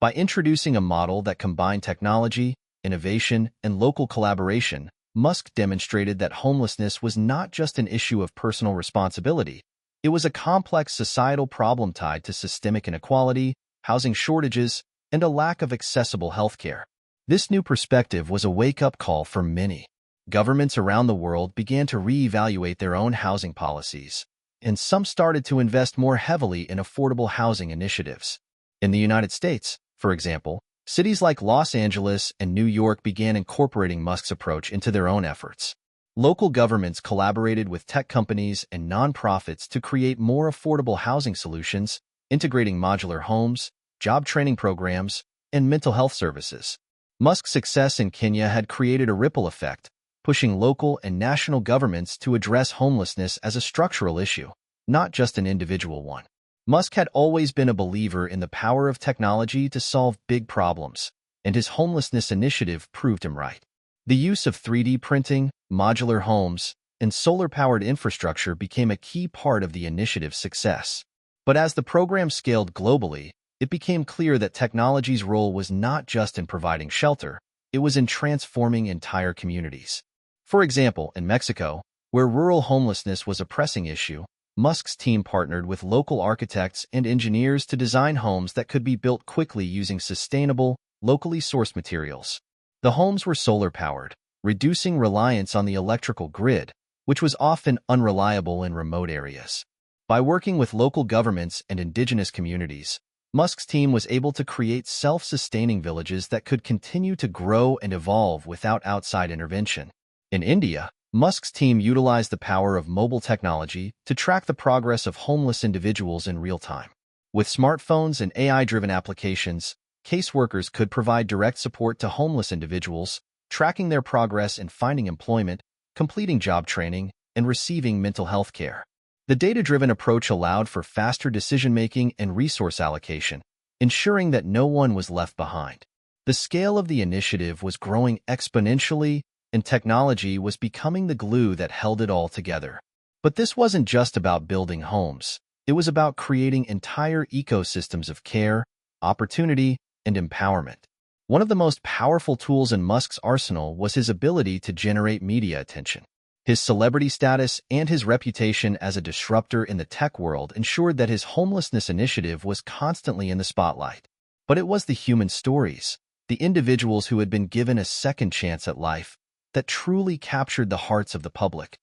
By introducing a model that combined technology, innovation, and local collaboration, Musk demonstrated that homelessness was not just an issue of personal responsibility. It was a complex societal problem tied to systemic inequality, housing shortages, and a lack of accessible healthcare. This new perspective was a wake-up call for many. Governments around the world began to reevaluate their own housing policies, and some started to invest more heavily in affordable housing initiatives. In the United States, for example, cities like Los Angeles and New York began incorporating Musk's approach into their own efforts. Local governments collaborated with tech companies and nonprofits to create more affordable housing solutions, integrating modular homes, job training programs, and mental health services. Musk's success in Kenya had created a ripple effect, pushing local and national governments to address homelessness as a structural issue, not just an individual one. Musk had always been a believer in the power of technology to solve big problems, and his homelessness initiative proved him right. The use of 3D printing, modular homes, and solar-powered infrastructure became a key part of the initiative's success. But as the program scaled globally, it became clear that technology's role was not just in providing shelter, it was in transforming entire communities. For example, in Mexico, where rural homelessness was a pressing issue, Musk's team partnered with local architects and engineers to design homes that could be built quickly using sustainable, locally sourced materials. The homes were solar-powered, reducing reliance on the electrical grid, which was often unreliable in remote areas. By working with local governments and indigenous communities, Musk's team was able to create self-sustaining villages that could continue to grow and evolve without outside intervention. In India, Musk's team utilized the power of mobile technology to track the progress of homeless individuals in real time. With smartphones and AI-driven applications, caseworkers could provide direct support to homeless individuals, tracking their progress in finding employment, completing job training, and receiving mental health care. The data-driven approach allowed for faster decision-making and resource allocation, ensuring that no one was left behind. The scale of the initiative was growing exponentially, and technology was becoming the glue that held it all together. But this wasn't just about building homes. It was about creating entire ecosystems of care, opportunity, and empowerment. One of the most powerful tools in Musk's arsenal was his ability to generate media attention. His celebrity status and his reputation as a disruptor in the tech world ensured that his homelessness initiative was constantly in the spotlight. But it was the human stories, the individuals who had been given a second chance at life, that truly captured the hearts of the public.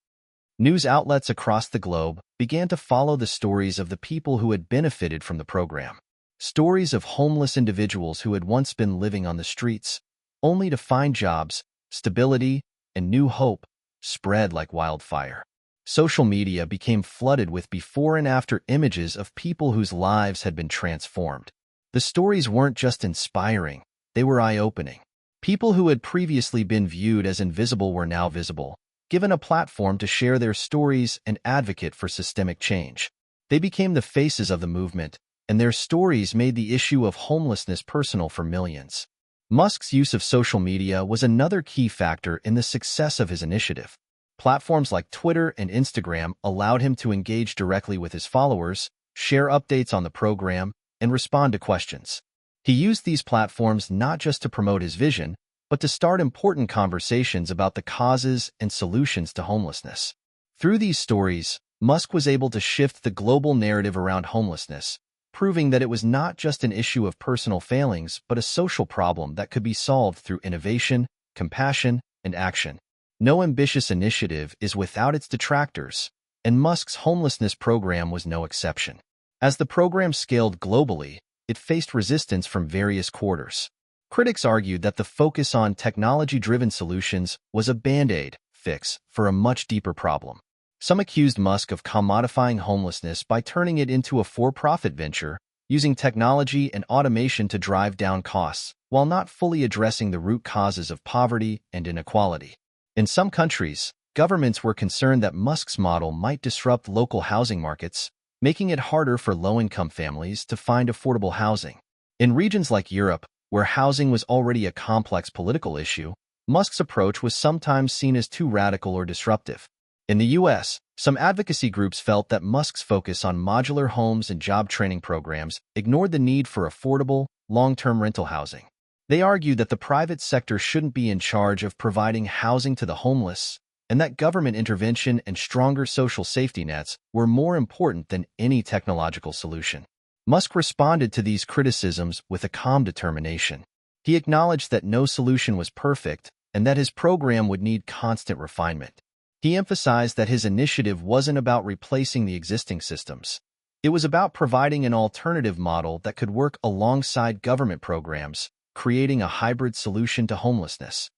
News outlets across the globe began to follow the stories of the people who had benefited from the program. Stories of homeless individuals who had once been living on the streets, only to find jobs, stability, and new hope, spread like wildfire. Social media became flooded with before and after images of people whose lives had been transformed. The stories weren't just inspiring, they were eye-opening. People who had previously been viewed as invisible were now visible, given a platform to share their stories and advocate for systemic change. They became the faces of the movement, and their stories made the issue of homelessness personal for millions. Musk's use of social media was another key factor in the success of his initiative. Platforms like Twitter and Instagram allowed him to engage directly with his followers, share updates on the program, and respond to questions. He used these platforms not just to promote his vision, but to start important conversations about the causes and solutions to homelessness. Through these stories, Musk was able to shift the global narrative around homelessness, proving that it was not just an issue of personal failings but a social problem that could be solved through innovation, compassion, and action. No ambitious initiative is without its detractors, and Musk's homelessness program was no exception. As the program scaled globally, it faced resistance from various quarters. Critics argued that the focus on technology-driven solutions was a band-aid fix for a much deeper problem. Some accused Musk of commodifying homelessness by turning it into a for-profit venture, using technology and automation to drive down costs, while not fully addressing the root causes of poverty and inequality. In some countries, governments were concerned that Musk's model might disrupt local housing markets, making it harder for low-income families to find affordable housing. In regions like Europe, where housing was already a complex political issue, Musk's approach was sometimes seen as too radical or disruptive. In the U.S., some advocacy groups felt that Musk's focus on modular homes and job training programs ignored the need for affordable, long-term rental housing. They argued that the private sector shouldn't be in charge of providing housing to the homeless, and that government intervention and stronger social safety nets were more important than any technological solution. Musk responded to these criticisms with a calm determination. He acknowledged that no solution was perfect and that his program would need constant refinement. He emphasized that his initiative wasn't about replacing the existing systems. It was about providing an alternative model that could work alongside government programs, creating a hybrid solution to homelessness.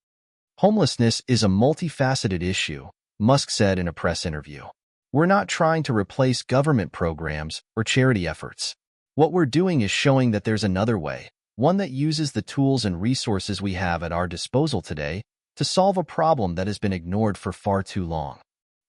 Homelessness is a multifaceted issue, Musk said in a press interview. We're not trying to replace government programs or charity efforts. What we're doing is showing that there's another way, one that uses the tools and resources we have at our disposal today to solve a problem that has been ignored for far too long.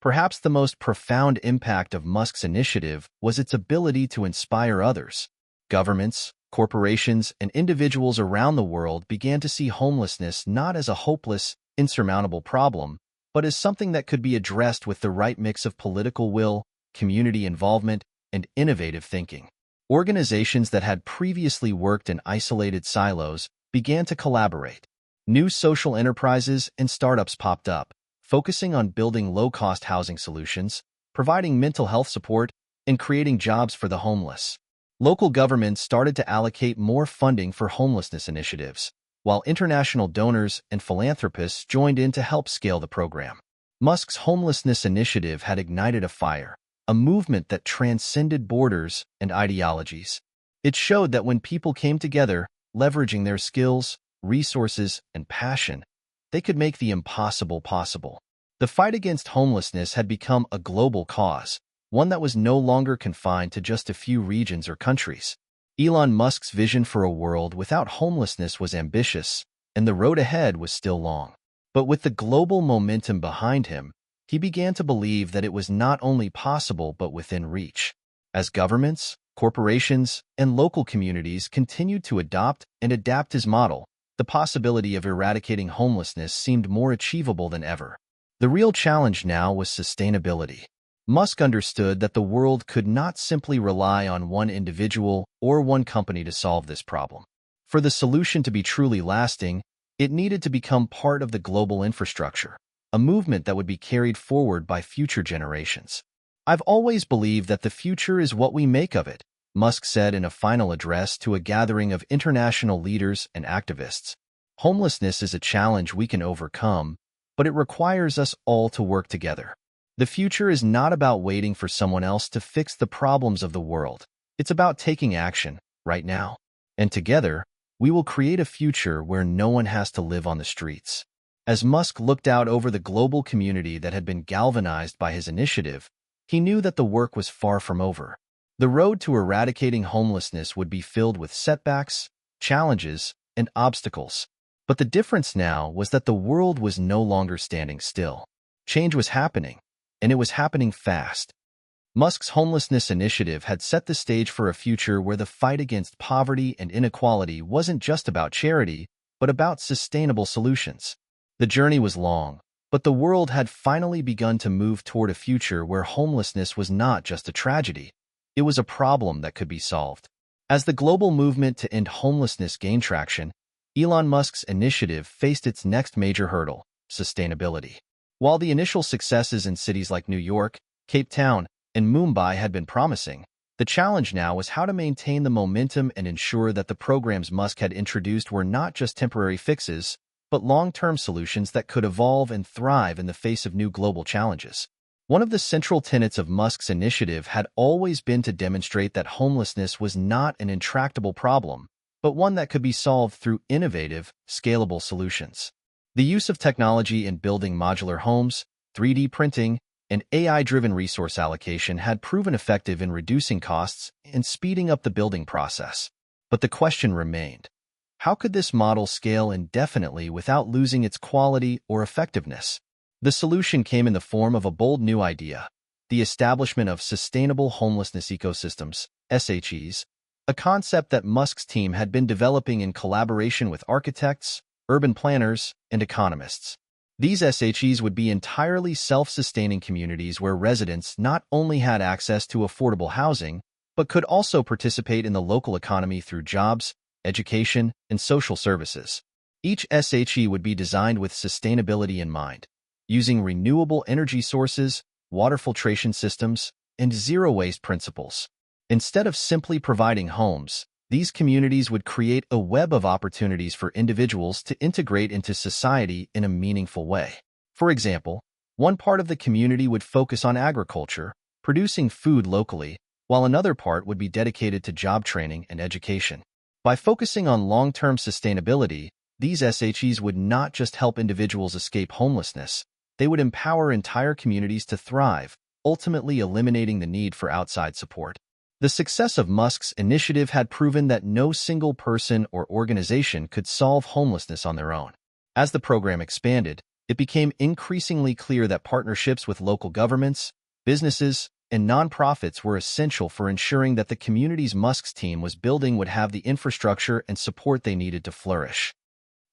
Perhaps the most profound impact of Musk's initiative was its ability to inspire others. Governments, corporations, and individuals around the world began to see homelessness not as a hopeless, insurmountable problem, but as something that could be addressed with the right mix of political will, community involvement, and innovative thinking. Organizations that had previously worked in isolated silos began to collaborate. New social enterprises and startups popped up, focusing on building low-cost housing solutions, providing mental health support, and creating jobs for the homeless. Local governments started to allocate more funding for homelessness initiatives, while international donors and philanthropists joined in to help scale the program. Musk's homelessness initiative had ignited a fire, a movement that transcended borders and ideologies. It showed that when people came together, leveraging their skills, resources, and passion, they could make the impossible possible. The fight against homelessness had become a global cause, one that was no longer confined to just a few regions or countries. Elon Musk's vision for a world without homelessness was ambitious, and the road ahead was still long. But with the global momentum behind him, he began to believe that it was not only possible but within reach. As governments, corporations, and local communities continued to adopt and adapt his model, the possibility of eradicating homelessness seemed more achievable than ever. The real challenge now was sustainability. Musk understood that the world could not simply rely on one individual or one company to solve this problem. For the solution to be truly lasting, it needed to become part of the global infrastructure, a movement that would be carried forward by future generations. "I've always believed that the future is what we make of it," Musk said in a final address to a gathering of international leaders and activists. "Homelessness is a challenge we can overcome, but it requires us all to work together. The future is not about waiting for someone else to fix the problems of the world. It's about taking action right now. And together, we will create a future where no one has to live on the streets." As Musk looked out over the global community that had been galvanized by his initiative, he knew that the work was far from over. The road to eradicating homelessness would be filled with setbacks, challenges, and obstacles. But the difference now was that the world was no longer standing still. Change was happening, and it was happening fast. Musk's homelessness initiative had set the stage for a future where the fight against poverty and inequality wasn't just about charity, but about sustainable solutions. The journey was long, but the world had finally begun to move toward a future where homelessness was not just a tragedy. It was a problem that could be solved. As the global movement to end homelessness gained traction, Elon Musk's initiative faced its next major hurdle: sustainability. While the initial successes in cities like New York, Cape Town, and Mumbai had been promising, the challenge now was how to maintain the momentum and ensure that the programs Musk had introduced were not just temporary fixes, but long-term solutions that could evolve and thrive in the face of new global challenges. One of the central tenets of Musk's initiative had always been to demonstrate that homelessness was not an intractable problem, but one that could be solved through innovative, scalable solutions. The use of technology in building modular homes, 3D printing, and AI-driven resource allocation had proven effective in reducing costs and speeding up the building process. But the question remained: how could this model scale indefinitely without losing its quality or effectiveness? The solution came in the form of a bold new idea: the establishment of sustainable homelessness ecosystems, SHEs, a concept that Musk's team had been developing in collaboration with architects, urban planners, and economists. These SHEs would be entirely self-sustaining communities where residents not only had access to affordable housing, but could also participate in the local economy through jobs, education, and social services. Each SHE would be designed with sustainability in mind, using renewable energy sources, water filtration systems, and zero-waste principles. Instead of simply providing homes, these communities would create a web of opportunities for individuals to integrate into society in a meaningful way. For example, one part of the community would focus on agriculture, producing food locally, while another part would be dedicated to job training and education. By focusing on long-term sustainability, these SHEs would not just help individuals escape homelessness, they would empower entire communities to thrive, ultimately eliminating the need for outside support. The success of Musk's initiative had proven that no single person or organization could solve homelessness on their own. As the program expanded, it became increasingly clear that partnerships with local governments, businesses, and nonprofits were essential for ensuring that the communities Musk's team was building would have the infrastructure and support they needed to flourish.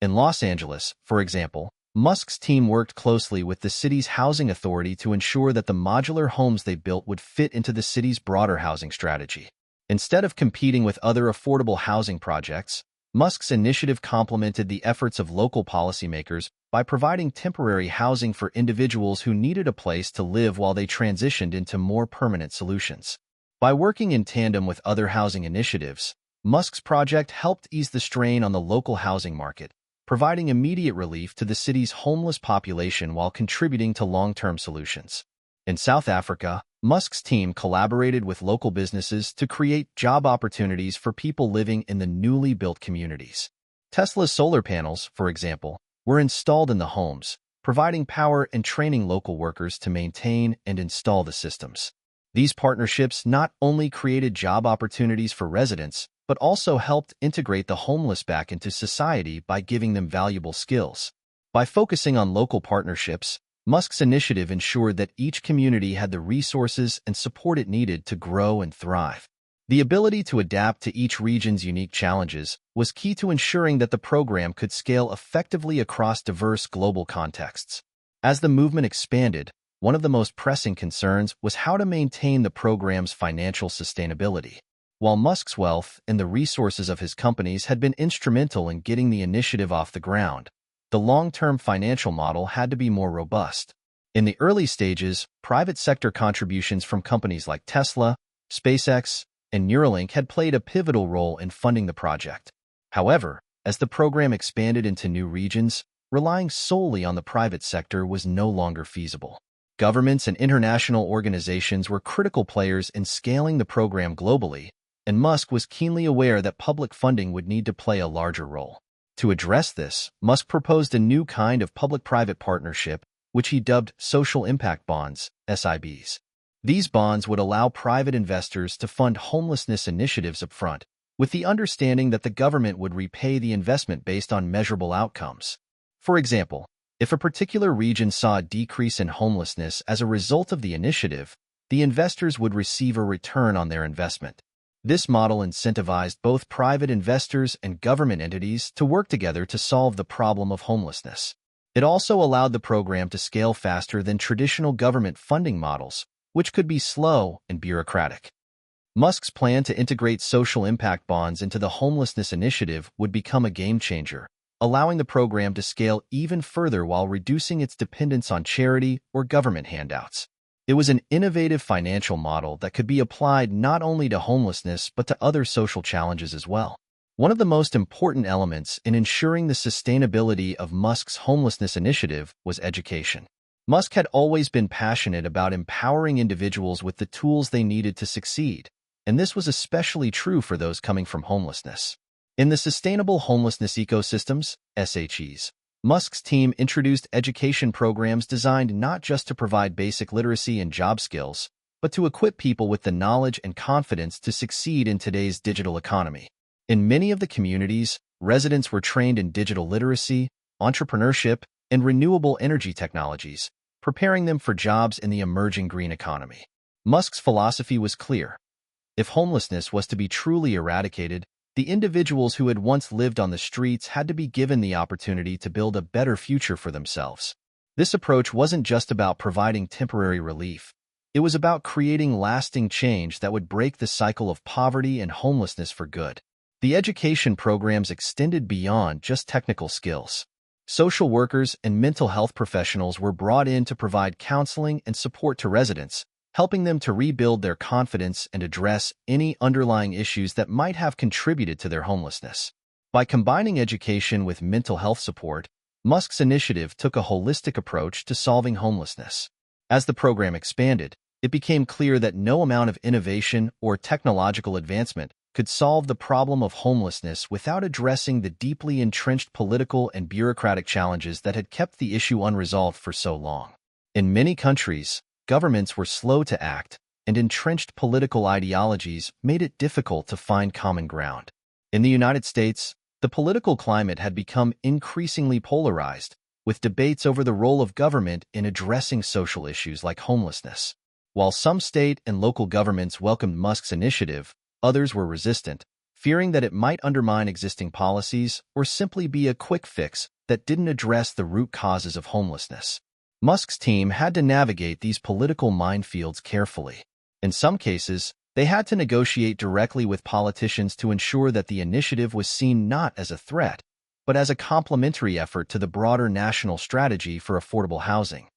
In Los Angeles, for example, Musk's team worked closely with the city's housing authority to ensure that the modular homes they built would fit into the city's broader housing strategy. Instead of competing with other affordable housing projects, Musk's initiative complemented the efforts of local policymakers by providing temporary housing for individuals who needed a place to live while they transitioned into more permanent solutions. By working in tandem with other housing initiatives, Musk's project helped ease the strain on the local housing market, providing immediate relief to the city's homeless population while contributing to long-term solutions. In South Africa, Musk's team collaborated with local businesses to create job opportunities for people living in the newly built communities. Tesla's solar panels, for example, were installed in the homes, providing power and training local workers to maintain and install the systems. These partnerships not only created job opportunities for residents, but also helped integrate the homeless back into society by giving them valuable skills. By focusing on local partnerships, Musk's initiative ensured that each community had the resources and support it needed to grow and thrive. The ability to adapt to each region's unique challenges was key to ensuring that the program could scale effectively across diverse global contexts. As the movement expanded, one of the most pressing concerns was how to maintain the program's financial sustainability. While Musk's wealth and the resources of his companies had been instrumental in getting the initiative off the ground, the long-term financial model had to be more robust. In the early stages, private sector contributions from companies like Tesla, SpaceX, and Neuralink had played a pivotal role in funding the project. However, as the program expanded into new regions, relying solely on the private sector was no longer feasible. Governments and international organizations were critical players in scaling the program globally, and Musk was keenly aware that public funding would need to play a larger role. To address this, Musk proposed a new kind of public-private partnership, which he dubbed social impact bonds, SIBs. These bonds would allow private investors to fund homelessness initiatives upfront, with the understanding that the government would repay the investment based on measurable outcomes. For example, if a particular region saw a decrease in homelessness as a result of the initiative, the investors would receive a return on their investment. This model incentivized both private investors and government entities to work together to solve the problem of homelessness. It also allowed the program to scale faster than traditional government funding models, which could be slow and bureaucratic. Musk's plan to integrate social impact bonds into the homelessness initiative would become a game-changer, allowing the program to scale even further while reducing its dependence on charity or government handouts. It was an innovative financial model that could be applied not only to homelessness but to other social challenges as well. One of the most important elements in ensuring the sustainability of Musk's homelessness initiative was education. Musk had always been passionate about empowering individuals with the tools they needed to succeed, and this was especially true for those coming from homelessness. In the Sustainable Homelessness Ecosystems, SHEs, Musk's team introduced education programs designed not just to provide basic literacy and job skills, but to equip people with the knowledge and confidence to succeed in today's digital economy. In many of the communities, residents were trained in digital literacy, entrepreneurship, and renewable energy technologies, preparing them for jobs in the emerging green economy. Musk's philosophy was clear. If homelessness was to be truly eradicated, the individuals who had once lived on the streets had to be given the opportunity to build a better future for themselves. This approach wasn't just about providing temporary relief. It was about creating lasting change that would break the cycle of poverty and homelessness for good. The education programs extended beyond just technical skills. Social workers and mental health professionals were brought in to provide counseling and support to residents, helping them to rebuild their confidence and address any underlying issues that might have contributed to their homelessness. By combining education with mental health support, Musk's initiative took a holistic approach to solving homelessness. As the program expanded, it became clear that no amount of innovation or technological advancement could solve the problem of homelessness without addressing the deeply entrenched political and bureaucratic challenges that had kept the issue unresolved for so long. In many countries, governments were slow to act, and entrenched political ideologies made it difficult to find common ground. In the United States, the political climate had become increasingly polarized, with debates over the role of government in addressing social issues like homelessness. While some state and local governments welcomed Musk's initiative, others were resistant, fearing that it might undermine existing policies or simply be a quick fix that didn't address the root causes of homelessness. Musk's team had to navigate these political minefields carefully. In some cases, they had to negotiate directly with politicians to ensure that the initiative was seen not as a threat, but as a complementary effort to the broader national strategy for affordable housing.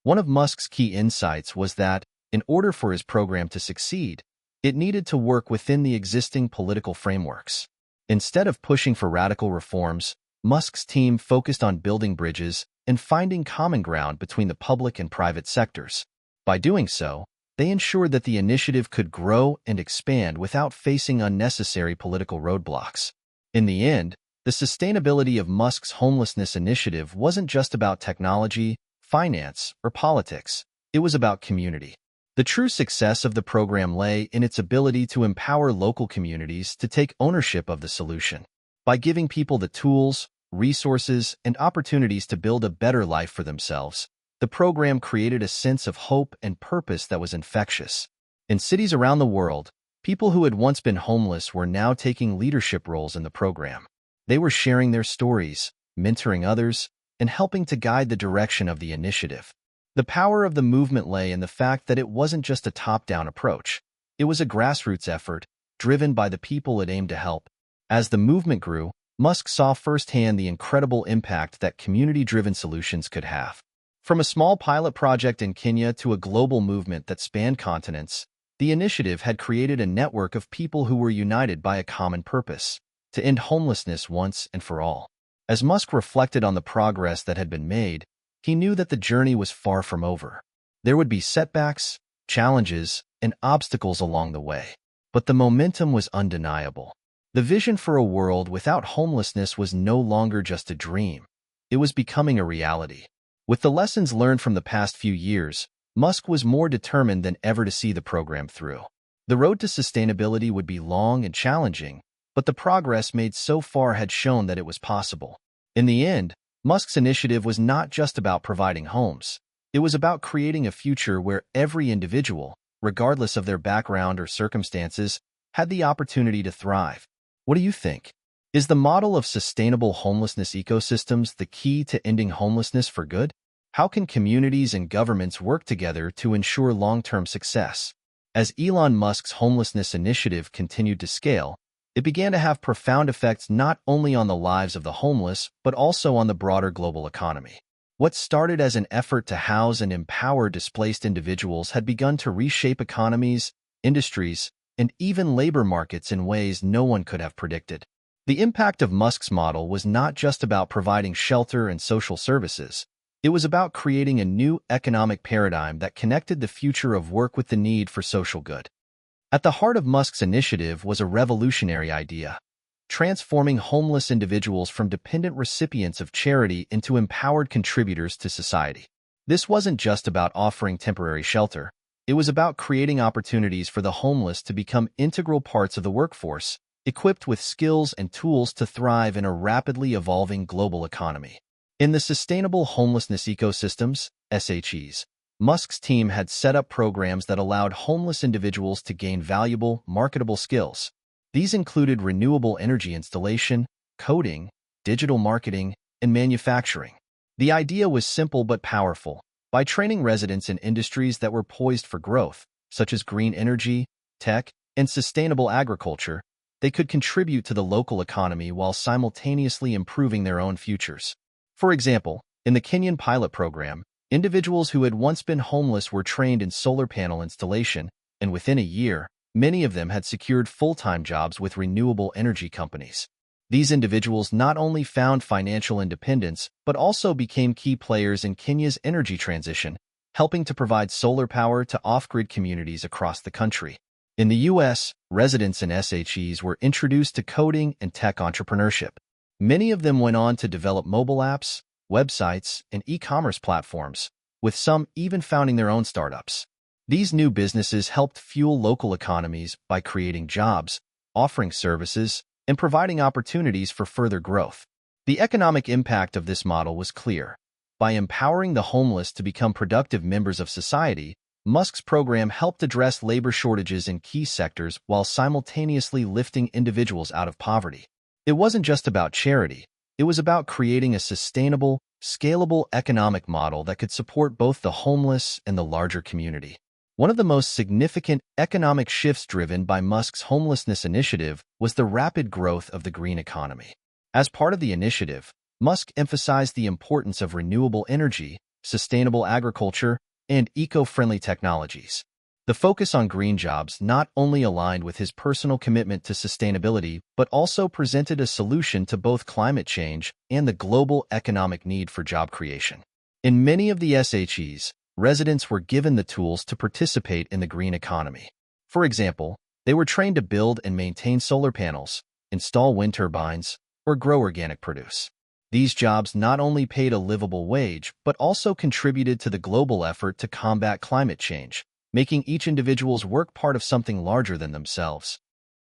One of Musk's key insights was that, in order for his program to succeed, it needed to work within the existing political frameworks. Instead of pushing for radical reforms, Musk's team focused on building bridges and finding common ground between the public and private sectors. By doing so, they ensured that the initiative could grow and expand without facing unnecessary political roadblocks. In the end, the sustainability of Musk's homelessness initiative wasn't just about technology, finance, or politics. It was about community. The true success of the program lay in its ability to empower local communities to take ownership of the solution. By giving people the tools, resources, and opportunities to build a better life for themselves, the program created a sense of hope and purpose that was infectious. In cities around the world, people who had once been homeless were now taking leadership roles in the program. They were sharing their stories, mentoring others, and helping to guide the direction of the initiative. The power of the movement lay in the fact that it wasn't just a top-down approach. It was a grassroots effort, driven by the people it aimed to help. As the movement grew, Musk saw firsthand the incredible impact that community-driven solutions could have. From a small pilot project in Kenya to a global movement that spanned continents, the initiative had created a network of people who were united by a common purpose: to end homelessness once and for all. As Musk reflected on the progress that had been made, he knew that the journey was far from over. There would be setbacks, challenges, and obstacles along the way, but the momentum was undeniable. The vision for a world without homelessness was no longer just a dream. It was becoming a reality. With the lessons learned from the past few years, Musk was more determined than ever to see the program through. The road to sustainability would be long and challenging, but the progress made so far had shown that it was possible. In the end, Musk's initiative was not just about providing homes. It was about creating a future where every individual, regardless of their background or circumstances, had the opportunity to thrive. What do you think? Is the model of sustainable homelessness ecosystems the key to ending homelessness for good? How can communities and governments work together to ensure long-term success? As Elon Musk's homelessness initiative continued to scale, it began to have profound effects not only on the lives of the homeless, but also on the broader global economy. What started as an effort to house and empower displaced individuals had begun to reshape economies, industries, and even labor markets in ways no one could have predicted. The impact of Musk's model was not just about providing shelter and social services. It was about creating a new economic paradigm that connected the future of work with the need for social good. At the heart of Musk's initiative was a revolutionary idea: transforming homeless individuals from dependent recipients of charity into empowered contributors to society. This wasn't just about offering temporary shelter. It was about creating opportunities for the homeless to become integral parts of the workforce, equipped with skills and tools to thrive in a rapidly evolving global economy. In the Sustainable Homelessness Ecosystems, SHEs, Musk's team had set up programs that allowed homeless individuals to gain valuable, marketable skills. These included renewable energy installation, coding, digital marketing, and manufacturing. The idea was simple but powerful. By training residents in industries that were poised for growth, such as green energy, tech, and sustainable agriculture, they could contribute to the local economy while simultaneously improving their own futures. For example, in the Kenyan pilot program, individuals who had once been homeless were trained in solar panel installation, and within a year, many of them had secured full-time jobs with renewable energy companies. These individuals not only found financial independence, but also became key players in Kenya's energy transition, helping to provide solar power to off-grid communities across the country. In the U.S., residents in SHEs were introduced to coding and tech entrepreneurship. Many of them went on to develop mobile apps, websites, and e-commerce platforms, with some even founding their own startups. These new businesses helped fuel local economies by creating jobs, offering services, and providing opportunities for further growth. The economic impact of this model was clear. By empowering the homeless to become productive members of society, Musk's program helped address labor shortages in key sectors while simultaneously lifting individuals out of poverty. It wasn't just about charity. It was about creating a sustainable, scalable economic model that could support both the homeless and the larger community. One of the most significant economic shifts driven by Musk's homelessness initiative was the rapid growth of the green economy. As part of the initiative, Musk emphasized the importance of renewable energy, sustainable agriculture, and eco-friendly technologies. The focus on green jobs not only aligned with his personal commitment to sustainability, but also presented a solution to both climate change and the global economic need for job creation. In many of the SHEs, residents were given the tools to participate in the green economy. For example, they were trained to build and maintain solar panels, install wind turbines, or grow organic produce. These jobs not only paid a livable wage, but also contributed to the global effort to combat climate change, making each individual's work part of something larger than themselves.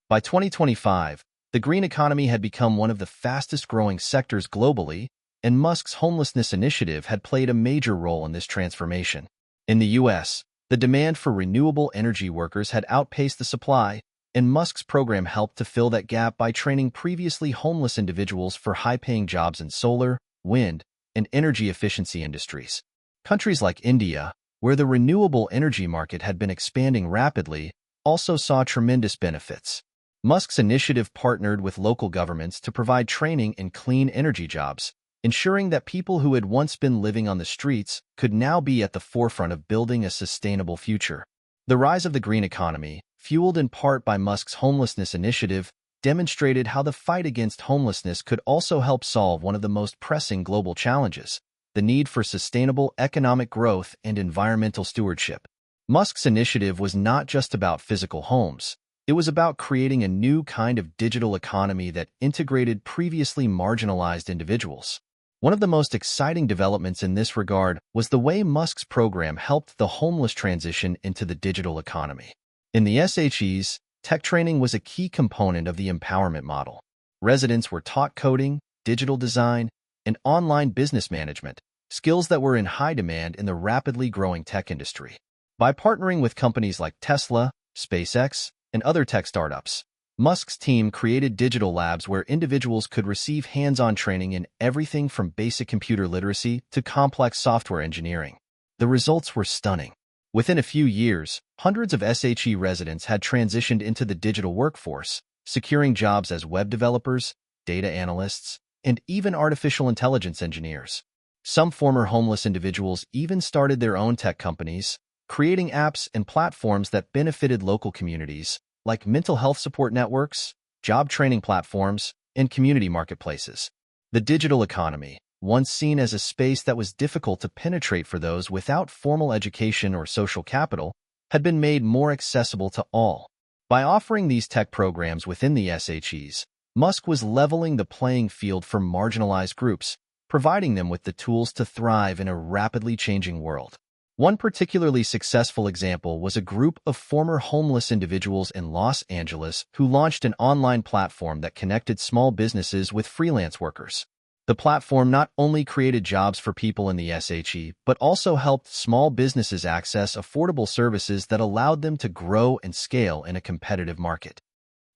By 2025, the green economy had become one of the fastest-growing sectors globally, and Musk's homelessness initiative had played a major role in this transformation. In the U.S., the demand for renewable energy workers had outpaced the supply, and Musk's program helped to fill that gap by training previously homeless individuals for high-paying jobs in solar, wind, and energy efficiency industries. Countries like India, where the renewable energy market had been expanding rapidly, also saw tremendous benefits. Musk's initiative partnered with local governments to provide training in clean energy jobs, ensuring that people who had once been living on the streets could now be at the forefront of building a sustainable future. The rise of the green economy, fueled in part by Musk's homelessness initiative, demonstrated how the fight against homelessness could also help solve one of the most pressing global challenges: the need for sustainable economic growth and environmental stewardship. Musk's initiative was not just about physical homes. It was about creating a new kind of digital economy that integrated previously marginalized individuals. One of the most exciting developments in this regard was the way Musk's program helped the homeless transition into the digital economy. In the SHEs, tech training was a key component of the empowerment model. Residents were taught coding, digital design, and online business management, skills that were in high demand in the rapidly growing tech industry. By partnering with companies like Tesla, SpaceX, and other tech startups, Musk's team created digital labs where individuals could receive hands-on training in everything from basic computer literacy to complex software engineering. The results were stunning. Within a few years, hundreds of SHE residents had transitioned into the digital workforce, securing jobs as web developers, data analysts, and even artificial intelligence engineers. Some former homeless individuals even started their own tech companies, creating apps and platforms that benefited local communities, like mental health support networks, job training platforms, and community marketplaces. The digital economy, once seen as a space that was difficult to penetrate for those without formal education or social capital, had been made more accessible to all. By offering these tech programs within the SHEs, Musk was leveling the playing field for marginalized groups, providing them with the tools to thrive in a rapidly changing world. One particularly successful example was a group of former homeless individuals in Los Angeles who launched an online platform that connected small businesses with freelance workers. The platform not only created jobs for people in the SHE, but also helped small businesses access affordable services that allowed them to grow and scale in a competitive market.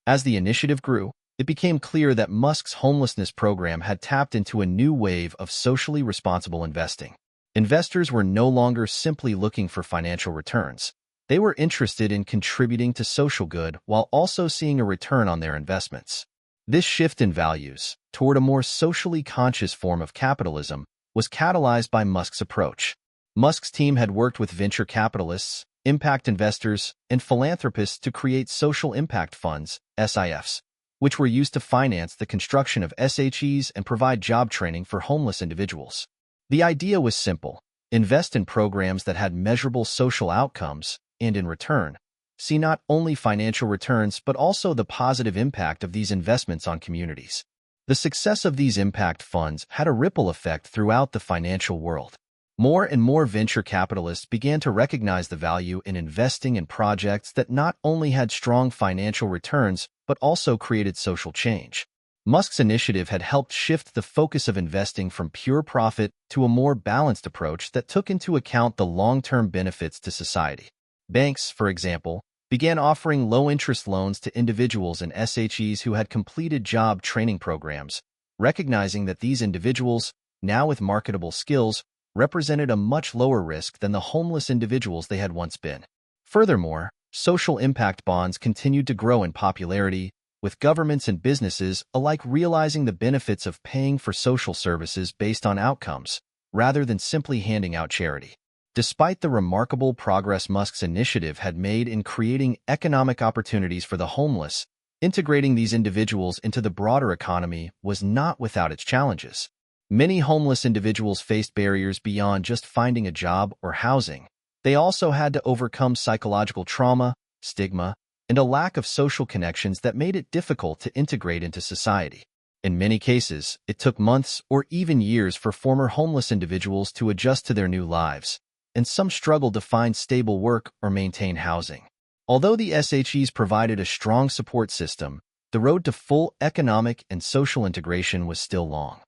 As the initiative grew, it became clear that Musk's homelessness program had tapped into a new wave of socially responsible investing. Investors were no longer simply looking for financial returns. They were interested in contributing to social good while also seeing a return on their investments. This shift in values, toward a more socially conscious form of capitalism, was catalyzed by Musk's approach. Musk's team had worked with venture capitalists, impact investors, and philanthropists to create social impact funds, SIFs, which were used to finance the construction of SHEs and provide job training for homeless individuals. The idea was simple: invest in programs that had measurable social outcomes, and in return, see not only financial returns but also the positive impact of these investments on communities. The success of these impact funds had a ripple effect throughout the financial world. More and more venture capitalists began to recognize the value in investing in projects that not only had strong financial returns but also created social change. Musk's initiative had helped shift the focus of investing from pure profit to a more balanced approach that took into account the long-term benefits to society. Banks, for example, began offering low-interest loans to individuals in SHEs who had completed job training programs, recognizing that these individuals, now with marketable skills, represented a much lower risk than the homeless individuals they had once been. Furthermore, social impact bonds continued to grow in popularity, with governments and businesses alike realizing the benefits of paying for social services based on outcomes, rather than simply handing out charity. Despite the remarkable progress Musk's initiative had made in creating economic opportunities for the homeless, integrating these individuals into the broader economy was not without its challenges. Many homeless individuals faced barriers beyond just finding a job or housing. They also had to overcome psychological trauma, stigma, and a lack of social connections that made it difficult to integrate into society. In many cases, it took months or even years for former homeless individuals to adjust to their new lives. and some struggled to find stable work or maintain housing. Although the SHEs provided a strong support system, the road to full economic and social integration was still long.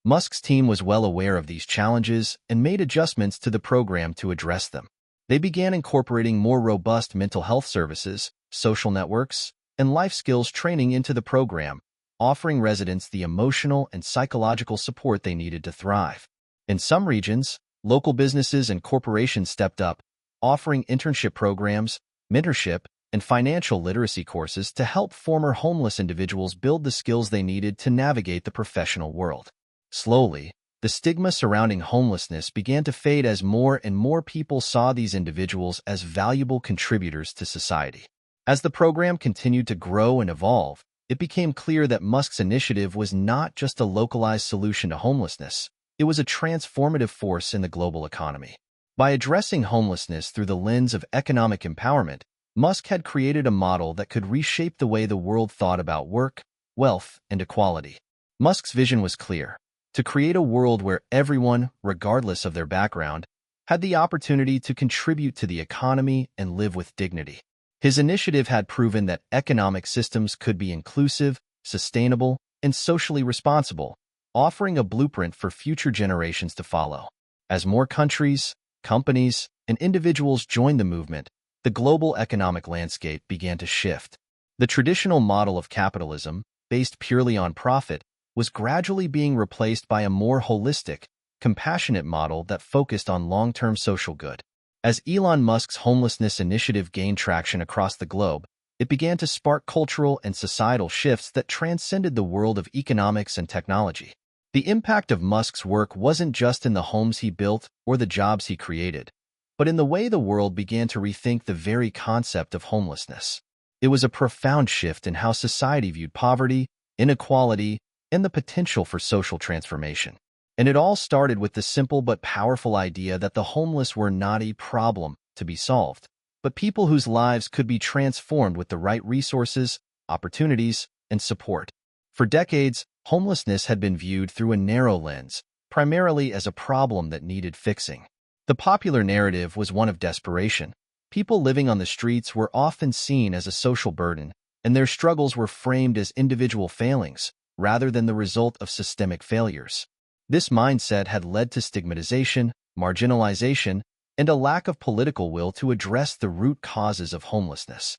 Musk's team was well aware of these challenges and made adjustments to the program to address them. They began incorporating more robust mental health services, social networks, and life skills training into the program, offering residents the emotional and psychological support they needed to thrive. In some regions, local businesses and corporations stepped up, offering internship programs, mentorship, and financial literacy courses to help former homeless individuals build the skills they needed to navigate the professional world. Slowly, the stigma surrounding homelessness began to fade as more and more people saw these individuals as valuable contributors to society. As the program continued to grow and evolve, it became clear that Musk's initiative was not just a localized solution to homelessness, it was a transformative force in the global economy. By addressing homelessness through the lens of economic empowerment, Musk had created a model that could reshape the way the world thought about work, wealth, and equality. Musk's vision was clear: to create a world where everyone, regardless of their background, had the opportunity to contribute to the economy and live with dignity. His initiative had proven that economic systems could be inclusive, sustainable, and socially responsible, offering a blueprint for future generations to follow. As more countries, companies, and individuals joined the movement, the global economic landscape began to shift. The traditional model of capitalism, based purely on profit, was gradually being replaced by a more holistic, compassionate model that focused on long-term social good. As Elon Musk's homelessness initiative gained traction across the globe, it began to spark cultural and societal shifts that transcended the world of economics and technology. The impact of Musk's work wasn't just in the homes he built or the jobs he created, but in the way the world began to rethink the very concept of homelessness. It was a profound shift in how society viewed poverty, inequality, and the potential for social transformation. And it all started with the simple but powerful idea that the homeless were not a problem to be solved, but people whose lives could be transformed with the right resources, opportunities, and support. For decades, homelessness had been viewed through a narrow lens, primarily as a problem that needed fixing. The popular narrative was one of desperation. People living on the streets were often seen as a social burden, and their struggles were framed as individual failings, rather than the result of systemic failures. This mindset had led to stigmatization, marginalization, and a lack of political will to address the root causes of homelessness.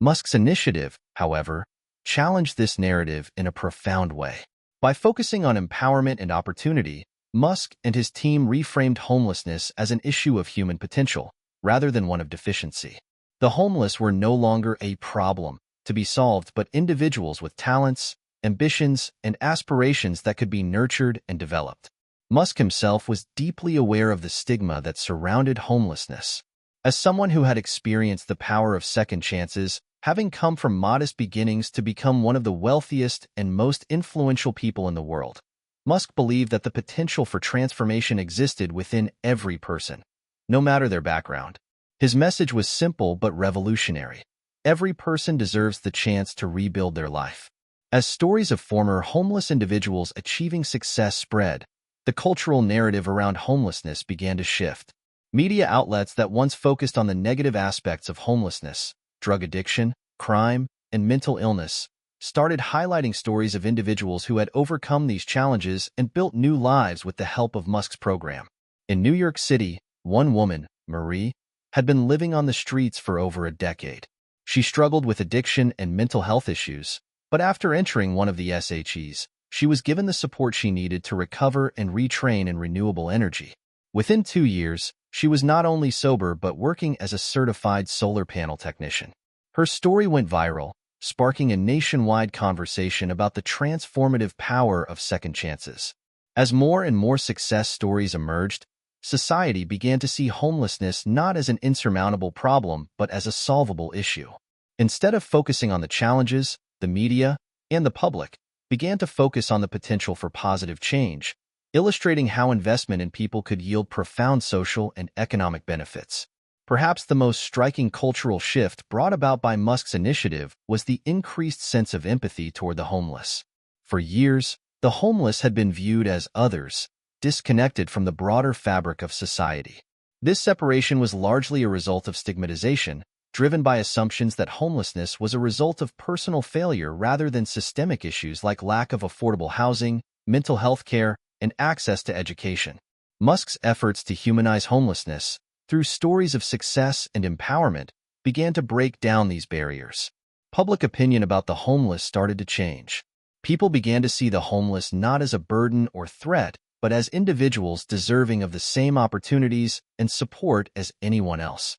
Musk's initiative, however, challenged this narrative in a profound way. By focusing on empowerment and opportunity, Musk and his team reframed homelessness as an issue of human potential, rather than one of deficiency. The homeless were no longer a problem to be solved, but individuals with talents, ambitions, and aspirations that could be nurtured and developed. Musk himself was deeply aware of the stigma that surrounded homelessness. As someone who had experienced the power of second chances, having come from modest beginnings to become one of the wealthiest and most influential people in the world, Musk believed that the potential for transformation existed within every person, no matter their background. His message was simple but revolutionary: every person deserves the chance to rebuild their life. As stories of former homeless individuals achieving success spread, the cultural narrative around homelessness began to shift. Media outlets that once focused on the negative aspects of homelessness, drug addiction, crime, and mental illness, started highlighting stories of individuals who had overcome these challenges and built new lives with the help of Musk's program. In New York City, one woman, Marie, had been living on the streets for over a decade. She struggled with addiction and mental health issues, but after entering one of the SHEs, she was given the support she needed to recover and retrain in renewable energy. Within 2 years, she was not only sober but working as a certified solar panel technician. Her story went viral, sparking a nationwide conversation about the transformative power of second chances. As more and more success stories emerged, society began to see homelessness not as an insurmountable problem but as a solvable issue. Instead of focusing on the challenges, the media and the public began to focus on the potential for positive change, illustrating how investment in people could yield profound social and economic benefits. Perhaps the most striking cultural shift brought about by Musk's initiative was the increased sense of empathy toward the homeless. For years, the homeless had been viewed as others, disconnected from the broader fabric of society. This separation was largely a result of stigmatization, driven by assumptions that homelessness was a result of personal failure rather than systemic issues like lack of affordable housing, mental health care, and access to education. Musk's efforts to humanize homelessness, through stories of success and empowerment, began to break down these barriers. Public opinion about the homeless started to change. People began to see the homeless not as a burden or threat, but as individuals deserving of the same opportunities and support as anyone else.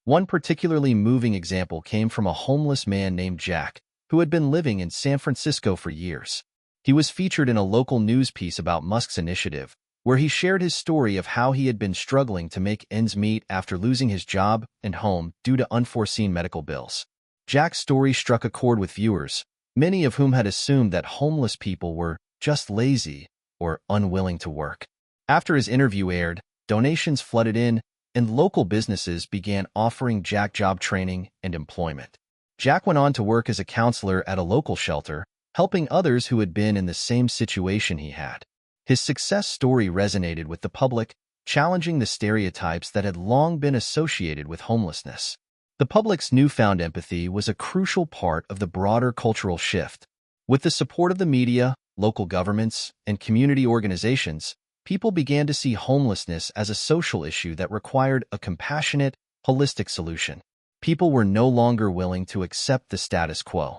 One particularly moving example came from a homeless man named Jack, who had been living in San Francisco for years. He was featured in a local news piece about Musk's initiative, where he shared his story of how he had been struggling to make ends meet after losing his job and home due to unforeseen medical bills. Jack's story struck a chord with viewers, many of whom had assumed that homeless people were just lazy or unwilling to work. After his interview aired, donations flooded in, and local businesses began offering Jack job training and employment. Jack went on to work as a counselor at a local shelter, helping others who had been in the same situation he had. His success story resonated with the public, challenging the stereotypes that had long been associated with homelessness. The public's newfound empathy was a crucial part of the broader cultural shift. With the support of the media, local governments, and community organizations, people began to see homelessness as a social issue that required a compassionate, holistic solution. People were no longer willing to accept the status quo.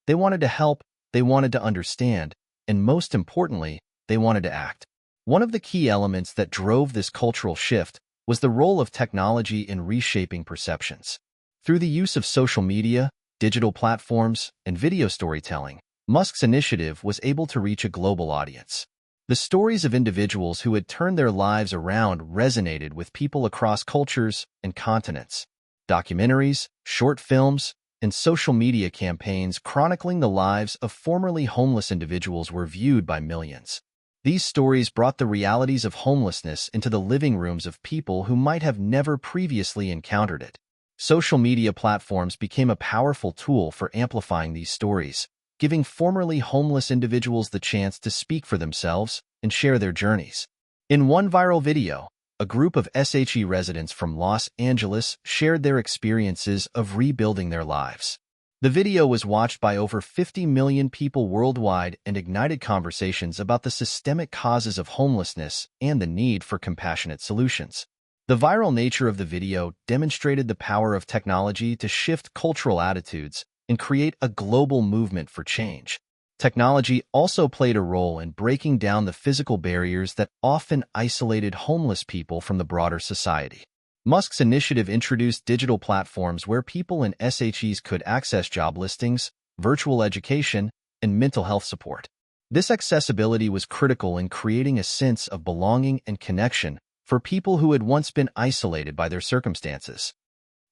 They wanted to help, they wanted to understand, and most importantly, they wanted to act. One of the key elements that drove this cultural shift was the role of technology in reshaping perceptions. Through the use of social media, digital platforms, and video storytelling, Musk's initiative was able to reach a global audience. The stories of individuals who had turned their lives around resonated with people across cultures and continents. Documentaries, short films, and social media campaigns chronicling the lives of formerly homeless individuals were viewed by millions. These stories brought the realities of homelessness into the living rooms of people who might have never previously encountered it. Social media platforms became a powerful tool for amplifying these stories, giving formerly homeless individuals the chance to speak for themselves and share their journeys. In one viral video, a group of SHE residents from Los Angeles shared their experiences of rebuilding their lives. The video was watched by over 50 million people worldwide and ignited conversations about the systemic causes of homelessness and the need for compassionate solutions. The viral nature of the video demonstrated the power of technology to shift cultural attitudes and create a global movement for change. Technology also played a role in breaking down the physical barriers that often isolated homeless people from the broader society. Musk's initiative introduced digital platforms where people in SHEs could access job listings, virtual education, and mental health support. This accessibility was critical in creating a sense of belonging and connection for people who had once been isolated by their circumstances.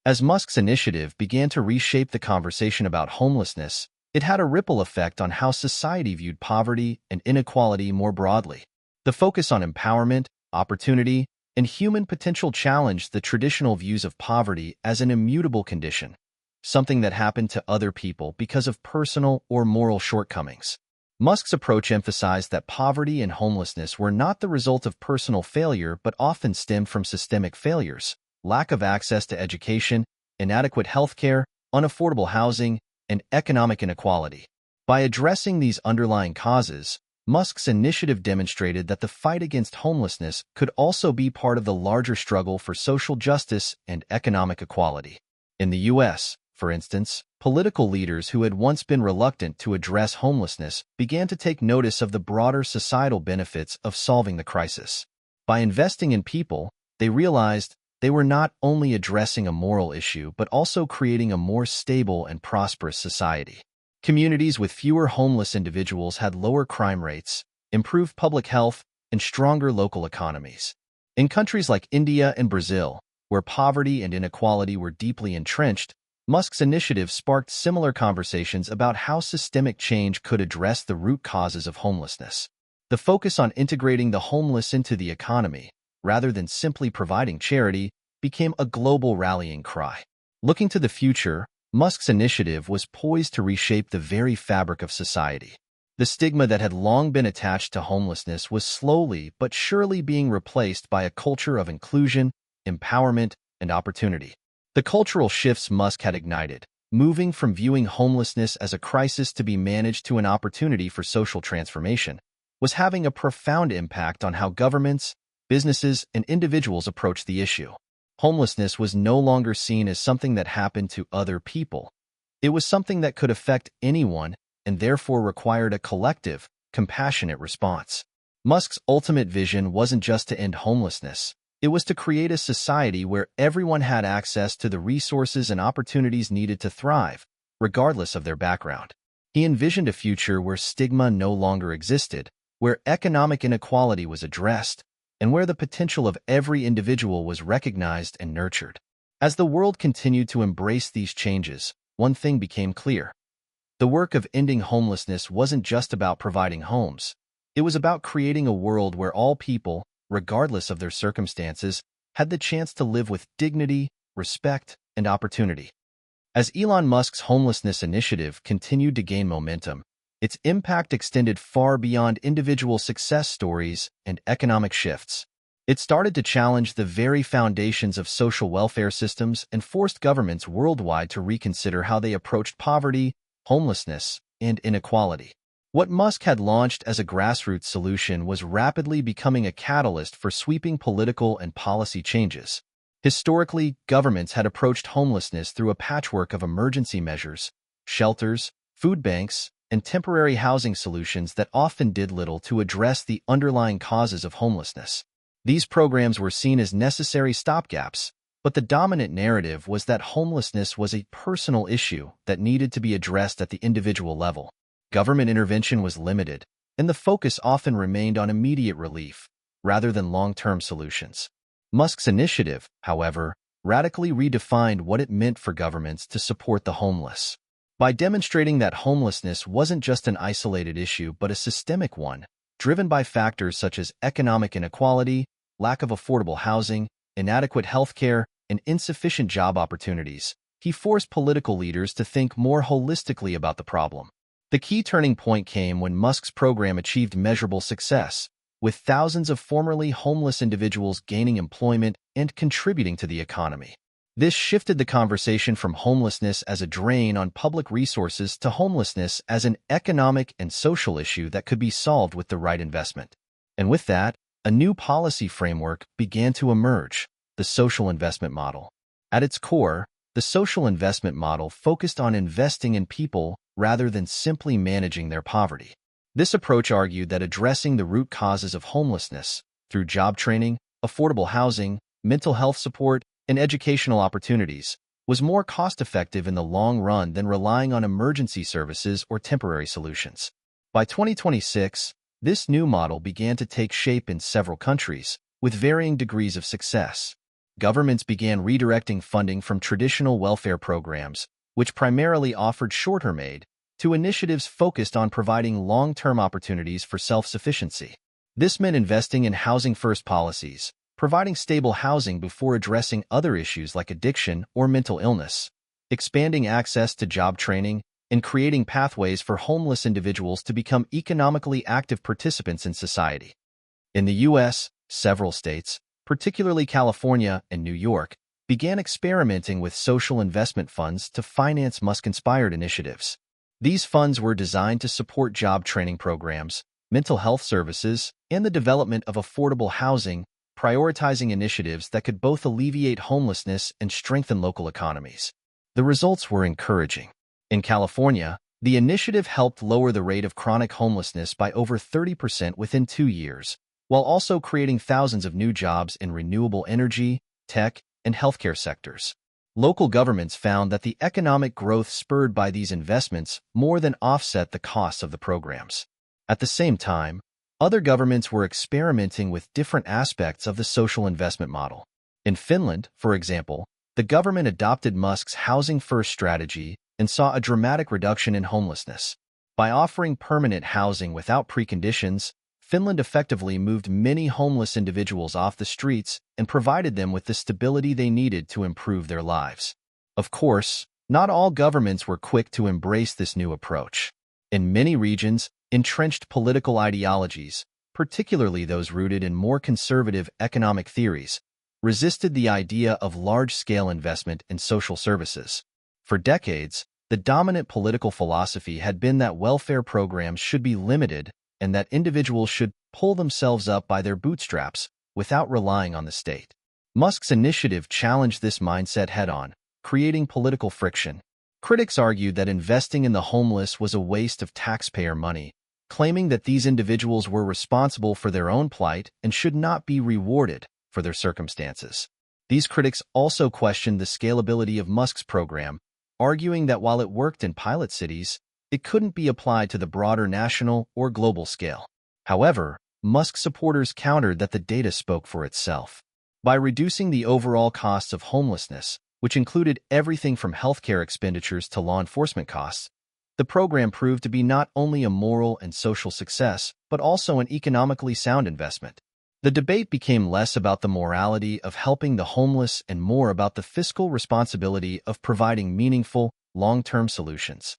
As Musk's initiative began to reshape the conversation about homelessness, it had a ripple effect on how society viewed poverty and inequality more broadly. The focus on empowerment, opportunity, and human potential challenged the traditional views of poverty as an immutable condition, something that happened to other people because of personal or moral shortcomings. Musk's approach emphasized that poverty and homelessness were not the result of personal failure but often stemmed from systemic failures: lack of access to education, inadequate health care, unaffordable housing, and economic inequality. By addressing these underlying causes, Musk's initiative demonstrated that the fight against homelessness could also be part of the larger struggle for social justice and economic equality. In the U.S., for instance, political leaders who had once been reluctant to address homelessness began to take notice of the broader societal benefits of solving the crisis. By investing in people, they realized they were not only addressing a moral issue but also creating a more stable and prosperous society. Communities with fewer homeless individuals had lower crime rates, improved public health, and stronger local economies. In countries like India and Brazil, where poverty and inequality were deeply entrenched, Musk's initiative sparked similar conversations about how systemic change could address the root causes of homelessness. The focus on integrating the homeless into the economy, rather than simply providing charity, became a global rallying cry. Looking to the future, Musk's initiative was poised to reshape the very fabric of society. The stigma that had long been attached to homelessness was slowly but surely being replaced by a culture of inclusion, empowerment, and opportunity. The cultural shifts Musk had ignited, moving from viewing homelessness as a crisis to be managed to an opportunity for social transformation, was having a profound impact on how governments, businesses, and individuals approach the issue. Homelessness was no longer seen as something that happened to other people. It was something that could affect anyone and therefore required a collective, compassionate response. Musk's ultimate vision wasn't just to end homelessness. It was to create a society where everyone had access to the resources and opportunities needed to thrive, regardless of their background. He envisioned a future where stigma no longer existed, where economic inequality was addressed, and where the potential of every individual was recognized and nurtured. As the world continued to embrace these changes, one thing became clear. The work of ending homelessness wasn't just about providing homes. It was about creating a world where all people, regardless of their circumstances, had the chance to live with dignity, respect, and opportunity. As Elon Musk's homelessness initiative continued to gain momentum, its impact extended far beyond individual success stories and economic shifts. It started to challenge the very foundations of social welfare systems and forced governments worldwide to reconsider how they approached poverty, homelessness, and inequality. What Musk had launched as a grassroots solution was rapidly becoming a catalyst for sweeping political and policy changes. Historically, governments had approached homelessness through a patchwork of emergency measures, shelters, food banks, and temporary housing solutions that often did little to address the underlying causes of homelessness. These programs were seen as necessary stopgaps, but the dominant narrative was that homelessness was a personal issue that needed to be addressed at the individual level. Government intervention was limited, and the focus often remained on immediate relief, rather than long-term solutions. Musk's initiative, however, radically redefined what it meant for governments to support the homeless. By demonstrating that homelessness wasn't just an isolated issue but a systemic one, driven by factors such as economic inequality, lack of affordable housing, inadequate health care, and insufficient job opportunities, he forced political leaders to think more holistically about the problem. The key turning point came when Musk's program achieved measurable success, with thousands of formerly homeless individuals gaining employment and contributing to the economy. This shifted the conversation from homelessness as a drain on public resources to homelessness as an economic and social issue that could be solved with the right investment. And with that, a new policy framework began to emerge, the social investment model. At its core, the social investment model focused on investing in people rather than simply managing their poverty. This approach argued that addressing the root causes of homelessness through job training, affordable housing, mental health support, and educational opportunities was more cost-effective in the long run than relying on emergency services or temporary solutions. By 2026, this new model began to take shape in several countries, with varying degrees of success. Governments began redirecting funding from traditional welfare programs, which primarily offered short-term aid, to initiatives focused on providing long-term opportunities for self-sufficiency. This meant investing in housing-first policies, providing stable housing before addressing other issues like addiction or mental illness, expanding access to job training, and creating pathways for homeless individuals to become economically active participants in society. In the U.S., several states, particularly California and New York, began experimenting with social investment funds to finance Musk-inspired initiatives. These funds were designed to support job training programs, mental health services, and the development of affordable housing, prioritizing initiatives that could both alleviate homelessness and strengthen local economies. The results were encouraging. In California, the initiative helped lower the rate of chronic homelessness by over 30% within 2 years, while also creating thousands of new jobs in renewable energy, tech, and healthcare sectors. Local governments found that the economic growth spurred by these investments more than offset the costs of the programs. At the same time, other governments were experimenting with different aspects of the social investment model. In Finland, for example, the government adopted Musk's housing-first strategy and saw a dramatic reduction in homelessness. By offering permanent housing without preconditions, Finland effectively moved many homeless individuals off the streets and provided them with the stability they needed to improve their lives. Of course, not all governments were quick to embrace this new approach. In many regions, entrenched political ideologies, particularly those rooted in more conservative economic theories, resisted the idea of large-scale investment in social services. For decades, the dominant political philosophy had been that welfare programs should be limited and that individuals should pull themselves up by their bootstraps without relying on the state. Musk's initiative challenged this mindset head-on, creating political friction. Critics argued that investing in the homeless was a waste of taxpayer money, claiming that these individuals were responsible for their own plight and should not be rewarded for their circumstances. These critics also questioned the scalability of Musk's program, arguing that while it worked in pilot cities, it couldn't be applied to the broader national or global scale. However, Musk supporters countered that the data spoke for itself. By reducing the overall costs of homelessness, which included everything from healthcare expenditures to law enforcement costs, the program proved to be not only a moral and social success, but also an economically sound investment. The debate became less about the morality of helping the homeless and more about the fiscal responsibility of providing meaningful, long-term solutions.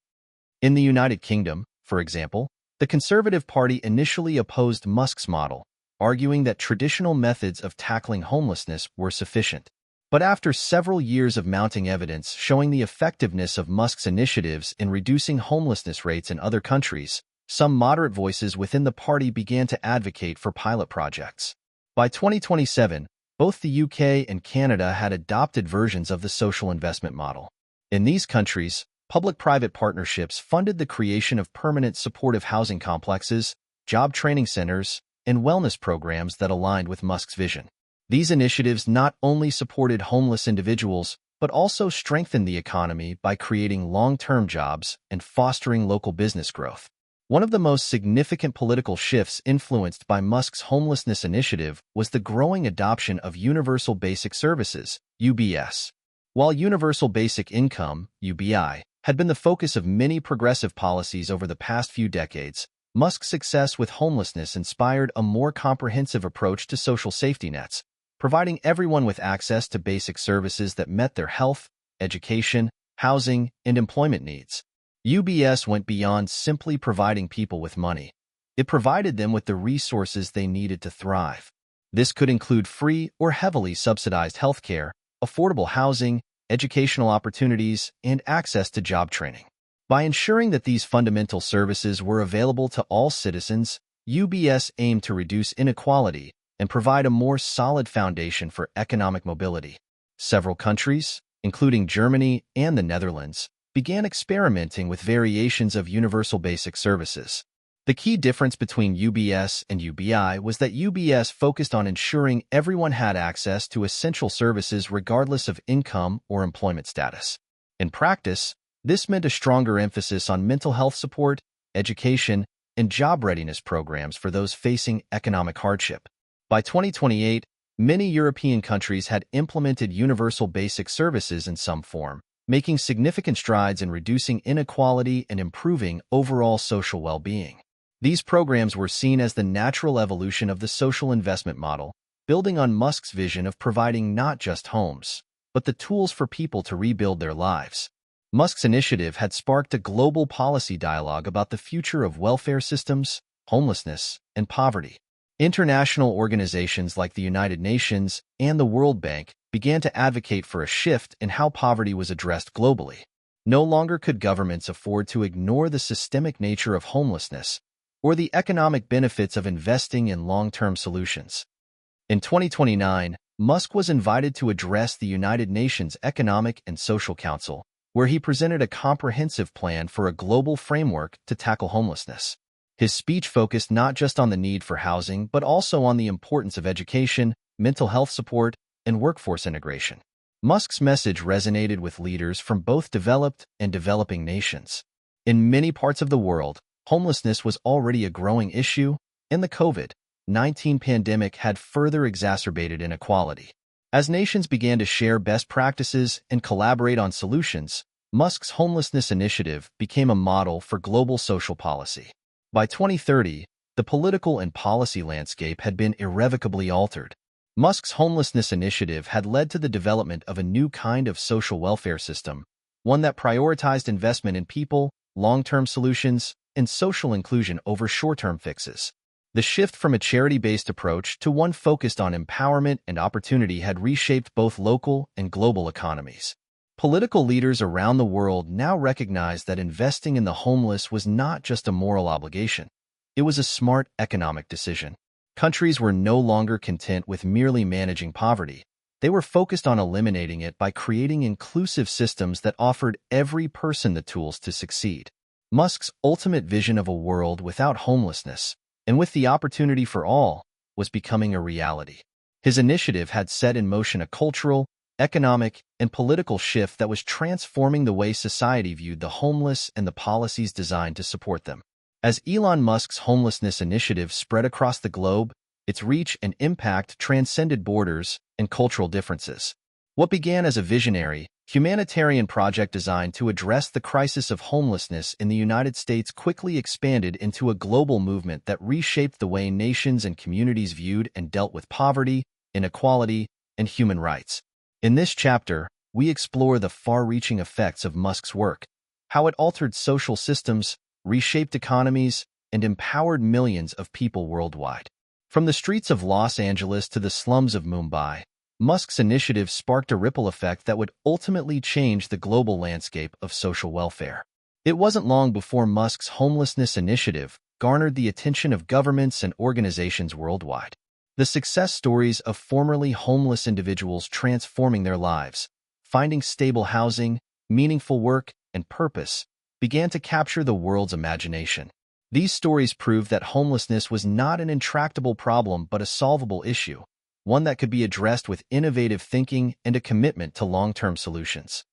In the United Kingdom, for example, the Conservative Party initially opposed Musk's model, arguing that traditional methods of tackling homelessness were sufficient. But after several years of mounting evidence showing the effectiveness of Musk's initiatives in reducing homelessness rates in other countries, some moderate voices within the party began to advocate for pilot projects. By 2027, both the UK and Canada had adopted versions of the social investment model. In these countries, public-private partnerships funded the creation of permanent supportive housing complexes, job training centers, and wellness programs that aligned with Musk's vision. These initiatives not only supported homeless individuals, but also strengthened the economy by creating long-term jobs and fostering local business growth. One of the most significant political shifts influenced by Musk's homelessness initiative was the growing adoption of Universal Basic Services, UBS. While Universal Basic Income, UBI, had been the focus of many progressive policies over the past few decades, Musk's success with homelessness inspired a more comprehensive approach to social safety nets, providing everyone with access to basic services that met their health, education, housing, and employment needs. UBS went beyond simply providing people with money. It provided them with the resources they needed to thrive. This could include free or heavily subsidized healthcare, affordable housing, educational opportunities, and access to job training. By ensuring that these fundamental services were available to all citizens, UBS aimed to reduce inequality and provide a more solid foundation for economic mobility. Several countries, including Germany and the Netherlands, began experimenting with variations of Universal Basic Services. The key difference between UBS and UBI was that UBS focused on ensuring everyone had access to essential services regardless of income or employment status. In practice, this meant a stronger emphasis on mental health support, education, and job readiness programs for those facing economic hardship. By 2028, many European countries had implemented Universal Basic Services in some form, making significant strides in reducing inequality and improving overall social well-being. These programs were seen as the natural evolution of the social investment model, building on Musk's vision of providing not just homes, but the tools for people to rebuild their lives. Musk's initiative had sparked a global policy dialogue about the future of welfare systems, homelessness, and poverty. International organizations like the United Nations and the World Bank began to advocate for a shift in how poverty was addressed globally. No longer could governments afford to ignore the systemic nature of homelessness or the economic benefits of investing in long-term solutions. In 2029, Musk was invited to address the United Nations Economic and Social Council, where he presented a comprehensive plan for a global framework to tackle homelessness. His speech focused not just on the need for housing, but also on the importance of education, mental health support, and workforce integration. Musk's message resonated with leaders from both developed and developing nations. In many parts of the world, homelessness was already a growing issue, and the COVID-19 pandemic had further exacerbated inequality. As nations began to share best practices and collaborate on solutions, Musk's homelessness initiative became a model for global social policy. By 2030, the political and policy landscape had been irrevocably altered. Musk's homelessness initiative had led to the development of a new kind of social welfare system, one that prioritized investment in people, long-term solutions, and social inclusion over short-term fixes. The shift from a charity-based approach to one focused on empowerment and opportunity had reshaped both local and global economies. Political leaders around the world now recognized that investing in the homeless was not just a moral obligation. It was a smart economic decision. Countries were no longer content with merely managing poverty. They were focused on eliminating it by creating inclusive systems that offered every person the tools to succeed. Musk's ultimate vision of a world without homelessness, and with the opportunity for all, was becoming a reality. His initiative had set in motion a cultural, economic, and political shift that was transforming the way society viewed the homeless and the policies designed to support them. As Elon Musk's homelessness initiative spread across the globe, its reach and impact transcended borders and cultural differences. What began as a visionary, humanitarian project designed to address the crisis of homelessness in the United States quickly expanded into a global movement that reshaped the way nations and communities viewed and dealt with poverty, inequality, and human rights. In this chapter, we explore the far-reaching effects of Musk's work, how it altered social systems, reshaped economies, and empowered millions of people worldwide. From the streets of Los Angeles to the slums of Mumbai, Musk's initiative sparked a ripple effect that would ultimately change the global landscape of social welfare. It wasn't long before Musk's homelessness initiative garnered the attention of governments and organizations worldwide. The success stories of formerly homeless individuals transforming their lives, finding stable housing, meaningful work, and purpose began to capture the world's imagination. These stories proved that homelessness was not an intractable problem but a solvable issue, one that could be addressed with innovative thinking and a commitment to long-term solutions.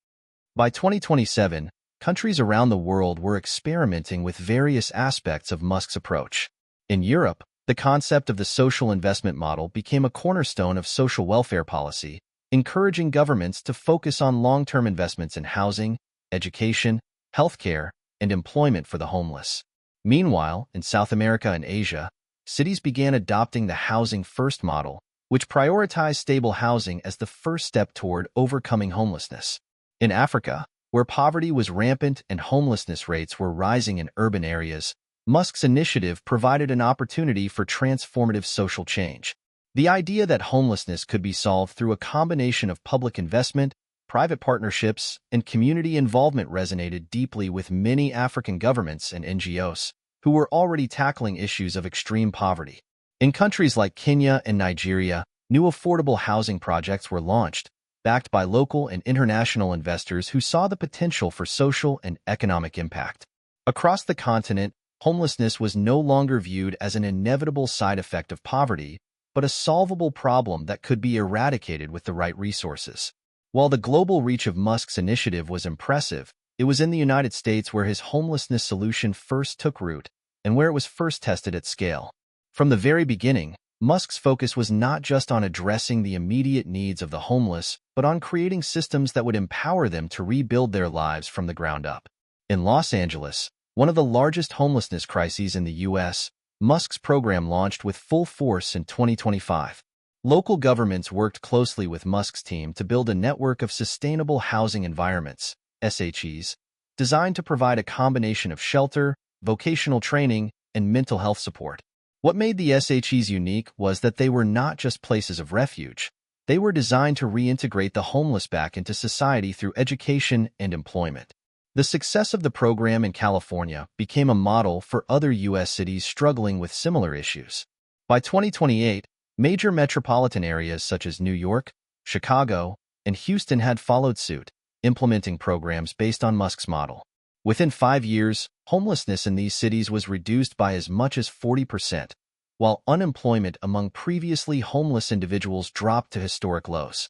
By 2027, countries around the world were experimenting with various aspects of Musk's approach. In Europe, the concept of the social investment model became a cornerstone of social welfare policy, encouraging governments to focus on long-term investments in housing, education, healthcare, and employment for the homeless. Meanwhile, in South America and Asia, cities began adopting the housing-first model, which prioritized stable housing as the first step toward overcoming homelessness. In Africa, where poverty was rampant and homelessness rates were rising in urban areas, Musk's initiative provided an opportunity for transformative social change. The idea that homelessness could be solved through a combination of public investment, private partnerships, and community involvement resonated deeply with many African governments and NGOs, who were already tackling issues of extreme poverty. In countries like Kenya and Nigeria, new affordable housing projects were launched, backed by local and international investors who saw the potential for social and economic impact. Across the continent, homelessness was no longer viewed as an inevitable side effect of poverty, but a solvable problem that could be eradicated with the right resources. While the global reach of Musk's initiative was impressive, it was in the United States where his homelessness solution first took root and where it was first tested at scale. From the very beginning, Musk's focus was not just on addressing the immediate needs of the homeless, but on creating systems that would empower them to rebuild their lives from the ground up. In Los Angeles, one of the largest homelessness crises in the U.S., Musk's program launched with full force in 2025. Local governments worked closely with Musk's team to build a network of sustainable housing environments, SHEs, designed to provide a combination of shelter, vocational training, and mental health support. What made the SHEs unique was that they were not just places of refuge. They were designed to reintegrate the homeless back into society through education and employment. The success of the program in California became a model for other U.S. cities struggling with similar issues. By 2028, major metropolitan areas such as New York, Chicago, and Houston had followed suit, implementing programs based on Musk's model. Within 5 years, homelessness in these cities was reduced by as much as 40%, while unemployment among previously homeless individuals dropped to historic lows.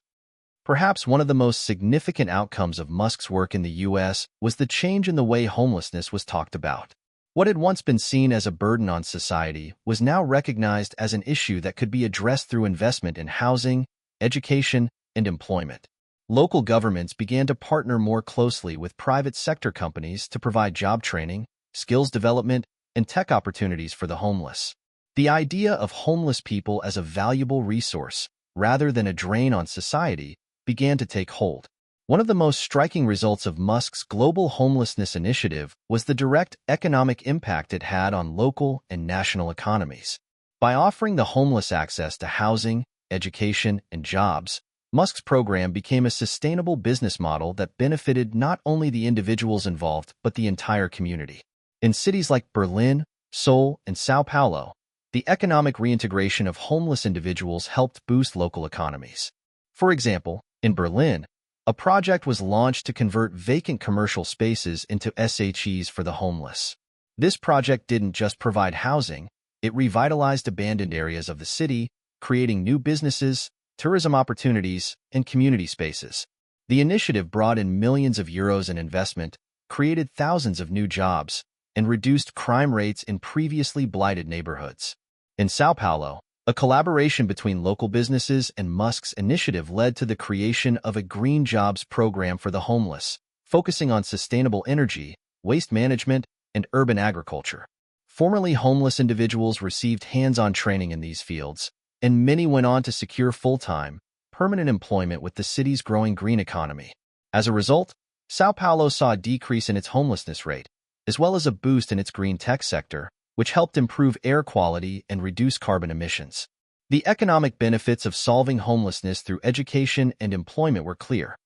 Perhaps one of the most significant outcomes of Musk's work in the U.S. was the change in the way homelessness was talked about. What had once been seen as a burden on society was now recognized as an issue that could be addressed through investment in housing, education, and employment. Local governments began to partner more closely with private sector companies to provide job training, skills development, and tech opportunities for the homeless. The idea of homeless people as a valuable resource, rather than a drain on society, began to take hold. One of the most striking results of Musk's global homelessness initiative was the direct economic impact it had on local and national economies. By offering the homeless access to housing, education, and jobs, Musk's program became a sustainable business model that benefited not only the individuals involved but the entire community. In cities like Berlin, Seoul, and Sao Paulo, the economic reintegration of homeless individuals helped boost local economies. For example, in Berlin, a project was launched to convert vacant commercial spaces into SHEs for the homeless. This project didn't just provide housing, it revitalized abandoned areas of the city, creating new businesses, tourism opportunities, and community spaces. The initiative brought in millions of euros in investment, created thousands of new jobs, and reduced crime rates in previously blighted neighborhoods. In Sao Paulo, a collaboration between local businesses and Musk's initiative led to the creation of a green jobs program for the homeless, focusing on sustainable energy, waste management, and urban agriculture. Formerly homeless individuals received hands-on training in these fields, and many went on to secure full-time, permanent employment with the city's growing green economy. As a result, Sao Paulo saw a decrease in its homelessness rate, as well as a boost in its green tech sector, which helped improve air quality and reduce carbon emissions. The economic benefits of solving homelessness through education and employment were clear.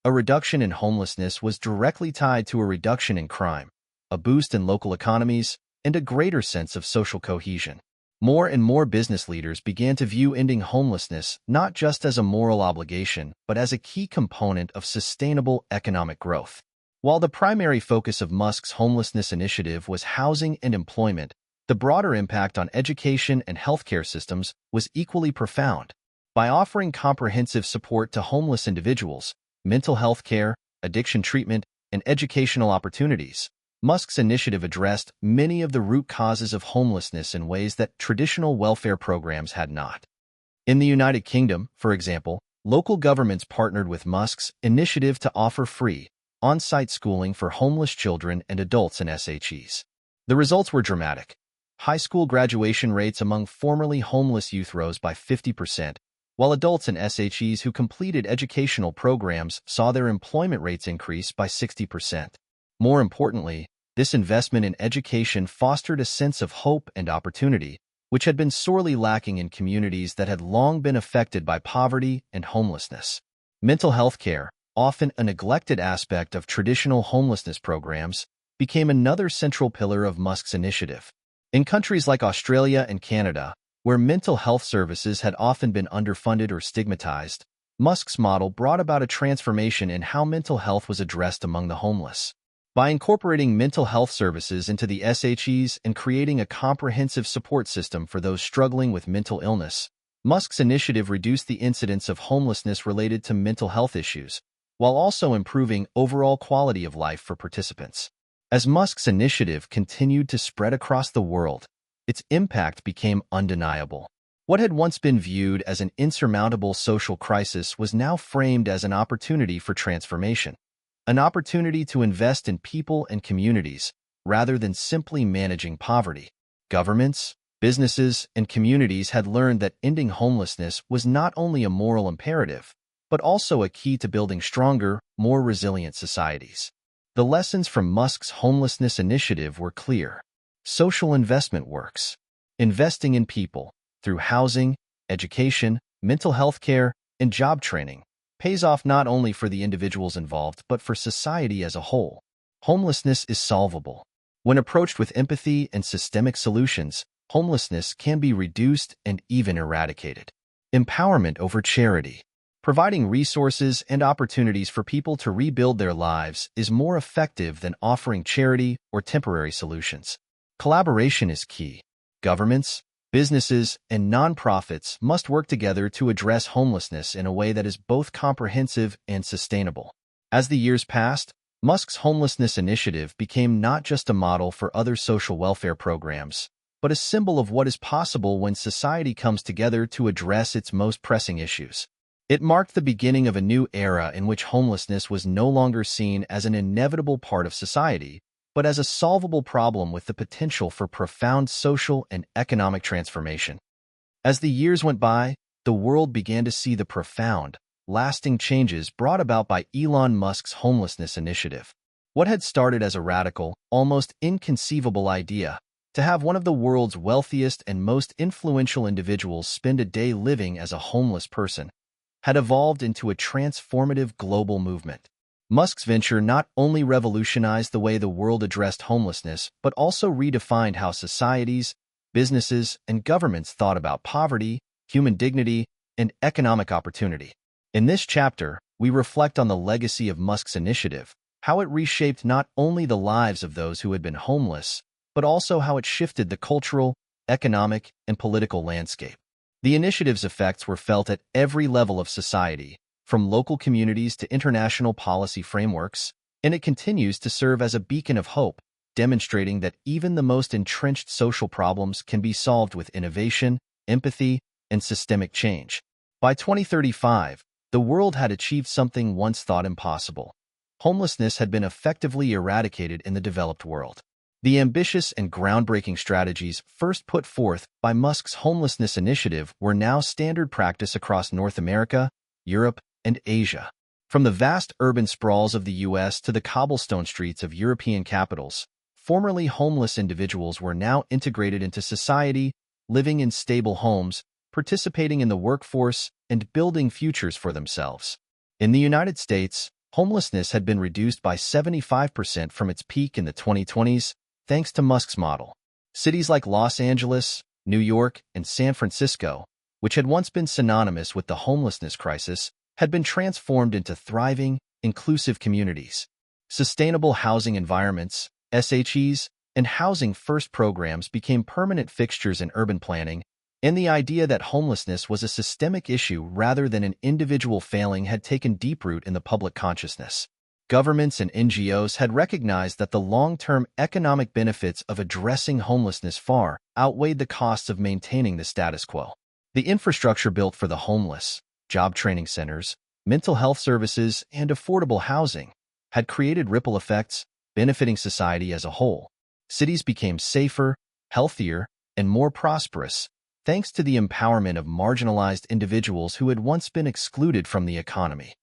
A reduction in homelessness was directly tied to a reduction in crime, a boost in local economies, and a greater sense of social cohesion. More and more business leaders began to view ending homelessness not just as a moral obligation, but as a key component of sustainable economic growth. While the primary focus of Musk's homelessness initiative was housing and employment, the broader impact on education and healthcare systems was equally profound. By offering comprehensive support to homeless individuals, mental health care, addiction treatment, and educational opportunities, Musk's initiative addressed many of the root causes of homelessness in ways that traditional welfare programs had not. In the United Kingdom, for example, local governments partnered with Musk's initiative to offer free, on-site schooling for homeless children and adults in SHEs. The results were dramatic. High school graduation rates among formerly homeless youth rose by 50%, while adults in SHEs who completed educational programs saw their employment rates increase by 60%. More importantly, this investment in education fostered a sense of hope and opportunity, which had been sorely lacking in communities that had long been affected by poverty and homelessness. Mental health care, often a neglected aspect of traditional homelessness programs, became another central pillar of Musk's initiative. In countries like Australia and Canada, where mental health services had often been underfunded or stigmatized, Musk's model brought about a transformation in how mental health was addressed among the homeless. By incorporating mental health services into the SHEs and creating a comprehensive support system for those struggling with mental illness, Musk's initiative reduced the incidence of homelessness related to mental health issues, while also improving overall quality of life for participants. As Musk's initiative continued to spread across the world, its impact became undeniable. What had once been viewed as an insurmountable social crisis was now framed as an opportunity for transformation, an opportunity to invest in people and communities rather than simply managing poverty. Governments, businesses, and communities had learned that ending homelessness was not only a moral imperative, but also a key to building stronger, more resilient societies. The lessons from Musk's homelessness initiative were clear. Social investment works. Investing in people, through housing, education, mental health care, and job training, pays off not only for the individuals involved but for society as a whole. Homelessness is solvable. When approached with empathy and systemic solutions, homelessness can be reduced and even eradicated. Empowerment over charity. Providing resources and opportunities for people to rebuild their lives is more effective than offering charity or temporary solutions. Collaboration is key. Governments, businesses, and nonprofits must work together to address homelessness in a way that is both comprehensive and sustainable. As the years passed, Musk's homelessness initiative became not just a model for other social welfare programs, but a symbol of what is possible when society comes together to address its most pressing issues. It marked the beginning of a new era in which homelessness was no longer seen as an inevitable part of society, but as a solvable problem with the potential for profound social and economic transformation. As the years went by, the world began to see the profound, lasting changes brought about by Elon Musk's homelessness initiative. What had started as a radical, almost inconceivable idea To have one of the world's wealthiest and most influential individuals spend a day living as a homeless person had evolved into a transformative global movement. Musk's venture not only revolutionized the way the world addressed homelessness, but also redefined how societies, businesses, and governments thought about poverty, human dignity, and economic opportunity. In this chapter, we reflect on the legacy of Musk's initiative, how it reshaped not only the lives of those who had been homeless, but also how it shifted the cultural, economic, and political landscape. The initiative's effects were felt at every level of society, from local communities to international policy frameworks, and it continues to serve as a beacon of hope, demonstrating that even the most entrenched social problems can be solved with innovation, empathy, and systemic change. By 2035, the world had achieved something once thought impossible. Homelessness had been effectively eradicated in the developed world. The ambitious and groundbreaking strategies first put forth by Musk's homelessness initiative were now standard practice across North America, Europe, and Asia. From the vast urban sprawls of the U.S. to the cobblestone streets of European capitals, formerly homeless individuals were now integrated into society, living in stable homes, participating in the workforce, and building futures for themselves. In the United States, homelessness had been reduced by 75% from its peak in the 2020s, thanks to Musk's model. Cities like Los Angeles, New York, and San Francisco, which had once been synonymous with the homelessness crisis, had been transformed into thriving, inclusive communities. Sustainable housing environments, SHEs, and Housing First programs became permanent fixtures in urban planning, and the idea that homelessness was a systemic issue rather than an individual failing had taken deep root in the public consciousness. Governments and NGOs had recognized that the long-term economic benefits of addressing homelessness far outweighed the costs of maintaining the status quo. The infrastructure built for the homeless, job training centers, mental health services, and affordable housing had created ripple effects, benefiting society as a whole. Cities became safer, healthier, and more prosperous, thanks to the empowerment of marginalized individuals who had once been excluded from the economy.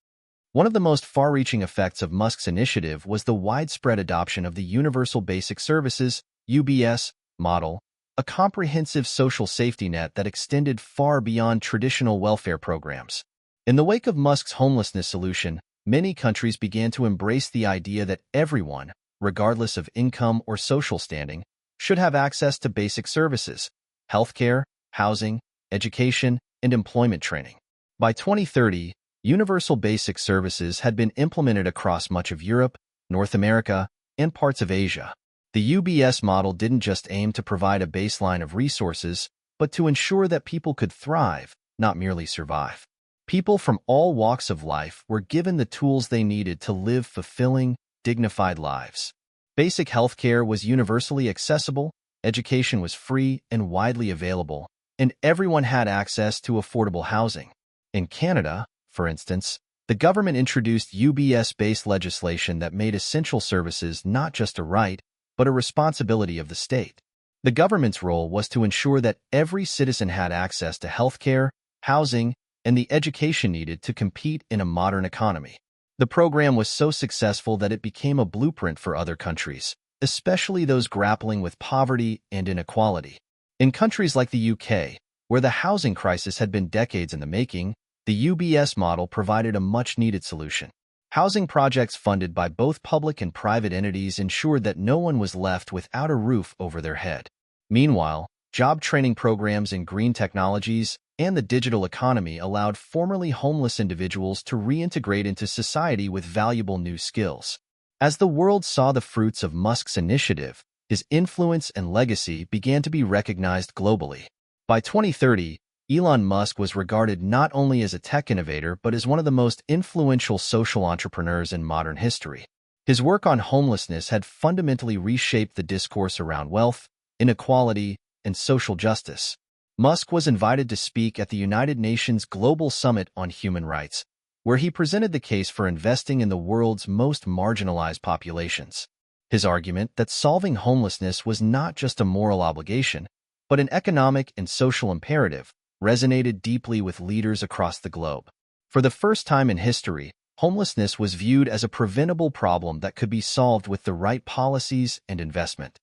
One of the most far-reaching effects of Musk's initiative was the widespread adoption of the Universal Basic Services (UBS) model, a comprehensive social safety net that extended far beyond traditional welfare programs. In the wake of Musk's homelessness solution, many countries began to embrace the idea that everyone, regardless of income or social standing, should have access to basic services, healthcare, housing, education, and employment training. By 2030, Universal Basic Services had been implemented across much of Europe, North America, and parts of Asia. The UBS model didn't just aim to provide a baseline of resources, but to ensure that people could thrive, not merely survive. People from all walks of life were given the tools they needed to live fulfilling, dignified lives. Basic healthcare was universally accessible, education was free and widely available, and everyone had access to affordable housing. In Canada, for instance, the government introduced UBS-based legislation that made essential services not just a right, but a responsibility of the state. The government's role was to ensure that every citizen had access to healthcare, housing, and the education needed to compete in a modern economy. The program was so successful that it became a blueprint for other countries, especially those grappling with poverty and inequality. In countries like the UK, where the housing crisis had been decades in the making, the UBS model provided a much-needed solution. Housing projects funded by both public and private entities ensured that no one was left without a roof over their head. Meanwhile, job training programs in green technologies and the digital economy allowed formerly homeless individuals to reintegrate into society with valuable new skills. As the world saw the fruits of Musk's initiative, his influence and legacy began to be recognized globally. By 2030, Elon Musk was regarded not only as a tech innovator but as one of the most influential social entrepreneurs in modern history. His work on homelessness had fundamentally reshaped the discourse around wealth, inequality, and social justice. Musk was invited to speak at the United Nations Global Summit on Human Rights, where he presented the case for investing in the world's most marginalized populations. His argument that solving homelessness was not just a moral obligation, but an economic and social imperative, resonated deeply with leaders across the globe. For the first time in history, homelessness was viewed as a preventable problem that could be solved with the right policies and investment.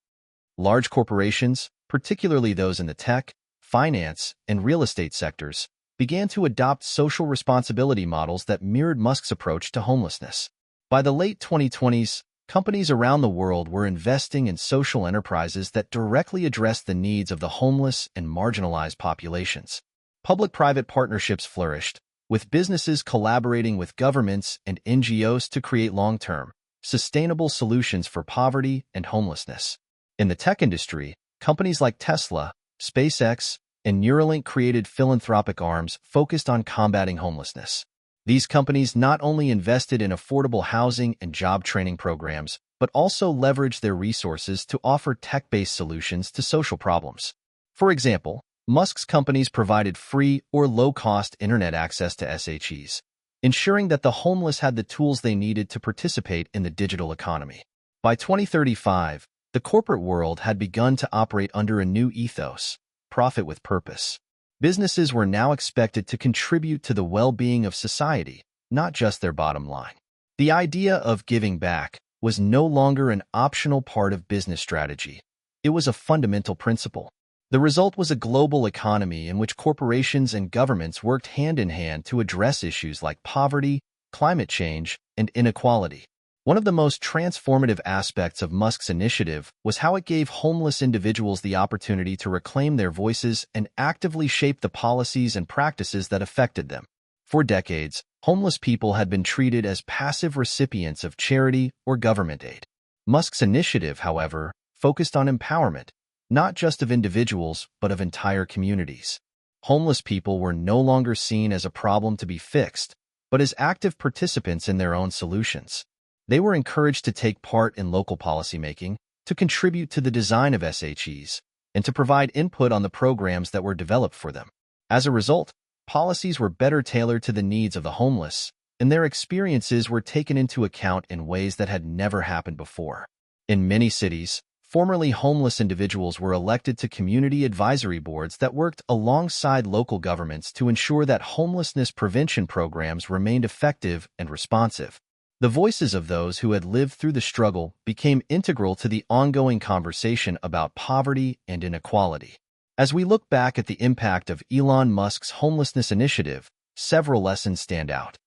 Large corporations, particularly those in the tech, finance, and real estate sectors, began to adopt social responsibility models that mirrored Musk's approach to homelessness. By the late 2020s, companies around the world were investing in social enterprises that directly addressed the needs of the homeless and marginalized populations. Public-private partnerships flourished, with businesses collaborating with governments and NGOs to create long-term, sustainable solutions for poverty and homelessness. In the tech industry, companies like Tesla, SpaceX, and Neuralink created philanthropic arms focused on combating homelessness. These companies not only invested in affordable housing and job training programs, but also leveraged their resources to offer tech-based solutions to social problems. For example, Musk's companies provided free or low-cost internet access to SHEs, ensuring that the homeless had the tools they needed to participate in the digital economy. By 2035, the corporate world had begun to operate under a new ethos: profit with purpose. Businesses were now expected to contribute to the well-being of society, not just their bottom line. The idea of giving back was no longer an optional part of business strategy. It was a fundamental principle. The result was a global economy in which corporations and governments worked hand in hand to address issues like poverty, climate change, and inequality. One of the most transformative aspects of Musk's initiative was how it gave homeless individuals the opportunity to reclaim their voices and actively shape the policies and practices that affected them. For decades, homeless people had been treated as passive recipients of charity or government aid. Musk's initiative, however, focused on empowerment, not just of individuals, but of entire communities. Homeless people were no longer seen as a problem to be fixed, but as active participants in their own solutions. They were encouraged to take part in local policymaking, to contribute to the design of SHEs, and to provide input on the programs that were developed for them. As a result, policies were better tailored to the needs of the homeless, and their experiences were taken into account in ways that had never happened before. In many cities, formerly homeless individuals were elected to community advisory boards that worked alongside local governments to ensure that homelessness prevention programs remained effective and responsive. The voices of those who had lived through the struggle became integral to the ongoing conversation about poverty and inequality. As we look back at the impact of Elon Musk's homelessness initiative, several lessons stand out.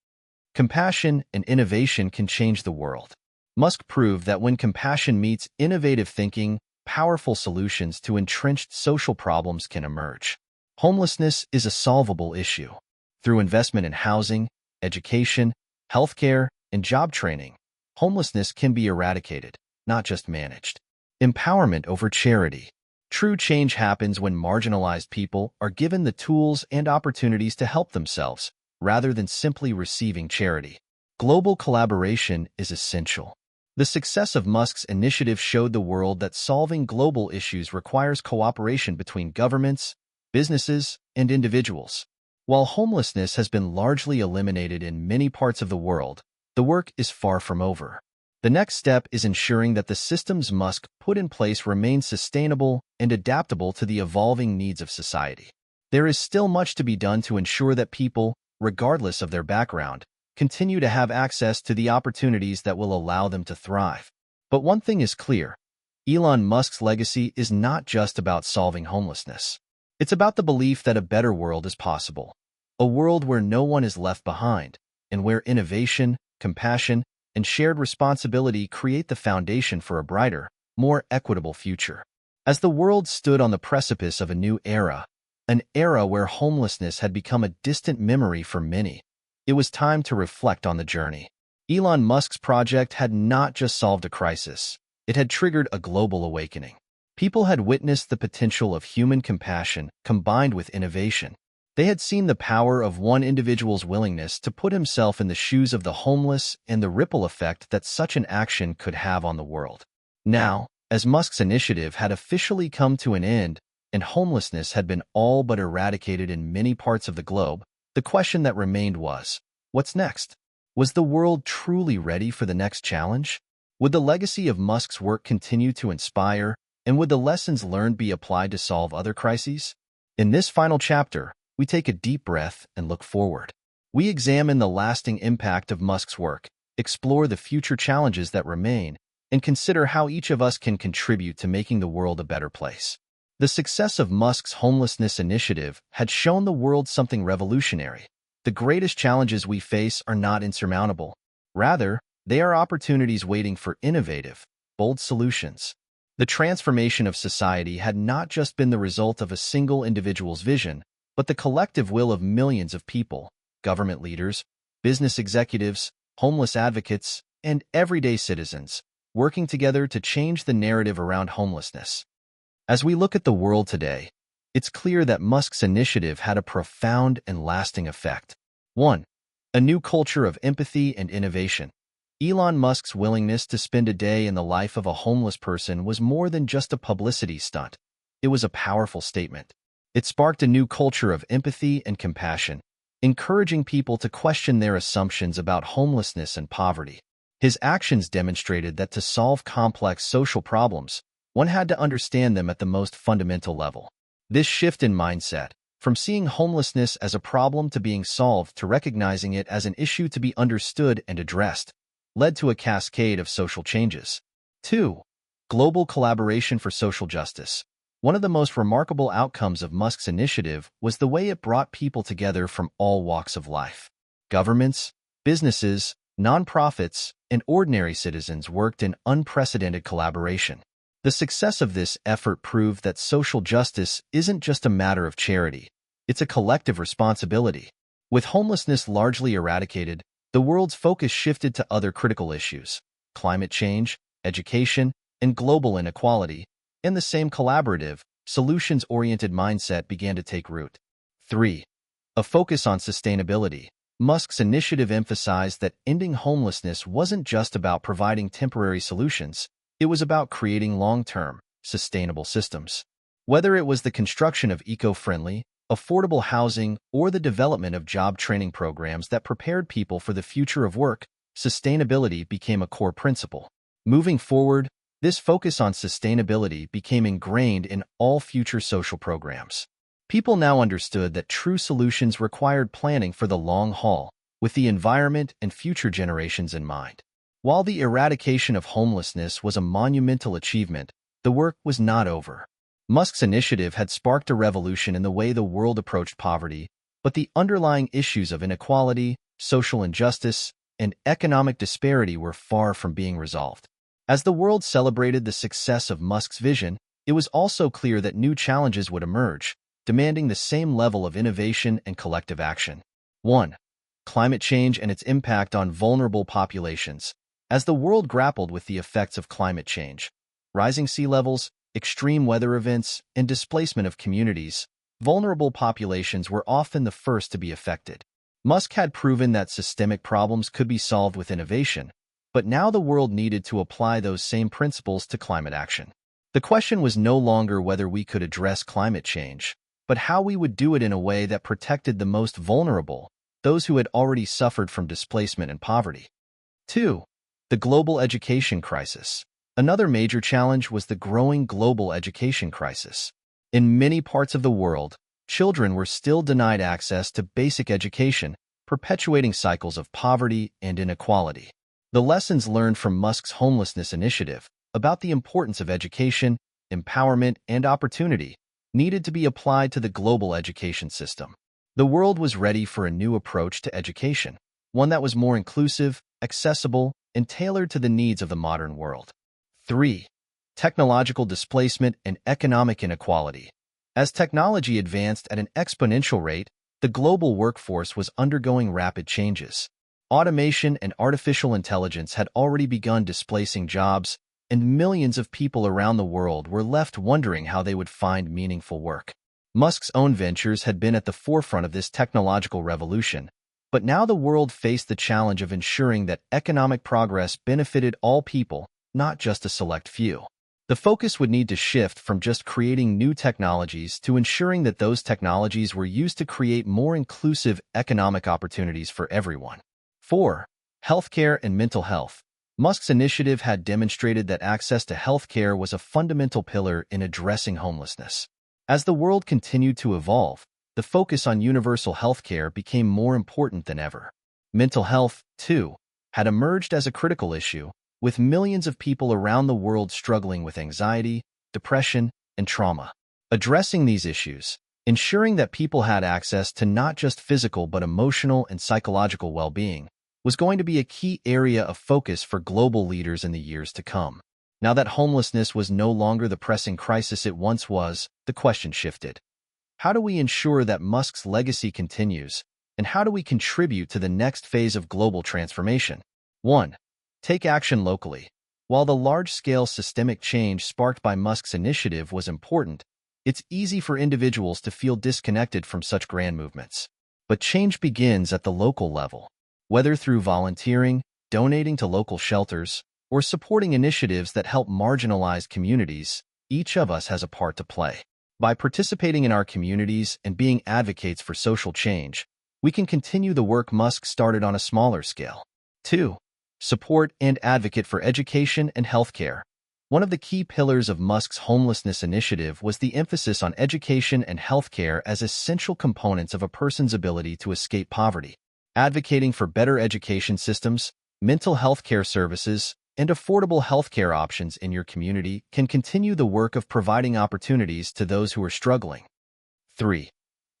Compassion and innovation can change the world. Musk proved that when compassion meets innovative thinking, powerful solutions to entrenched social problems can emerge. Homelessness is a solvable issue. Through investment in housing, education, healthcare, and job training, homelessness can be eradicated, not just managed. Empowerment over charity. True change happens when marginalized people are given the tools and opportunities to help themselves, rather than simply receiving charity. Global collaboration is essential. The success of Musk's initiative showed the world that solving global issues requires cooperation between governments, businesses, and individuals. While homelessness has been largely eliminated in many parts of the world, the work is far from over. The next step is ensuring that the systems Musk put in place remain sustainable and adaptable to the evolving needs of society. There is still much to be done to ensure that people, regardless of their background, continue to have access to the opportunities that will allow them to thrive. But one thing is clear: Elon Musk's legacy is not just about solving homelessness. It's about the belief that a better world is possible, a world where no one is left behind, and where innovation, compassion, and shared responsibility create the foundation for a brighter, more equitable future. As the world stood on the precipice of a new era, an era where homelessness had become a distant memory for many, it was time to reflect on the journey. Elon Musk's project had not just solved a crisis, it had triggered a global awakening. People had witnessed the potential of human compassion combined with innovation. They had seen the power of one individual's willingness to put himself in the shoes of the homeless and the ripple effect that such an action could have on the world. Now, as Musk's initiative had officially come to an end and homelessness had been all but eradicated in many parts of the globe, the question that remained was, what's next? Was the world truly ready for the next challenge? Would the legacy of Musk's work continue to inspire, and would the lessons learned be applied to solve other crises? In this final chapter, we take a deep breath and look forward. We examine the lasting impact of Musk's work, explore the future challenges that remain, and consider how each of us can contribute to making the world a better place. The success of Musk's homelessness initiative had shown the world something revolutionary. The greatest challenges we face are not insurmountable. Rather, they are opportunities waiting for innovative, bold solutions. The transformation of society had not just been the result of a single individual's vision, but the collective will of millions of people, government leaders, business executives, homeless advocates, and everyday citizens, working together to change the narrative around homelessness. As we look at the world today, it's clear that Musk's initiative had a profound and lasting effect. 1. A new culture of empathy and innovation. Elon Musk's willingness to spend a day in the life of a homeless person was more than just a publicity stunt. It was a powerful statement. It sparked a new culture of empathy and compassion, encouraging people to question their assumptions about homelessness and poverty. His actions demonstrated that to solve complex social problems, one had to understand them at the most fundamental level. This shift in mindset, from seeing homelessness as a problem to being solved to recognizing it as an issue to be understood and addressed, led to a cascade of social changes. 2. Global collaboration for social justice. One of the most remarkable outcomes of Musk's initiative was the way it brought people together from all walks of life. Governments, businesses, nonprofits, and ordinary citizens worked in unprecedented collaboration. The success of this effort proved that social justice isn't just a matter of charity, it's a collective responsibility. With homelessness largely eradicated, the world's focus shifted to other critical issues: climate change, education, and global inequality, and the same collaborative, solutions-oriented mindset began to take root. 3. A focus on sustainability. Musk's initiative emphasized that ending homelessness wasn't just about providing temporary solutions, it was about creating long-term, sustainable systems. Whether it was the construction of eco-friendly, affordable housing, or the development of job training programs that prepared people for the future of work, sustainability became a core principle. Moving forward, this focus on sustainability became ingrained in all future social programs. People now understood that true solutions required planning for the long haul, with the environment and future generations in mind. While the eradication of homelessness was a monumental achievement, the work was not over. Musk's initiative had sparked a revolution in the way the world approached poverty, but the underlying issues of inequality, social injustice, and economic disparity were far from being resolved. As the world celebrated the success of Musk's vision, it was also clear that new challenges would emerge, demanding the same level of innovation and collective action. 1. Climate change and its impact on vulnerable populations. As the world grappled with the effects of climate change, rising sea levels, extreme weather events, and displacement of communities, vulnerable populations were often the first to be affected. Musk had proven that systemic problems could be solved with innovation, but now the world needed to apply those same principles to climate action. The question was no longer whether we could address climate change, but how we would do it in a way that protected the most vulnerable, those who had already suffered from displacement and poverty. 2. The global education crisis. Another major challenge was the growing global education crisis. In many parts of the world, children were still denied access to basic education, perpetuating cycles of poverty and inequality. The lessons learned from Musk's homelessness initiative about the importance of education, empowerment, and opportunity needed to be applied to the global education system. The world was ready for a new approach to education, one that was more inclusive, accessible, and tailored to the needs of the modern world. 3. Technological displacement and economic inequality. As technology advanced at an exponential rate, the global workforce was undergoing rapid changes. Automation and artificial intelligence had already begun displacing jobs, and millions of people around the world were left wondering how they would find meaningful work. Musk's own ventures had been at the forefront of this technological revolution, but now the world faced the challenge of ensuring that economic progress benefited all people, not just a select few. The focus would need to shift from just creating new technologies to ensuring that those technologies were used to create more inclusive economic opportunities for everyone. 4. Healthcare and mental health. Musk's initiative had demonstrated that access to healthcare was a fundamental pillar in addressing homelessness. As the world continued to evolve, the focus on universal healthcare became more important than ever. Mental health, too, had emerged as a critical issue, with millions of people around the world struggling with anxiety, depression, and trauma. Addressing these issues, ensuring that people had access to not just physical but emotional and psychological well-being, was going to be a key area of focus for global leaders in the years to come. Now that homelessness was no longer the pressing crisis it once was, the question shifted. How do we ensure that Musk's legacy continues, and how do we contribute to the next phase of global transformation? 1. Take action locally. While the large-scale systemic change sparked by Musk's initiative was important, it's easy for individuals to feel disconnected from such grand movements. But change begins at the local level. Whether through volunteering, donating to local shelters, or supporting initiatives that help marginalized communities, each of us has a part to play. By participating in our communities and being advocates for social change, we can continue the work Musk started on a smaller scale. 2. Support and advocate for education and healthcare. One of the key pillars of Musk's homelessness initiative was the emphasis on education and healthcare as essential components of a person's ability to escape poverty. Advocating for better education systems, mental health care services, and affordable healthcare options in your community can continue the work of providing opportunities to those who are struggling. 3.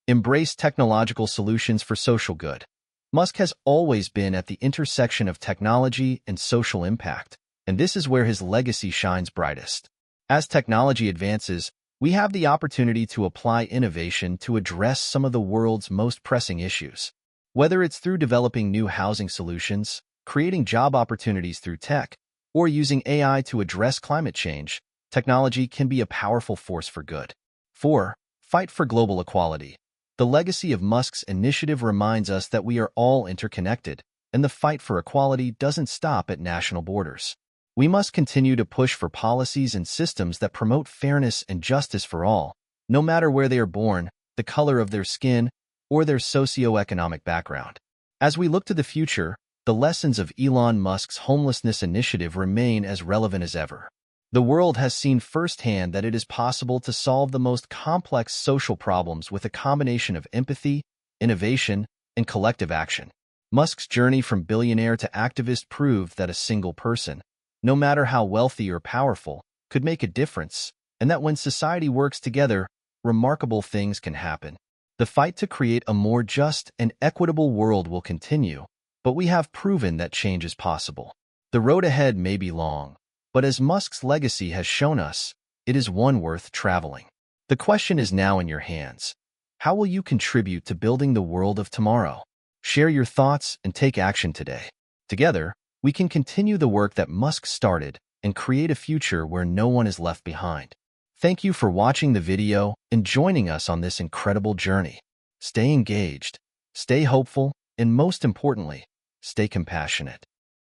Embrace technological solutions for social good. Musk has always been at the intersection of technology and social impact, and this is where his legacy shines brightest. As technology advances, we have the opportunity to apply innovation to address some of the world's most pressing issues. Whether it's through developing new housing solutions, creating job opportunities through tech, or using AI to address climate change, technology can be a powerful force for good. 4. Fight for global equality. The legacy of Musk's initiative reminds us that we are all interconnected, and the fight for equality doesn't stop at national borders. We must continue to push for policies and systems that promote fairness and justice for all, no matter where they are born, the color of their skin, or their socioeconomic background. As we look to the future, the lessons of Elon Musk's homelessness initiative remain as relevant as ever. The world has seen firsthand that it is possible to solve the most complex social problems with a combination of empathy, innovation, and collective action. Musk's journey from billionaire to activist proved that a single person, no matter how wealthy or powerful, could make a difference, and that when society works together, remarkable things can happen. The fight to create a more just and equitable world will continue, but we have proven that change is possible. The road ahead may be long, but as Musk's legacy has shown us, it is one worth traveling. The question is now in your hands. How will you contribute to building the world of tomorrow? Share your thoughts and take action today. Together, we can continue the work that Musk started and create a future where no one is left behind. Thank you for watching the video and joining us on this incredible journey. Stay engaged, stay hopeful, and most importantly, stay compassionate.